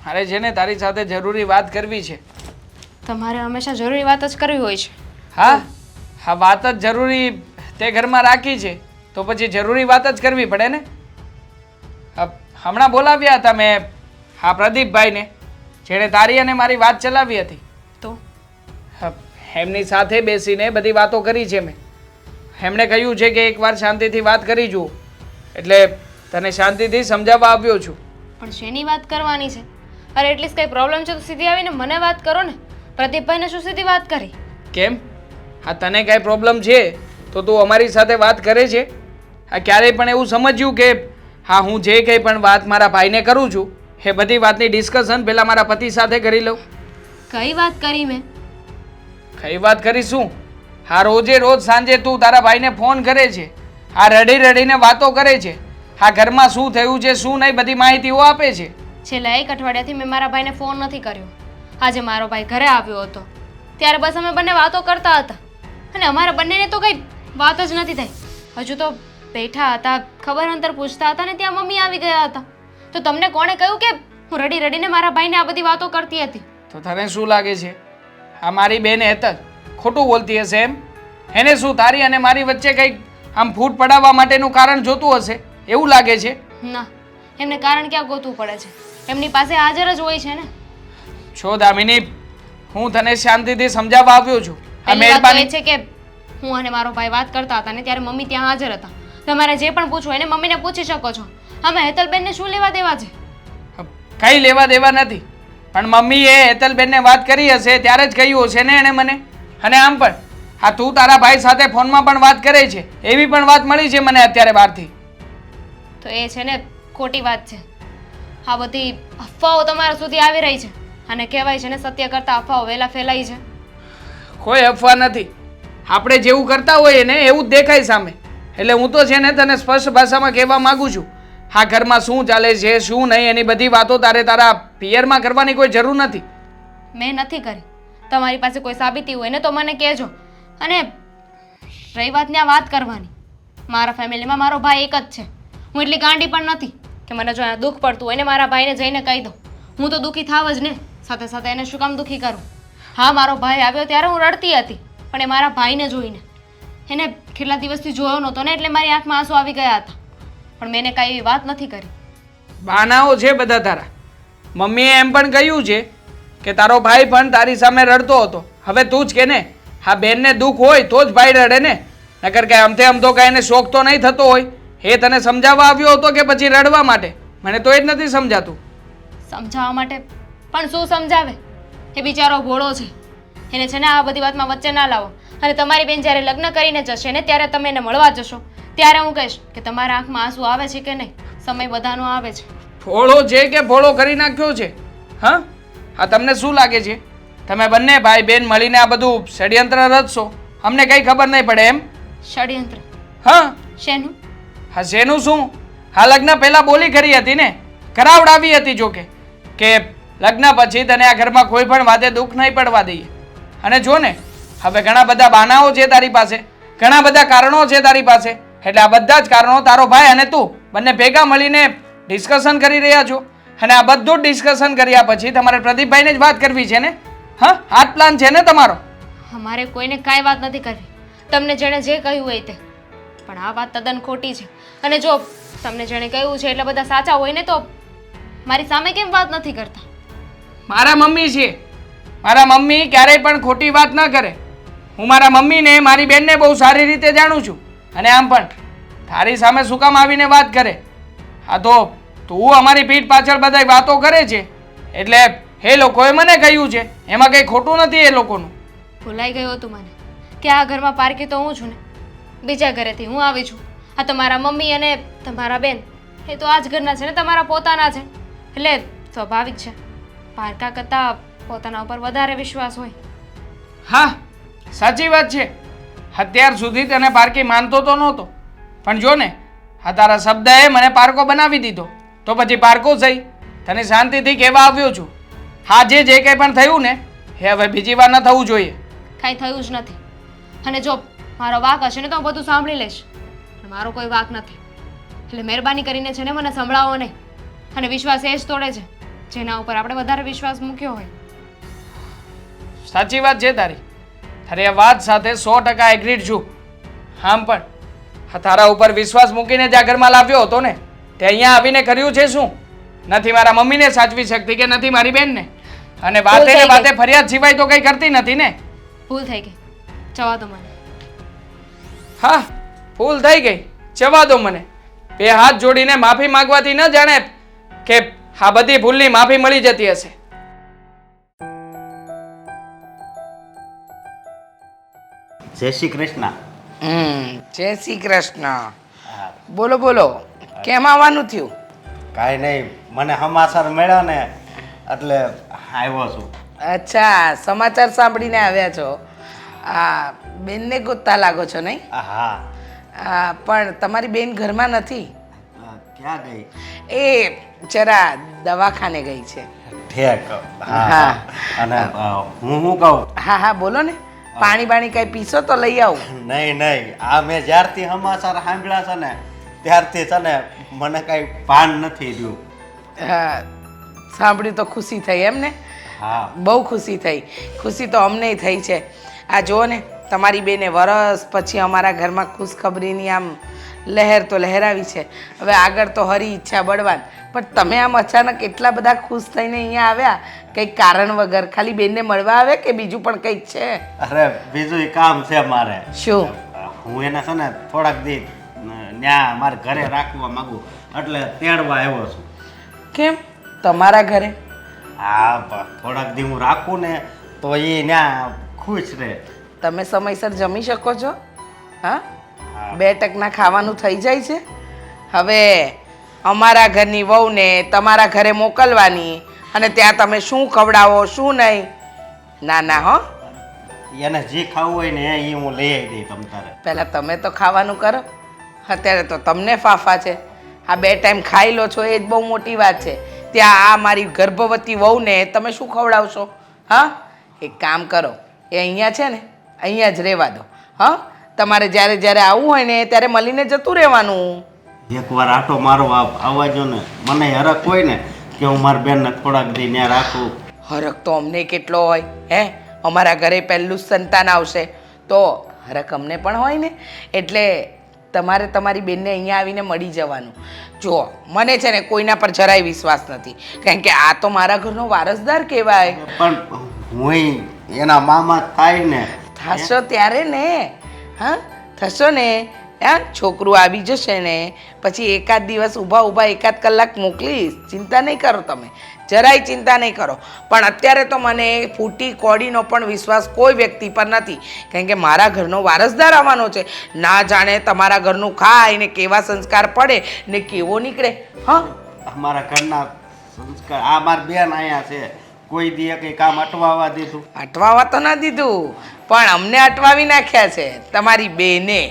મારે છે ને તારી સાથે જરૂરી વાત કરવી છે. તમારે હંમેશા જરૂરી વાત જ કરવી હોય છે. હા હા, વાત જ જરૂરી તે ઘરમાં રાખી છે તો પછી જરૂરી વાત જ કરવી પડે ને. હમણાં બોલાવ્યા હતા મેં હા પ્રદીપભાઈને જેણે તારી અને મારી વાત ચલાવી હતી. તો એમની સાથે બેસીને બધી વાતો કરી છે મેં. એમણે કહ્યું છે કે એકવાર શાંતિથી વાત કરી જુઓ એટલે તને શાંતિથી સમજાવવા આવ્યો છું. પણ શેની વાત કરવાની છે? અરે એટલીસ્ટ કંઈ પ્રોબ્લેમ છે તો સીધી આવીને મને વાત કરો ને. પ્રદીપભાઈને શું સીધી વાત કરી? કેમ? હા, તને કાંઈ પ્રોબ્લેમ છે તો તું અમારી સાથે વાત કરે છે? હા, ક્યારેય પણ એવું સમજ્યું કે હા હું જે કંઈ પણ વાત મારા ભાઈને કરું છું એ બધી વાતની ડિસ્કશન પહેલાં મારા પતિ સાથે કરી લઉં? કઈ વાત કરી મેં? કઈ વાત કરી શું? હા, રોજે રોજ સાંજે તું તારા ભાઈને ફોન કરે છે. હા, રડી રડીને વાતો કરે છે. હા, ઘરમાં શું થયું છે શું નહીં બધી માહિતીઓ આપે છે. છેલ્લા એક અઠવાડિયાથી મેં મારા ભાઈને ફોન નથી કર્યો. આજે મારો ભાઈ ઘરે આવ્યો હતો ત્યારે બસ અમે બંને વાતો કરતા હતા અને અમારા બંનેને તો કંઈ વાત જ નથી થઈ. હજુ તો બેઠા હતા ખબર અંતર પૂછતા હતા ને ત્યાં મમ્મી આવી ગયા હતા. તો તમને કોણે કહ્યું કે હું રડી રડીને મારા ભાઈને આ બધી વાતો કરતી હતી? તો તને શું લાગે છે આ મારી બેન હેતલ ખોટું બોલતી હશે એમ? એને શું તારી અને મારી વચ્ચે કંઈક આમ ફૂટ પડાવવા માટેનું કારણ જોતું હશે એવું લાગે છે? ના, એમને કારણ ક્યાં ગોતવું પડે છે? એમની પાસે હાજર જ હોય છે ને. છો દામિની, હું તને શાંતિથી સમજાવવા આવ્યો છું. આ પહેલી વાત તો એ મહેરબાની છે કે હું અને મારો ભાઈ વાત કરતા હતા ને ત્યારે મમ્મી ત્યાં હાજર હતા. તમારે જે પણ પૂછવું એને મમ્મીને પૂછી શકો છો. આમાં હેતલબેનને શું લેવા દેવા છે? કઈ લેવા દેવા નથી પણ મમ્મીએ હેતલબેનને વાત કરી હશે ત્યારે જ કહ્યું હશે ને એણે મને. અને આમ પણ હા તું તારા ભાઈ સાથે ફોનમાં પણ વાત કરે છે એવી પણ વાત મળી છે મને અત્યારે બહારથી. તો એ છે ને ખોટી વાત છે. આ બધી અફવાઓ તમારા સુધી આવી રહી છે અને કહેવાય છે ને સત્ય કરતાં અફવાઓ વહેલા ફેલાઈ છે. કોઈ અફવા નથી. આપણે જેવું કરતા હોઈએ ને એવું જ દેખાય સામે. એટલે હું તો છે ને તને સ્પષ્ટ ભાષામાં કહેવા માંગુ છું હા ઘરમાં શું ચાલે છે શું નહીં એની બધી વાતો તારે તારા પિયરમાં કરવાની કોઈ જરૂર નથી. મેં નથી કરી. તમારી પાસે કોઈ સાબિતી હોય ને તો મને કહેજો. અને રહી વાત ને આ વાત કરવાની, મારા ફેમિલીમાં મારો ભાઈ એક જ છે. હું એટલી ગાંડી પણ નથી કે મને જો દુઃખ પડતું હોય ને મારા ભાઈને જઈને કહી દઉં. હું તો દુઃખી થાવ જ ને, સાથે સાથે એને શું કામ દુઃખી કરું? હા, મારો ભાઈ આવ્યો ત્યારે હું રડતી હતી પણ એ મારા ભાઈને જોઈને. એને કેટલા દિવસથી જોયો નહોતો ને એટલે મારી આંખમાં આંસુ આવી ગયા હતા પણ મેં એને કાંઈ એવી વાત નથી કરી. બહાનાઓ છે બધા તારા. મમ્મીએ એમ પણ કહ્યું છે કે તારો ભાઈ પણ તારી સામે રડતો હતો. હવે તું જ કે ને હા બેનને દુઃખ હોય તો જ ભાઈ રડે ને, નકર કે આમથે આમ તો કાંઈ એને શોખ તો નહીં થતો હોય. એ તને સમજાવવા આવ્યો હતો કે પછી રડવા માટે? મને તો એ જ નથી સમજાતું. સમજાવવા માટે પણ શું સમજાવે? એ બિચારો ભોળો છે. એને છે ને આ બધી વાતમાં વચ્ચે ના લાવો. અને તમારી બેન જ્યારે લગ્ન કરીને જશે ને ત્યારે તમે એને મળવા જશો ત્યારે હું કહીશ કે તમારા આંખમાં આંસુ આવે છે કે નહીં. સમય બધાનો આવે છે. ભોળો છે કે ભોળો કરી નાખ્યો છે? હા હા, તમને શું લાગે છે તમે બંને ભાઈ બેન મળીને આ બધું ષડયંત્ર રચશો? અમને કંઈ ખબર નહીં પડે એમ? ષડયંત્ર? હા. શેનું? હા શેનું શું? હા લગ્ન પહેલાં બોલી કરી હતી ને, કરાવડાવી હતી જોકે, કે લગ્ન પછી તને આ ઘરમાં કોઈ પણ વાતે દુઃખ નહીં પડવા દઈએ. અને જો ને હવે ઘણા બધા બહાનાઓ છે તારી પાસે, ઘણા બધા કારણો છે તારી પાસે, એટલે આ બધા જ કારણો તારો ભાઈ અને તું બંને ભેગા મળીને ડિસ્કશન કરી રહ્યા છો. અને આ બધું જ ડિસ્કશન કર્યા પછી તમારે પ્રદીપભાઈને જ વાત કરવી છે ને? હા, આ જ પ્લાન છે ને તમારો? અમારે કોઈને કાંઈ વાત નથી કરવી. તમને જેણે જે કહ્યું હોય તે. પણ આ વાત તદ્દન ખોટી છે. અને જો તમને જેણે કહ્યું છે એટલે બધા સાચા હોય ને તો મારી સામે કેમ વાત નથી કરતા? મારા મમ્મી છે, મારા મમ્મી ક્યારેય પણ ખોટી વાત ન કરે. હું મારા મમ્મીને મારી બેનને બહુ સારી રીતે જાણું છું. અને આમ પણ તારી સામે શું કામ આવીને વાત કરે? હા તો તું અમારી પીઠ પાછળ બધાય વાતો કરે છે એટલે એ લોકોએ મને કહ્યું છે, એમાં કંઈ ખોટું નથી એ લોકોનું. ભૂલાઈ ગયું હતું મને કે આ ઘરમાં પારકી તો હું છું ને, બીજા ઘરેથી હું આવી છું. આ તમારા મમ્મી અને તમારા બેન એ તો આ જ ઘરના છે ને, તમારા પોતાના છે. એટલે સ્વાભાવિક છે પારકા કરતાં પોતાના ઉપર વધારે વિશ્વાસ હોય. હા સાચી વાત છે. અત્યાર સુધી તને પારકી માનતો તો નહોતો, પણ જો ને આ તારા શબ્દએ મને પારકો બનાવી દીધો. તો પછી પારકો થઈ તને શાંતિથી કહેવા આવ્યો છું. હા જે કંઈ પણ થયું ને એ હવે બીજી વાર ન થવું જોઈએ. કાંઈ થયું જ નથી. અને જો મારો વાંક હશે ને તો હું બધું સાંભળી લઈશ. પણ મારો કોઈ વાંક નથી. એટલે મહેરબાની કરીને છે ને મને સંભળાવો નહીં. અને વિશ્વાસ એ જ તોડે છે જેના ઉપર આપણે વધારે વિશ્વાસ મૂક્યો હોય. સાચી વાત છે તારી. તારી આ વાત સાથે 100% એગ્રીડ છું. આમ પણ આ તારા ઉપર વિશ્વાસ મૂકીને જ્યાં ઘરમાં લાવ્યો હતો ને તે અહીંયા આવીને કર્યું છે શું? નથી મારા મમ્મીને સાચવી શકતી કે નથી મારી બેનને. અને વાતે ને વાતે ફરિયાદ સિવાય તો કંઈ કરતી નથી ને. ભૂલ થઈ ગઈ, જવા દો મને. હા ભૂલ થઈ ગઈ, જવા દો મને. બે હાથ જોડીને માફી માંગવાથી ન જાણે કે આ બધી ભૂલની માફી મળી જતી હશે. જય શ્રી કૃષ્ણ. જય શ્રી કૃષ્ણ. બોલો બોલો, કેમ આવવાનું થયું? કાંઈ નહીં, મને સમાચાર મળ્યા ને એટલે આવ્યો છું. અચ્છા, સમાચાર સાંભળીને આવ્યા છો. આ બેનને ગોતતા લાગો છો નહીં? હા. પણ તમારી બેન ઘરમાં નથી. ક્યાં ગઈ? એ જરા દવાખાને ગઈ છે. ઠેક. હા. હા. અને હું શું કહું? હા બોલો ને. પાણી બાણી કઈ પીશો તો લઈ આવું. નહીં, આ મેં જ્યારથી સમાચાર સાંભળ્યા છે ને ત્યારથી છે ને મને કઈ ભાન નથી રહ્યું. હા, સાંભળ્યું તો ખુશી થઈ એમ ને? હા. બહુ ખુશી થઈ. ખુશી તો અમને થઈ છે. આ જુઓ ને, તમારી બેને વરસ પછી અમારા ઘરમાં ખુશખબરીની આમ લહેર તો લહેરાવી છે. હવે આગળ તો હરી ઈચ્છા બળવાન. પણ તમે આમ અચાનક એટલા બધા ખુશ થઈને અહીંયા આવ્યા કંઈક કારણ વગર? ખાલી બેનને મળવા આવે કે બીજું પણ કંઈક છે? અરે બીજું કામ છે મારે. શું? હું એને છે ને થોડાક દી ત્યાં મારા ઘરે રાખવા માંગુ એટલે તેડવા આવ્યો છું. કેમ તમારા ઘરે? હા, થોડાક દી હું રાખું ને તો એ ત્યાં ખુશ રહે. તમે સમયસર જમી શકો છો? હા, 2 ટકના ખાવાનું થઈ જાય છે. હવે અમારા ઘરની વહુને તમારા ઘરે મોકલવાની અને ત્યાં તમે શું ખવડાવો શું નહીં? ના હો. એને જે ખાવું હોય ને એ હું લઈ આવી દઈ તમ તારે. પહેલાં તમે તો ખાવાનું કરો. અત્યારે તો તમને ફાફા છે. આ 2 ટાઈમ ખાઈ લો છો એ જ બહુ મોટી વાત છે. ત્યાં આ મારી ગર્ભવતી વહુને તમે શું ખવડાવશો? હા, એક કામ કરો, એ અહીંયા છે ને અહીંયા જ રહેવા દો. હા, તમારે જ્યારે આવવું હોય ને ત્યારે મળીને જતું રહેવાનું. એકવાર આટો મારો આવવા જો ને, મને હરખ હોય ને કે હું મારી બેનને થોડાક દી ત્યાં રાખું. હરખ તો અમને કેટલો હોય હે? અમારા ઘરે પહેલું જ સંતાન આવશે તો હરખ અમને પણ હોય ને. એટલે તમારે તમારી બેનને અહીંયા આવીને મળી જવાનું. જુઓ, મને છે ને કોઈના પર જરાય વિશ્વાસ નથી, કારણ કે આ તો મારા ઘરનો વારસદાર કહેવાય. પણ હું એના મામા થાય ને. થશો ત્યારે ને. હા, થશો ને. હા, છોકરું આવી જશે ને પછી એકાદ દિવસ ઊભા એકાદ કલાક મોકલીશ. ચિંતા નહીં કરો તમે. જરાય ચિંતા નહીં કરો. પણ અત્યારે તો મને ફૂટી કોડીનો પણ વિશ્વાસ કોઈ વ્યક્તિ પર નથી, કારણ કે મારા ઘરનો વારસદાર આવવાનો છે. ના જાણે તમારા ઘરનું ખાય ને કેવા સંસ્કાર પડે ને કેવો નીકળે. હા, અમારા ઘરના સંસ્કાર આ માર બેન અહીંયા છે, કોઈ દી કંઈ કામ અટવાવા દીધું? અટવાવા તો ના દીધું, પણ અમને અટવાવી નાખ્યા છે તમારી બેને.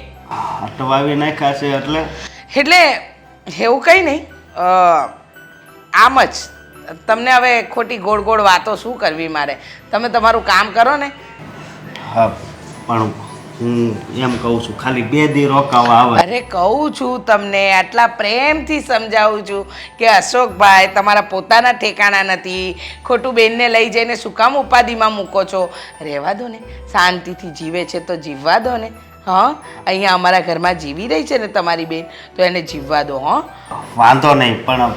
અટવાવી નાખ્યા છે એટલે એટલે એવું કંઈ નહીં, આમ જ તમને હવે ખોટી ગોળ ગોળ વાતો શું કરવી મારે. તમે તમારું કામ કરો ને. હા, પણ હું એમ કહું છું ખાલી 2 દી રોકાવા આવે. અરે કહું છું તમને, આટલા પ્રેમથી સમજાવું છું કે અશોકભાઈ તમારા પોતાના ઠેકાણા નથી. ખોટું બેનને લઈ જઈને શું કામ ઉપાધિમાં મૂકો છો? રહેવા દો ને, શાંતિથી જીવે છે તો જીવવા દો ને. હા, અહીંયા અમારા ઘરમાં જીવી રહી છે ને તમારી બેન, તો એને જીવવા દો. હા, વાંધો નહીં, પણ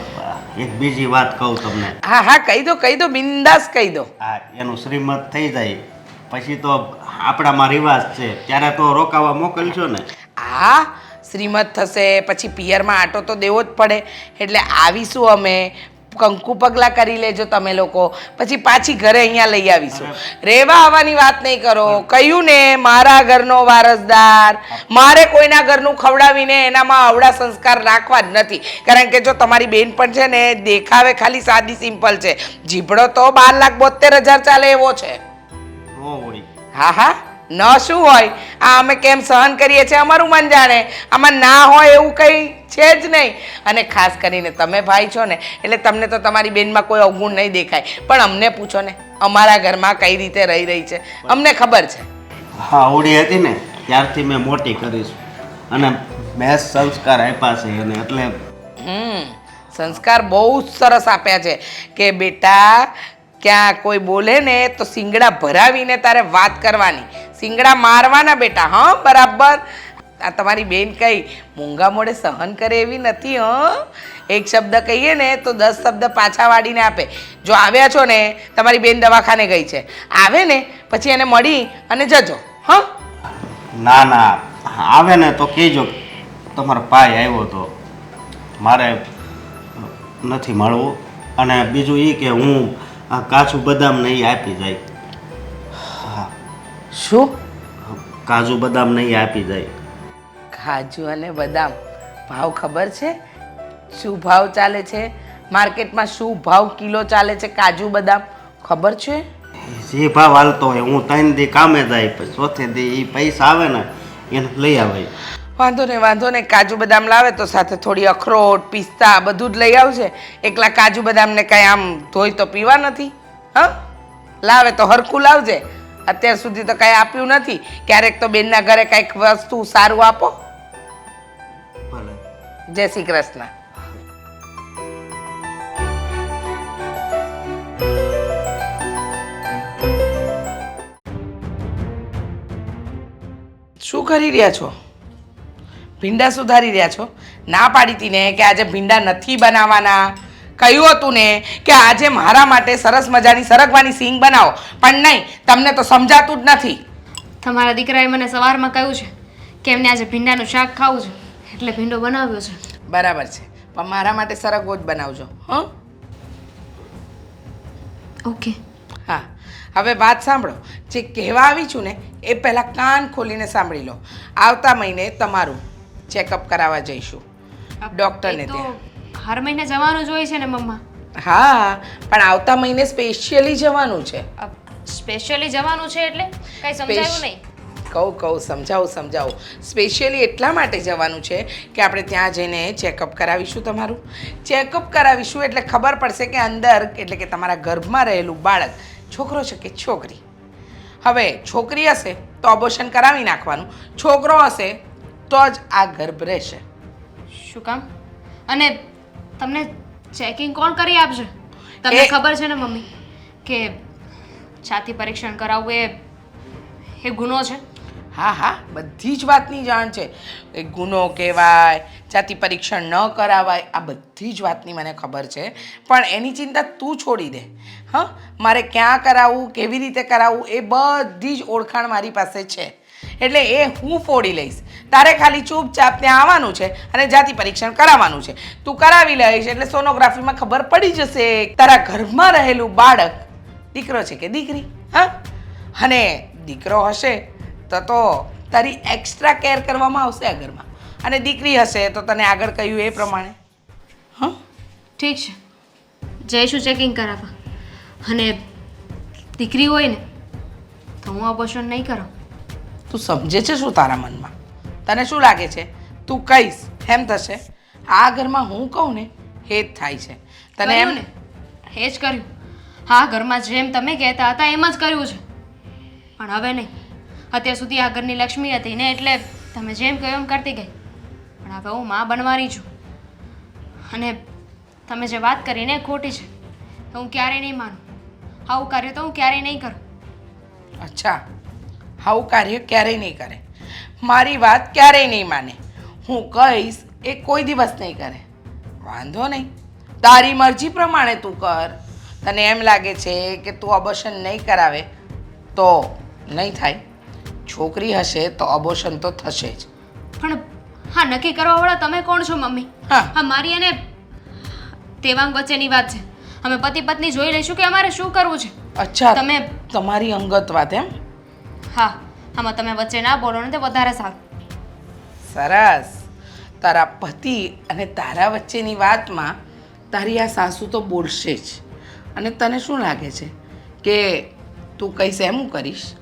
એક બીજી વાત કહું તમને. હા હા, કહી દો, બિંદાસ કહી દો. હા, એનું શ્રીમત થઈ જાય પછી તો આપણામાં રિવાજ છે, ત્યારે તો રોકાવા મોકલશો ને? હા, શ્રીમત થશે પછી પિયરમાં આટો તો દેવો જ પડે. એટલે આવીશું અમે, કંકુ પગલાં કરી લેજો તમે લોકો, પછી પાછી ઘરે અહીંયા લઈ આવીશું. રહેવા આવવાની વાત નહીં કરો. કહ્યું ને, મારા ઘરનો વારસદાર, મારે કોઈના ઘરનું ખવડાવીને એનામાં આવડા સંસ્કાર રાખવા જ નથી. કારણ કે જો તમારી બેન પણ છે ને, દેખાવે ખાલી સાદી સિમ્પલ છે, જીભડો તો 12,72,000 ચાલે એવો છે. હા હા, ન શું હોય, આ અમે કેમ સહન કરીએ છીએ અમારું મન જાણે. આમાં ના હોય એવું કંઈ છે જ નહીં. અને ખાસ કરીને તમે ભાઈ છો ને, એટલે તમને તો તમારી બેનમાં કોઈ અવગુણ નહીં દેખાય. પણ અમને પૂછો ને, અમારા ઘરમાં કઈ રીતે રહી છે અમને ખબર છે. હા, ઓડી હતી ને ત્યારથી મેં મોટી કરીશ અને મેં સંસ્કાર આપ્યા છે એને. એટલે સંસ્કાર બહુ જ સરસ આપ્યા છે કે બેટા, ક્યાં કોઈ બોલે ને તો શિંગડા ભરાવીને તારે વાત કરવાની, શિંગડા મારવાના બેટા. હા, બરાબર. આ તમારી બેન કઈ મૂંગા મોડે સહન કરે એવી નથી. એક શબ્દ કહીએ ને તો 10 શબ્દ પાછા વાળીને આપે. જો આવ્યા છો ને, તમારી બેન દવાખાને ગઈ છે, આવે ને પછી એને મળી અને જજો. હા, ના ના, આવે ને તો કહેજો તમારો ભાઈ આવ્યો તો, મારે નથી મળવું. અને બીજું એ કે હું આ કાચું બદામ નહીં આપી જાય. શું? કાજુ બદામ નહીં આપી જાય. કાજુ અને બદામ ભાવ ખબર છે? શું ભાવ ચાલે છે માર્કેટમાં? શું ભાવ કિલો ચાલે છે કાજુ બદામ ખબર છે? જે ભાવ હાલતો હોય, હું 3 દી કામે જાય, પછી ચોથે દી એ પૈસા આવે ને એને લઈ આવે. વાંધો ને, કાજુ બદામ લાવે તો સાથે થોડી અખરોટ, પિસ્તા બધું જ લઈ આવશે. એકલા કાજુ બદામને કાંઈ આમ ધોઈ તો પીવા નથી. હા, લાવે તો હરખું લાવજે. અત્યાર સુધી તો કાંઈ આપ્યું નથી. ક્યારેક તો બેનના ઘરે કાંઈક વસ્તુ સારું આપો. ભલે. જય શ્રી કૃષ્ણ. શું કરી રહ્યા છો? ભીંડા સુધારી રહ્યા છો? ના પાડી હતી ને કે આજે ભીંડા નથી બનાવવાના. કહ્યું હતું ને કે આજે મારા માટે સરસ મજાની સરગવાની સીંગ બનાવો, પણ નહીં, તમને તો સમજાતું જ નથી. તમારા દીકરાએ મને સવારમાં કહ્યું છે કે એમને આજે ભીંડાનું શાક ખાવું છે, એટલે ભીંડો બનાવ્યો છે. બરાબર છે, પણ મારા માટે સરગવો જ બનાવજો. હં, ઓકે. હા, હવે વાત સાંભળો. જે કહેવા આવી છું ને એ પહેલાં કાન ખોલીને સાંભળી લો. આવતા મહિને તમારું ચેકઅપ કરાવવા જઈશું ડૉક્ટરને ત્યાં. હર મહિને જવાનું જ હોય છે ને મમ્મા? હા, પણ આવતા મહિને સ્પેશિયલી જવાનું છે. સ્પેશિયલી જવાનું છે એટલે કઈ સમજાયું નહીં. સમજાવું. સ્પેશિયલી એટલા માટે જવાનું છે કે આપણે ત્યાં જઈને ચેકઅપ કરાવીશું તમારું. ચેકઅપ કરાવીશું એટલે ખબર પડશે કે અંદર, એટલે કે તમારા ગર્ભમાં રહેલું બાળક છોકરો છે કે છોકરી. હવે છોકરી હશે તો અબોર્શન કરાવી નાખવાનું, છોકરો હશે તો જ આ ગર્ભ રહેશે. શું કામ? અને તમને ચેકિંગ કોણ કરી આપશે? તમને ખબર છે ને મમ્મી કે છાતી પરીક્ષણ કરાવવું એ ગુનો છે? હા, બધી જ વાતની જાણ છે. એ ગુનો કહેવાય, જાતિ પરીક્ષણ ન કરાવાય, આ બધી જ વાતની મને ખબર છે. પણ એની ચિંતા તું છોડી દે. હા, મારે ક્યાં કરાવવું, કેવી રીતે કરાવવું, એ બધી જ ઓળખાણ મારી પાસે છે. એટલે એ હું ફોડી લઈશ. તારે ખાલી ચૂપચાપ ત્યાં આવવાનું છે અને જાતિ પરીક્ષણ કરાવવાનું છે. તું કરાવી લઈશ એટલે સોનોગ્રાફીમાં ખબર પડી જશે તારા ઘરમાં રહેલું બાળક દીકરો છે કે દીકરી. હા, અને દીકરો હશે તો તારી એક્સ્ટ્રા કેર કરવામાં આવશે આ ઘરમાં, અને દીકરી હશે તો તને આગળ કહ્યું એ પ્રમાણે. હા, ઠીક છે, જઈશું ચેકિંગ કરાવવા. અને દીકરી હોય ને તો હું અબોર્શન નહીં કરું. તું સમજે છે શું તારા મનમાં? તને શું લાગે છે તું કહીશ એમ થશે? આ ઘરમાં હું કહું ને એ જ થાય છે. તને એમ ને એ જ કર્યું. હા, ઘરમાં જેમ તમે કહેતા હતા એમ જ કર્યું છે. પણ હવે નહીં. અત્યાર સુધી આ ઘરની લક્ષ્મી હતી ને એટલે તમે જેમ કહ્યું એમ કરતી ગઈ. પણ હવે હું માં બનવાની છું. અને તમે જે વાત કરીને એ ખોટી છે. તો હું ક્યારેય નહીં માનું. આવું કાર્ય તો હું ક્યારેય નહીં કરું. અચ્છા, આવું કાર્ય ક્યારેય નહીં કરે, મારી વાત ક્યારેય નહીં માને, હું કહીશ એ કોઈ દિવસ નહીં કરે. વાંધો નહીં, તારી મરજી પ્રમાણે તું કર. તને એમ લાગે છે કે તું અબોર્શન નહીં કરાવે તો નહીં થાય. છોકરી હશે તો અબોર્શન તો થશે જ. પણ હા, નક્કી કરવાવાળા તમે કોણ છો મમ્મી? હા. હા, મારી અને દેવાંગ વચ્ચેની વાત છે. અમે પતિ પત્ની જોઈ લઈશું કે અમારે શું કરવું છે. અચ્છા, તમે- તમારી અંગત વાત એમ? હા, આમાં તમે વચ્ચે ના બોલો ને તે વધારે સારું. સરસ. તારા પતિ અને તારા વચ્ચેની વાતમાં તારી આ સાસુ તો બોલશે જ. અને તને શું લાગે છે કે તું કહીશ એમ હું કરીશ?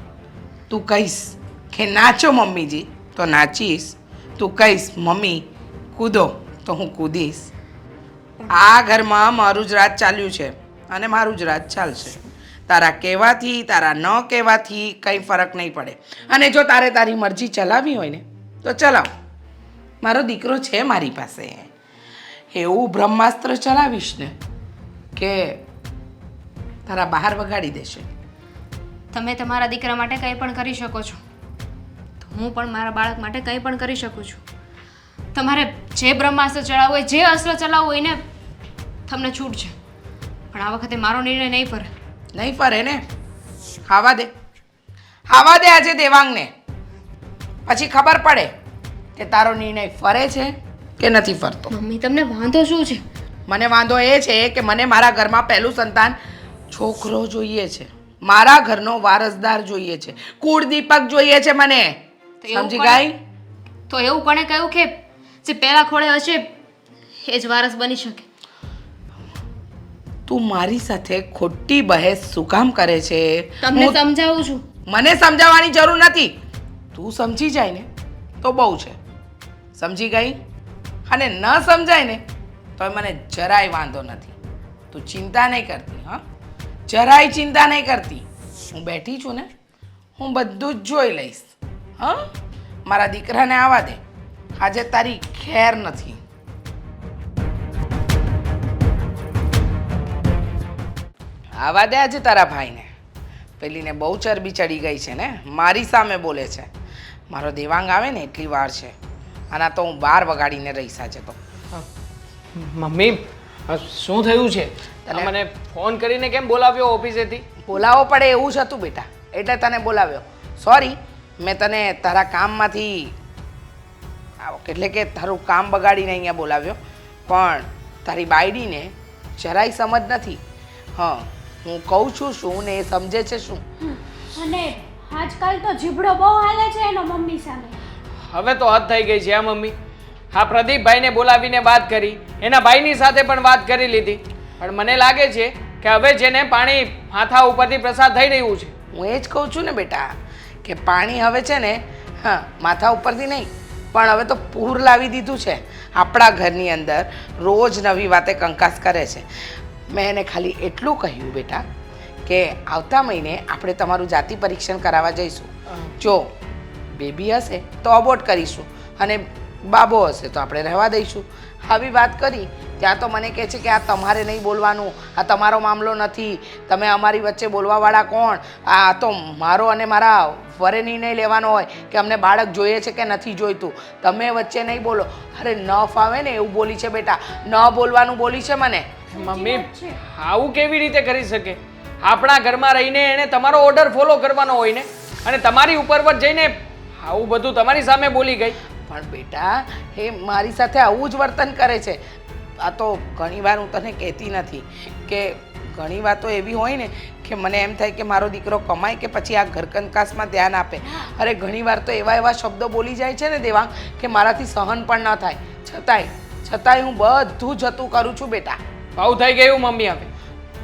તું કહીશ કે નાચો મમ્મીજી તો નાચીશ, તું કહીશ મમ્મી કૂદો તો હું કૂદીશ. આ ઘરમાં મારું જ રાજ ચાલ્યું છે અને મારું જ રાજ ચાલશે. તારા કહેવાથી તારા ન કહેવાથી કંઈ ફરક નહીં પડે. અને જો તારે તારી મરજી ચલાવવી હોય ને તો ચલાવ. મારો દીકરો છે મારી પાસે. એવું બ્રહ્માસ્ત્ર ચલાવીશ ને કે તારા બહાર વગાડી દેશે. તમે તમારા દીકરા માટે કંઈ પણ કરી શકો છો, તો હું પણ મારા બાળક માટે કંઈ પણ કરી શકું છું. તમારે જે બ્રહ્માસ્ત્ર ચલાવવું હોય, જે અસ્ત્ર ચલાવવું હોય ને, તમને છૂટ છે. પણ આ વખતે મારો નિર્ણય નહીં ફરે. નહીં ફરે ને? ખાવા દે, ખાવા દે આજે દેવાંગને, પછી ખબર પડે કે તારો નિર્ણય ફરે છે કે નથી ફરતો. મમ્મી, તમને વાંધો શું છે? મને વાંધો એ છે કે મને મારા ઘરમાં પહેલું સંતાન છોકરો જોઈએ છે. મારા ઘરનો વારસદાર જોઈએ છે, કુળદીપક જોઈએ છે મને. તો એવું સમજી કોણે- ગઈ? તો એવું કોણે કહ્યું કે જે પહેલા ખોળે હશે એ જ વારસ બની શકે? તું મારી સાથે ખોટી બહેસ શું કામ કરે છે? તમને હું- સમજાવું છું. મને સમજાવવાની જરૂર નથી. તું સમજી જાય ને તો બહુ છે. સમજી ગઈ? અને ન સમજાય ને તો મને જરાય વાંધો નથી. તું ચિંતા નહીં કરતી. હા, જરાય ચિંતા નહીં કરતી. હું બેઠી છું ને, હું બધું જ જોઈ લઈશ. હા, મારા દીકરાને આવવા દે. આજે તારી ખેર નથી. આવવા દે આજે તારા ભાઈને. પેલીને બહુ ચરબી ચડી ગઈ છે ને, મારી સામે બોલે છે. મારો દેવાંગ આવે ને એટલી વાર છે, આના તો હું બાર વગાડીને રહીશ આજે તો. મમ્મી, શું થયું છે? તને- મને ફોન કરીને કેમ બોલાવ્યો ઓફિસેથી? બોલાવો પડે એવું જ હતું બેટા, એટલે તને બોલાવ્યો. સોરી, મેં તને તારા કામમાંથી એટલે કે તારું કામ બગાડીને અહીંયા બોલાવ્યો, પણ તારી બાયડીને જરાય સમજ નથી. હા, હું કહું છું શું ને એ સમજે છે શું? અને આજકાલ તો જીભડો બહુ હાલે છે એનો મમ્મી સામે. હવે તો હદ થઈ ગઈ છે આ મમ્મી. હા, પ્રદીપભાઈને બોલાવીને વાત કરી, એના ભાઈની સાથે પણ વાત કરી લીધી, પણ મને લાગે છે કે હવે જેને પાણી માથા ઉપરથી પ્રસાદ થઈ રહ્યું છે. હું એ જ કહું છું ને બેટા કે પાણી હવે છે ને, હા, માથા ઉપરથી નહીં પણ હવે તો પૂર લાવી દીધું છે આપણા ઘરની અંદર. રોજ નવી વાતે કંકાસ કરે છે. મેં એને ખાલી એટલું કહ્યું બેટા કે આવતા મહિને આપણે તમારું જાતિ પરીક્ષણ કરાવવા જઈશું. જો બેબી હશે તો અબોર્ટ કરીશું અને બાબો હશે તો આપણે રહેવા દઈશું. આવી વાત કરી ત્યાં તો મને કહે છે કે આ તમારે નહીં બોલવાનું, આ તમારો મામલો નથી, તમે અમારી વચ્ચે બોલવાવાળા કોણ? આ તો મારો અને મારા વરે નિર્ણય લેવાનો હોય કે અમને બાળક જોઈએ છે કે નથી જોઈતું, તમે વચ્ચે નહીં બોલો. અરે ન ફાવે ને એવું બોલી છે બેટા, ન બોલવાનું બોલી છે મને. મમ્મી, આવું કેવી રીતે કરી શકે? આપણા ઘરમાં રહીને એને તમારો ઓર્ડર ફોલો કરવાનો હોય ને, અને તમારી ઉપર પર જઈને આવું બધું તમારી સામે બોલી ગઈ. પણ બેટા એ મારી સાથે આવું જ વર્તન કરે છે. આ તો ઘણીવાર હું તને કહેતી નથી કે ઘણી વાતો એવી હોય ને કે મને એમ થાય કે મારો દીકરો કમાય કે પછી આ ઘરકંકાસમાં ધ્યાન આપે. અરે ઘણીવાર તો એવા શબ્દો બોલી જાય છે ને દેવાંગ કે મારાથી સહન પણ ન થાય. છતાંય હું બધું જતું કરું છું બેટા. બહુ થઈ ગયું મમ્મી. હવે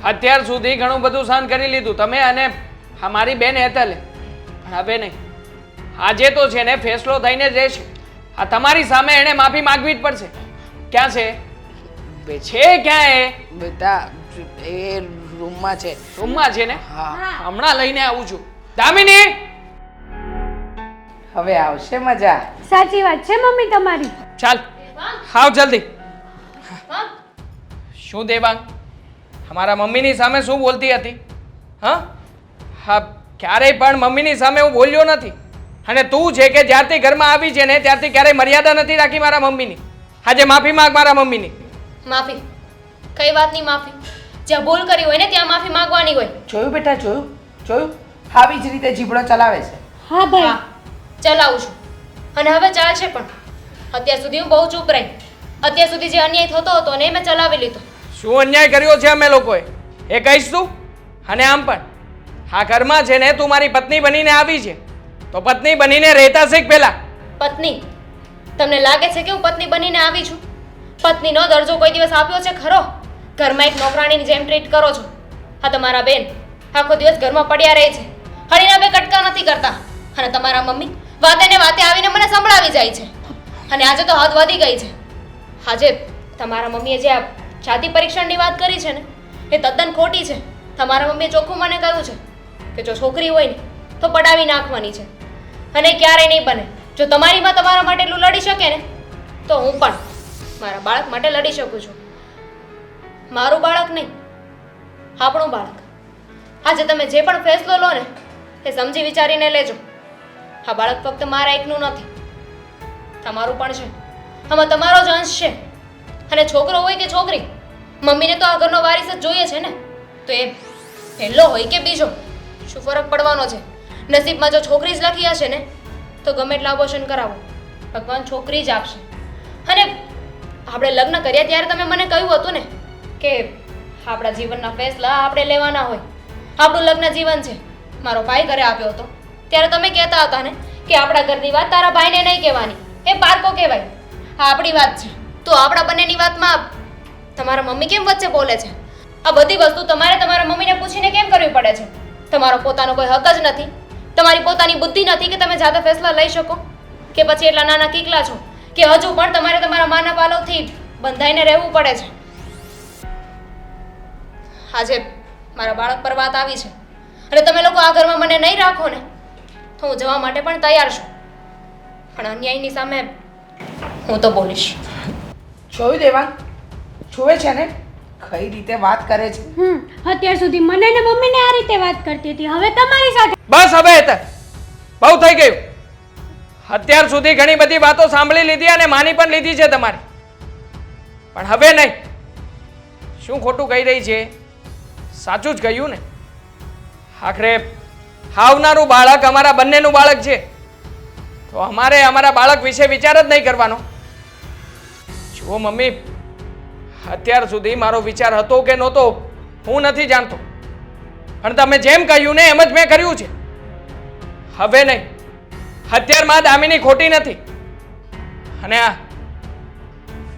અત્યાર સુધી ઘણું બધું સહન કરી લીધું તમે અને મારી બેન હેતલે, પણ હવે નહીં. આજે તો છે ને ફેસલો થઈને જ રહેશે. આ તમારી સામે એણે માફી માંગવી જ પડશે. ક્યાં છે? છે ક્યાં એ? બેટા એ રૂમમાં છે. રૂમમાં છે ને? હા હમણાં લઈને આવું છું. દામિની, હવે આવશે મજા. સાચી વાત છે મમ્મી તમારી. ચાલ આવ જલ્દી. શું દેવાંગ, અમારા મમ્મીની સામે શું બોલતી હતી? હા, ક્યારેય પણ મમ્મીની સામે હું બોલ્યો નથી. અને તું છે કે જ્યારથી ઘરમાં આવી છે ને ત્યારથી ક્યારેય મર્યાદા નથી રાખી મારા મમ્મીની. આજે માફી માંગ મારા મમ્મીની. માફી? કઈ વાતની માફી? જ્યાં ભૂલ કરી હોય ને ત્યાં માફી માંગવાની હોય. જોયું બેટા જોયું આવી જ રીતે જીભડો ચલાવે છે. હા ભાઈ. હા, ચલાવું છું અને હવે ચાલશે પણ. અત્યાર સુધી હું બહુ ચૂપ રહી. અત્યાર સુધી જે અન્યાય થતો હતો ને એ મેં ચલાવી લીધો. શું અન્યાય કર્યો છે અમે લોકોએ એ કહીશ તું? અને આમ પણ આ ઘરમાં છે ને તું મારી પત્ની બનીને આવી છે, તો પત્ની બનીને રહેતા શીખ પહેલા. પત્ની? તમને લાગે છે કે હું પત્ની બનીને આવી છું? પત્નીનો દરજ્જો કોઈ દિવસ આપ્યો છે ખરો? ઘરમાં એક નોકરાણીની જેમ ટ્રીટ કરો છો. હા, તમારા બેન આખો દિવસ ઘરમાં પડ્યા રહે છે, હળીના બે કટકા નથી કરતા. અને તમારા મમ્મી વાતે ને વાતે આવીને મને સંભળાવી જાય છે. અને આજે તો હદ વધી ગઈ છે. આજે તમારા મમ્મીએ જે આ જાતિ પરીક્ષણની વાત કરી છે ને એ તદ્દન ખોટી છે. તમારા મમ્મીએ ચોખ્ખું મને કહ્યું છે કે જો છોકરી હોય ને તો પડાવી નાખવાની છે, અને ક્યારેય નહીં બને. જો તમારી માં તમારા માટે એટલું લડી શકે ને તો હું પણ મારા બાળક માટે લડી શકું છું. મારું બાળક નહીં, આપણું બાળક. આજે તમે જે પણ ફેસલો લો ને એ સમજી વિચારીને લેજો. આ બાળક ફક્ત મારા એકનું નથી, તમારું પણ છે. આમાં તમારો જ અંશ છે. અને છોકરો હોય કે છોકરી, મમ્મીને તો આ ઘરનો વારીસ જ જોઈએ છે ને. તો એ પહેલો હોય કે બીજો, શું ફરક પડવાનો છે? નસીબમાં જો છોકરી જ લખી હશે ને તો ગમે એટલા અબોર્શન કરાવો, ભગવાન છોકરી જ આપશે. અને આપણે લગ્ન કર્યા ત્યારે તમે મને કહ્યું હતું ને કે આપણા જીવનના ફેસલા આપણે લેવાના હોય. આપણું લગ્ન જીવન છે. મારો ભાઈ ઘરે આવ્યો હતો ત્યારે તમે કહેતા હતા ને કે આપણા ઘરની વાત તારા ભાઈને નહીં કહેવાની, એ પારકો કહેવાય. આ આપણી વાત છે, તો આપણા બંનેની વાતમાં તમારા મમ્મી કેમ વચ્ચે બોલે છે? આ બધી વસ્તુ તમારે તમારા મમ્મીને પૂછીને કેમ કરવી પડે છે? તમારો પોતાનો કોઈ હક જ નથી? તમારી પોતાની બુદ્ધિ નથી કે તમે જાતે ફેસલા લઈ શકો? કે પછી એટલા નાના કીકલા છો કે હજુ પણ તમારે તમારા માના પાલવથી બંધાઈને રહેવું પડે છે? આજે મારા બાળક પર વાત આવી છે અને તમે લોકો આ ઘરમાં મને નહીં રાખો ને તો હું જવા માટે પણ તૈયાર છું. પણ અન્યાયની સામે હું તો બોલીશ. જોયું દેવાંગ? જોવે છે ને કઈ રીતે વાત કરે છે? અત્યાર સુધી મને ને મમ્મીને આ રીતે વાત કરતી હતી, હવે તમારી સાથે. બસ હવે હેતલ, બહુ થઈ ગયું. અત્યાર સુધી ઘણી બધી વાતો સાંભળી લીધી અને માની પણ લીધી છે તમારી, પણ હવે નહીં. શું ખોટું કહી રહી છે? સાચું જ કહ્યું ને. આખરે આવનારું બાળક અમારા બંનેનું બાળક છે, તો અમારે અમારા બાળક વિશે વિચાર જ નહીં કરવાનો. જુઓ મમ્મી, અત્યાર સુધી મારો વિચાર હતો કે નહોતો હું નથી જાણતો, પણ તમે જેમ કહ્યું ને એમ જ મેં કર્યું છે. હવે નહીં. અત્યારમાં દામિની ખોટી નથી. અને આ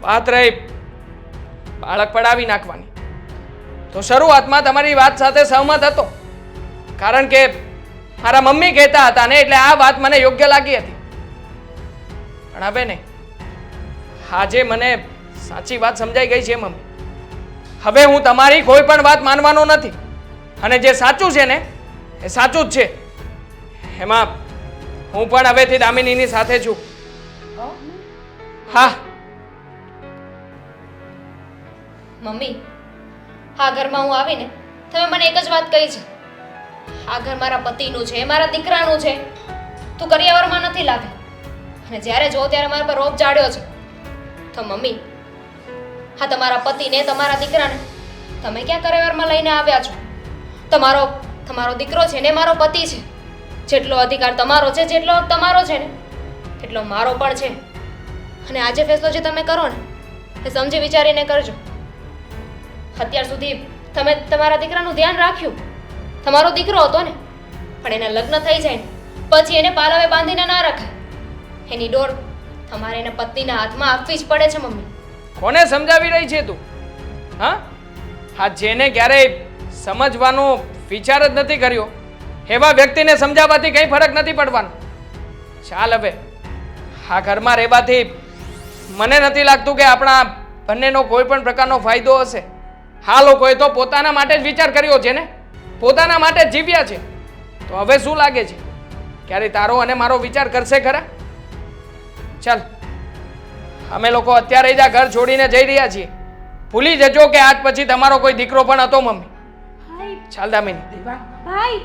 વાત રહી બાળક પડાવી નાખવાની, તો શરૂઆતમાં તમારી વાત સાથે સહમત હતો, કારણ કે મારા મમ્મી કહેતા હતા ને એટલે આ વાત મને યોગ્ય લાગી હતી. પણ હવે નહીં. આજે મને સાચી વાત સમજાઈ ગઈ છે મમ્મી. હવે હું તમારી કોઈ પણ વાત માનવાનો નથી, અને જે સાચું છે ને એ સાચું જ છે. એમાં હું પણ હવેથી દામિનીની સાથે છું. હા મમ્મી, આ ઘરમાં હું આવીને તમે મને એક જ વાત કહી છે, આ ઘર મારા પતિનું છે, મારા દીકરાનું છે, તું કરિયાવરમાં નથી લાવી. અને જ્યારે જો ત્યારે મારા પર રોપ ચાડ્યો છે. તો મમ્મી, હા, તમારા પતિને, તમારા દીકરાને તમે ક્યાં કરિયાવરમાં લઈને આવ્યા છો? તમારો દીકરો છે ને મારો પતિ છે, જેટલો અધિકાર તમારો છે, જેટલો હક તમારો છે ને એટલો મારો પણ છે. અને આજે ફેસલો જે તમે કરો ને એ સમજી વિચારીને કરજો. અત્યાર સુધી તમે તમારા દીકરાનું ધ્યાન રાખ્યું. તમારો દીકરો હતો ને, પણ એના લગ્ન થઈ જાય ને પછી એને પાલવે બાંધીને ના રખાય. એની ડોર તમારે એના પત્નીના હાથમાં આપવી જ પડે છે મમ્મી. કોને સમજાવી રહી છે તું? હા, જેને ક્યારેય સમજવાનો વિચાર જ નથી કર્યો એવા વ્યક્તિને સમજાવવાથી કંઈ ફરક નથી પડવાનો. ચાલ હવે, આ ઘરમાં રહેવાથી મને નથી લાગતું કે આપણા બંનેનો કોઈ પણ પ્રકારનો ફાયદો હશે. આ લોકોએ તો પોતાના માટે જ વિચાર કર્યો છે ને, પોતાના માટે જ જીવ્યા છે. તો હવે શું લાગે છે, ક્યારે તારો અને મારો વિચાર કરશે ખરા? ચાલ, અમે લોકો અત્યારે જ આ ઘર છોડીને જઈ રહ્યા છીએ. ભૂલી જજો કે આજ પછી તમારો કોઈ દીકરો પણ હતો મમ્મી. ભાઈ ચાલ દામિની. દેવાંગ, ભાઈ